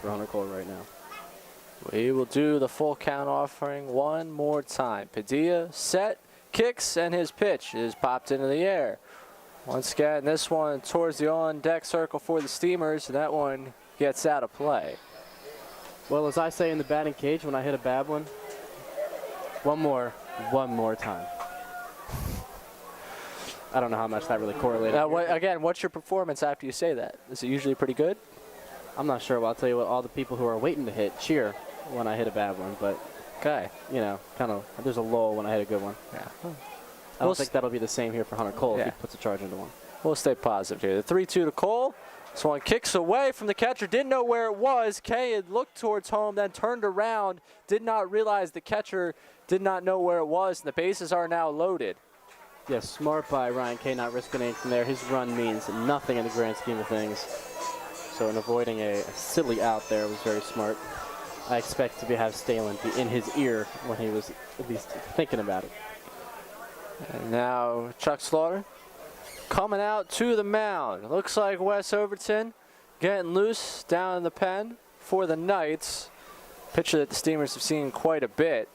for Hunter Cole right now. We will do the full count offering one more time. Padilla set, kicks, and his pitch is popped into the air. Once again, this one towards the on-deck circle for the Steamers, and that one gets out of play. Well, as I say in the batting cage when I hit a bad one, one more time. I don't know how much that really correlated. Again, what's your performance after you say that? Is it usually pretty good? I'm not sure, but I'll tell you what, all the people who are waiting to hit cheer when I hit a bad one, but okay, you know, kind of there's a lull when I hit a good one. Yeah. I don't think that'll be the same here for Hunter Cole if he puts a charge into one. We'll stay positive here. The 3-2 to Cole. This one kicks away from the catcher. Didn't know where it was. Kay had looked towards home, then turned around. Did not realize the catcher did not know where it was, and the bases are now loaded. Yes, smart by Ryan Kay, not risking anything there. His run means nothing in the grand scheme of things. So in avoiding a silly out there was very smart. I expect to have Stalin be in his ear when he was at least thinking about it. And now Chuck Slaughter coming out to the mound. Looks like Wes Overton getting loose down in the pen for the Knights. Pitcher that the Steamers have seen quite a bit.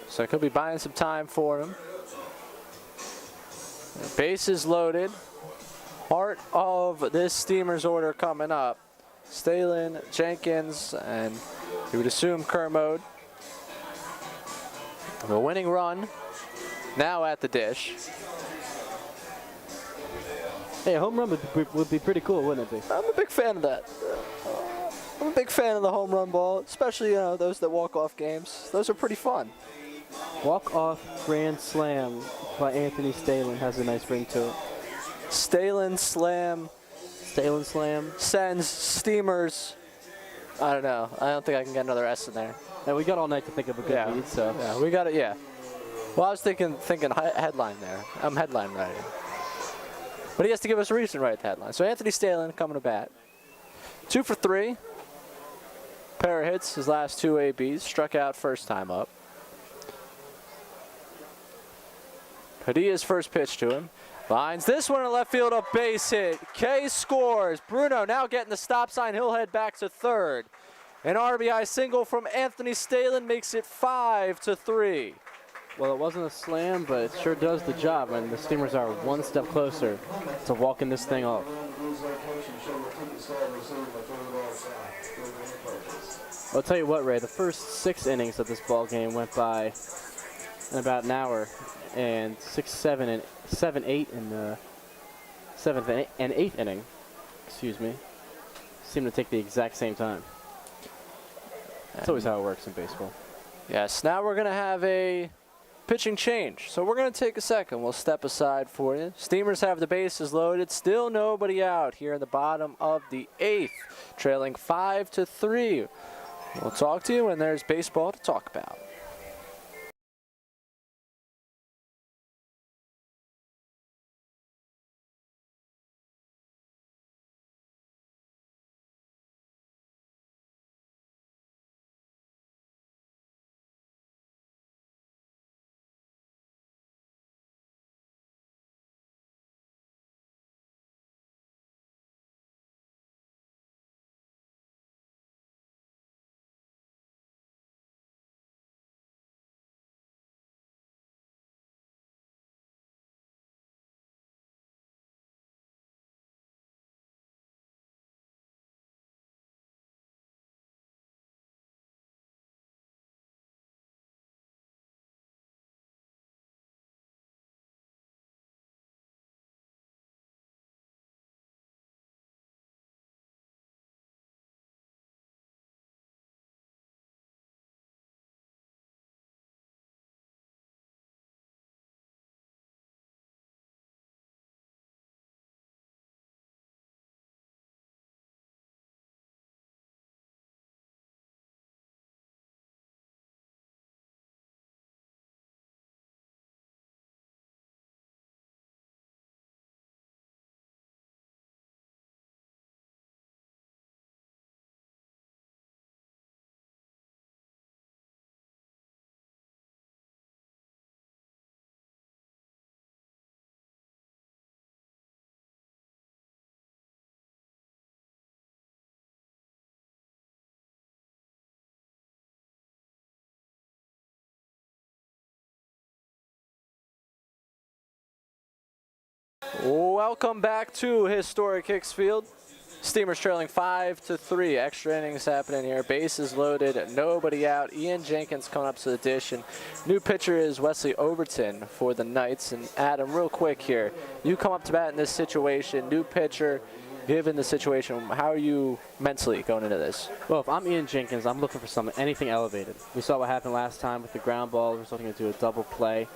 So it could be buying some time for him. The bases loaded. Part of this Steamers order coming up. Stalin, Jenkins, and you would assume Kermode. The winning run now at the dish. Hey, a home run would be pretty cool, wouldn't it be? I'm a big fan of that. I'm a big fan of the home run ball, especially those that walk off games. Those are pretty fun. Walk-off grand slam by Anthony Stalin has a nice ring to it. Stalin slam sends Steamers. I don't know. I don't think I can get another S in there. And we got all night to think of a good lead, so. Yeah, we got it, yeah. Well, I was thinking headline there. I'm headline writing. But he has to give us a reason to write the headline. So Anthony Stalin coming to bat. 2 for 3. Pair of hits, his last 2 ABs. Struck out first time up. Padilla's first pitch to him. Lines this one in left field, a base hit. Kay scores. Bruno now getting the stop sign. He'll head back to third. An RBI single from Anthony Stalin makes it 5-3. Well, it wasn't a slam, but it sure does the job, and the Steamers are one step closer to walking this thing off. I'll tell you what, Ray, the first 6 innings of this ball game went by in about an hour, and 6, 7, and 7, 8 in the 7th and 8th inning, excuse me, seem to take the exact same time. That's always how it works in baseball. Yes, now we're going to have a pitching change. So we're going to take a second. We'll step aside for you. Steamers have the bases loaded. Still nobody out here in the bottom of the 8th, trailing 5-3. We'll talk to you when there's baseball to talk about. Welcome back to historic Hicksfield. Steamers trailing 5-3. Extra innings happening here. Bases loaded, nobody out. Ian Jenkins coming up to the dish, and new pitcher is Wesley Overton for the Knights. And Adam, real quick here, you come up to bat in this situation, new pitcher. Given the situation, how are you mentally going into this? Well, if I'm Ian Jenkins, I'm looking for anything elevated. We saw what happened last time with the ground ball, resulting into a double play.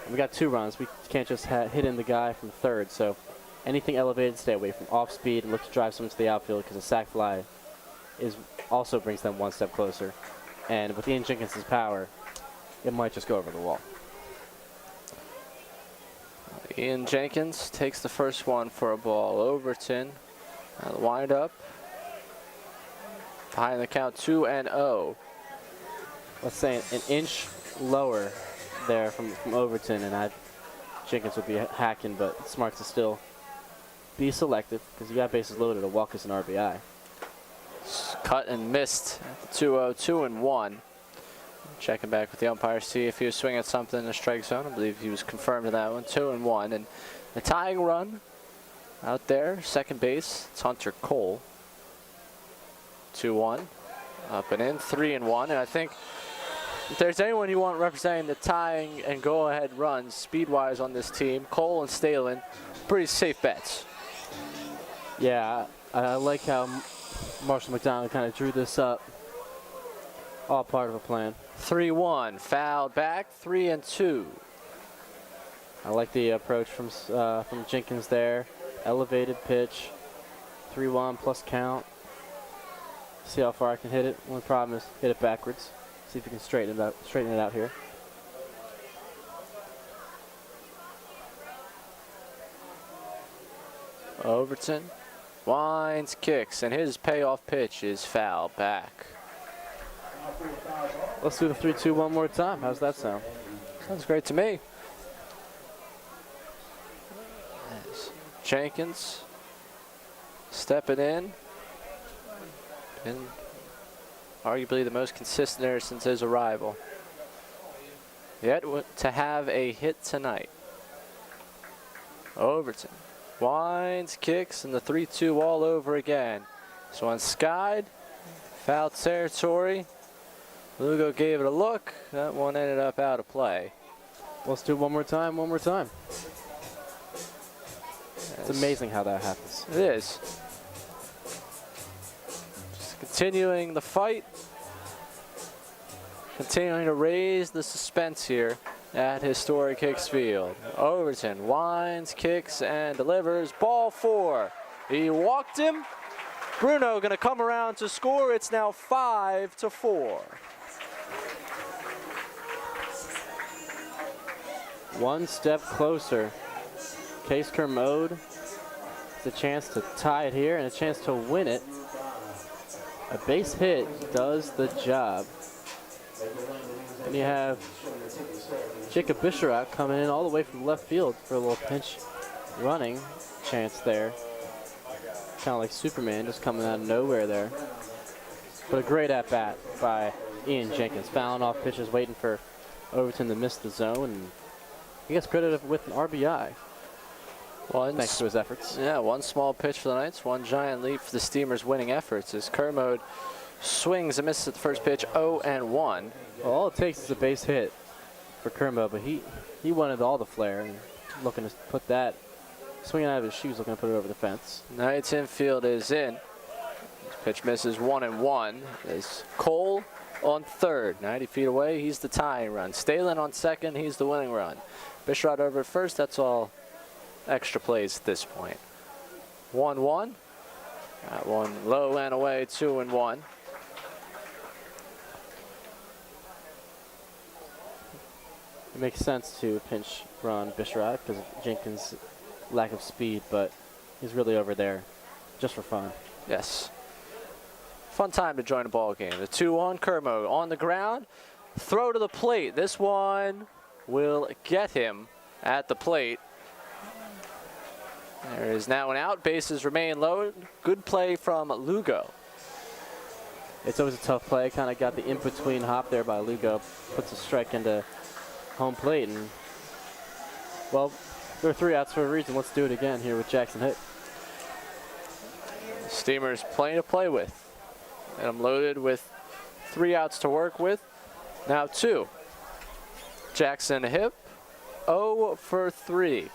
And we got 2 runs. We can't just hit in the guy from third. So anything elevated, stay away from off speed and look to drive someone to the outfield, because a sac fly also brings them one step closer. And with Ian Jenkins' power, it might just go over the wall. Ian Jenkins takes the first one for a ball. Overton, the wind up. Behind the count, 2-0. Let's say an inch lower there from Overton, and Jenkins would be hacking, but it's smart to still be selective, because you got bases loaded. A walk is an RBI. Cut and missed at the 2-0, 2-1. Checking back with the umpire, see if he was swinging at something in the strike zone. I believe he was confirmed in that one, 2-1. And the tying run out there, second base, it's Hunter Cole. 2-1, up and in, 3-1. And I think if there's anyone you want representing the tying and go-ahead runs speed-wise on this team, Cole and Stalin, pretty safe bets. Yeah, I like how Marshall McDonald kind of drew this up. All part of a plan. 3-1, fouled back, 3-2. I like the approach from Jenkins there. Elevated pitch, 3-1 plus count. See how far I can hit it. Only problem is hit it backwards. See if you can straighten it out here. Overton winds, kicks, and his payoff pitch is foul back. Let's do the 3-2 one more time. How's that sound? Sounds great to me. Jenkins stepping in. And arguably the most consistent there since his arrival. Yet to have a hit tonight. Overton winds, kicks, and the 3-2 all over again. So on skied, foul territory. Lugo gave it a look. That one ended up out of play. Let's do it one more time, one more time. It's amazing how that happens. It is. Just continuing the fight. Continuing to raise the suspense here at historic Hicks Field. Overton winds, kicks, and delivers. Ball 4. He walked him. Bruno going to come around to score. It's now 5-4. One step closer. Case Kermode. It's a chance to tie it here and a chance to win it. A base hit does the job. And you have Jacob Bisharak coming in all the way from left field for a little pinch running chance there. Kind of like Superman just coming out of nowhere there. But a great at-bat by Ian Jenkins. Fouling off pitches, waiting for Overton to miss the zone. And he gets credit with an RBI. Thanks to his efforts. Yeah, one small pitch for the Knights, one giant leap for the Steamers' winning efforts as Kermode swings and misses at the first pitch, 0-1. Well, all it takes is a base hit for Kermode, but he wanted all the flair and looking to put that, swinging out of his shoes, looking to put it over the fence. Knights infield is in. This pitch misses 1-1. There's Cole on third, 90 feet away. He's the tying run. Stalen on second. He's the winning run. Bishrod over at first. That's all extra plays at this point. 1-1. Got one low and away, 2-1. It makes sense to pinch run Bisharat because of Jenkins' lack of speed, but he's really over there just for fun. Yes. Fun time to join a ball game. The 2-1, Kermode on the ground. Throw to the plate. This one will get him at the plate. There is now an out. Bases remain low. Good play from Lugo. It's always a tough play. Kind of got the in-between hop there by Lugo. Puts a strike into home plate. And, well, there are 3 outs for a reason. Let's do it again here with Jackson Hip. Steamers plenty to play with. And I'm loaded with 3 outs to work with. Now 2. Jackson Hip, 0 for 3.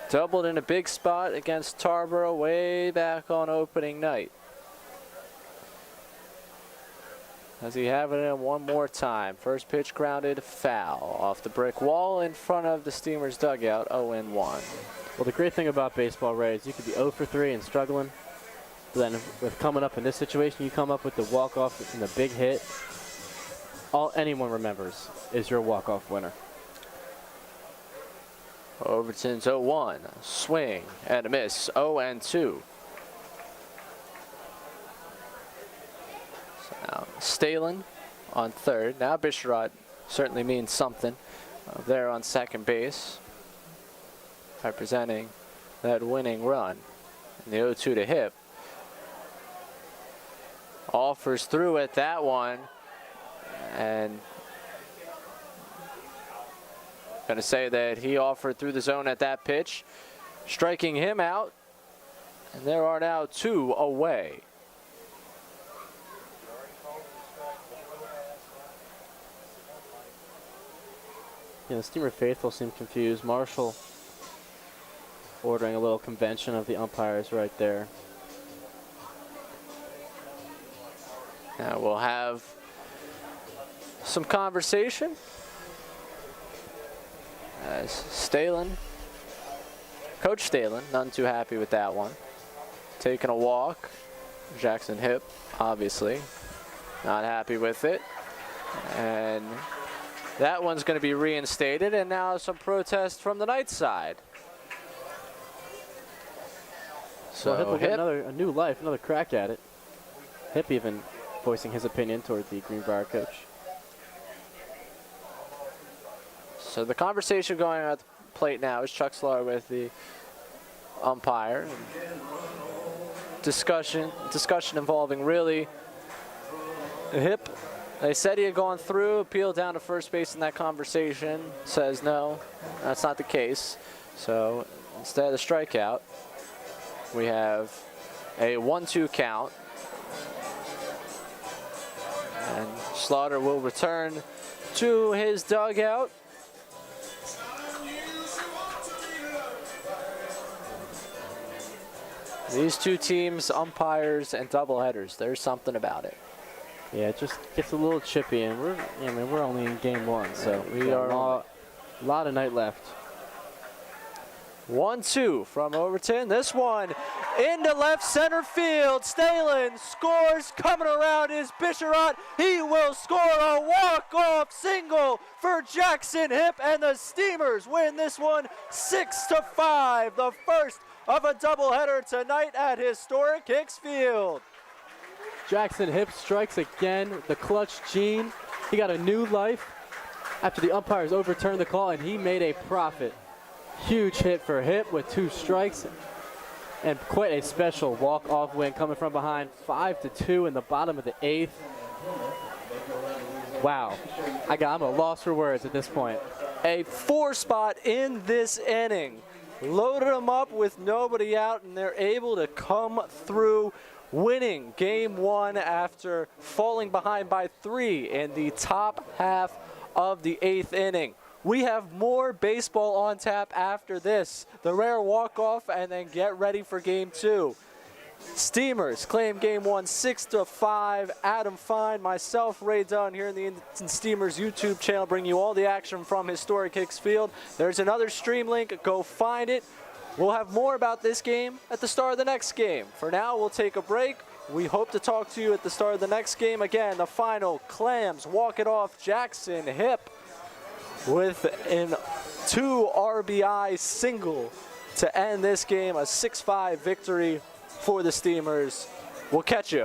Doubled in a big spot against Tarboro way back on opening night. Does he have it in one more time? First pitch grounded foul off the brick wall in front of the Steamers dugout, 0-1. Well, the great thing about baseball, Ray, is you could be 0 for 3 and struggling. But then with coming up in this situation, you come up with the walk-off and the big hit. All anyone remembers is your walk-off winner. Overton's 0-1. Swing and a miss, 0-2. So now Stalen on third. Now Bisharat certainly means something there on second base, representing that winning run. And the 0-2 to Hip. Offers through at that one, and going to say that he offered through the zone at that pitch, striking him out, and there are now 2 away. Yeah, the Steamer faithful seem confused. Marshall ordering a little convention of the umpires right there. Now we'll have some conversation as Stalen, Coach Stalen, none too happy with that one. Taking a walk. Jackson Hip, obviously, not happy with it. And that one's going to be reinstated, and now some protest from the Knights side. So well, Hip will Hip, get a new life, another crack at it. Hip even voicing his opinion toward the Greenbrier coach. So the conversation going on at the plate now is Chuck Slaughter with the umpire. Discussion involving really Hip. They said he had gone through, appealed down to first base in that conversation. Says no, that's not the case. So instead of the strikeout, we have a 1-2 count. And Slaughter will return to his dugout. These two teams, umpires and doubleheaders, there's something about it. Yeah, it just gets a little chippy, and we're only in game one, so we are a lot of night left. 1-2 from Overton. This one into left center field. Stalen scores. Coming around is Bisharat. He will score a walk-off single for Jackson Hip, and the Steamers win this one 6-5. The first of a doubleheader tonight at historic Hicks Field. Jackson Hip strikes again. The clutch gene. He got a new life after the umpires overturned the call, and he made a profit. Huge hit for Hip with 2 strikes, and quite a special walk-off win coming from behind. 5-2 in the bottom of the 8th. Wow, I'm at a loss for words at this point. A 4 spot in this inning. Loaded them up with nobody out, and they're able to come through, winning game 1 after falling behind by 3 in the top half of the 8th inning. We have more baseball on tap after this. The rare walk-off, and then get ready for game 2. Steamers claim game 1 6-5. Adam Fine, myself, Ray Dunn, here in the Edenton Steamers YouTube channel, bring you all the action from historic Hicks Field. There's another stream link. Go find it. We'll have more about this game at the start of the next game. For now, we'll take a break. We hope to talk to you at the start of the next game. Again, the final, Clams walk it off. Jackson Hip with an 2 RBI single to end this game, a 6-5 victory for the Steamers. We'll catch you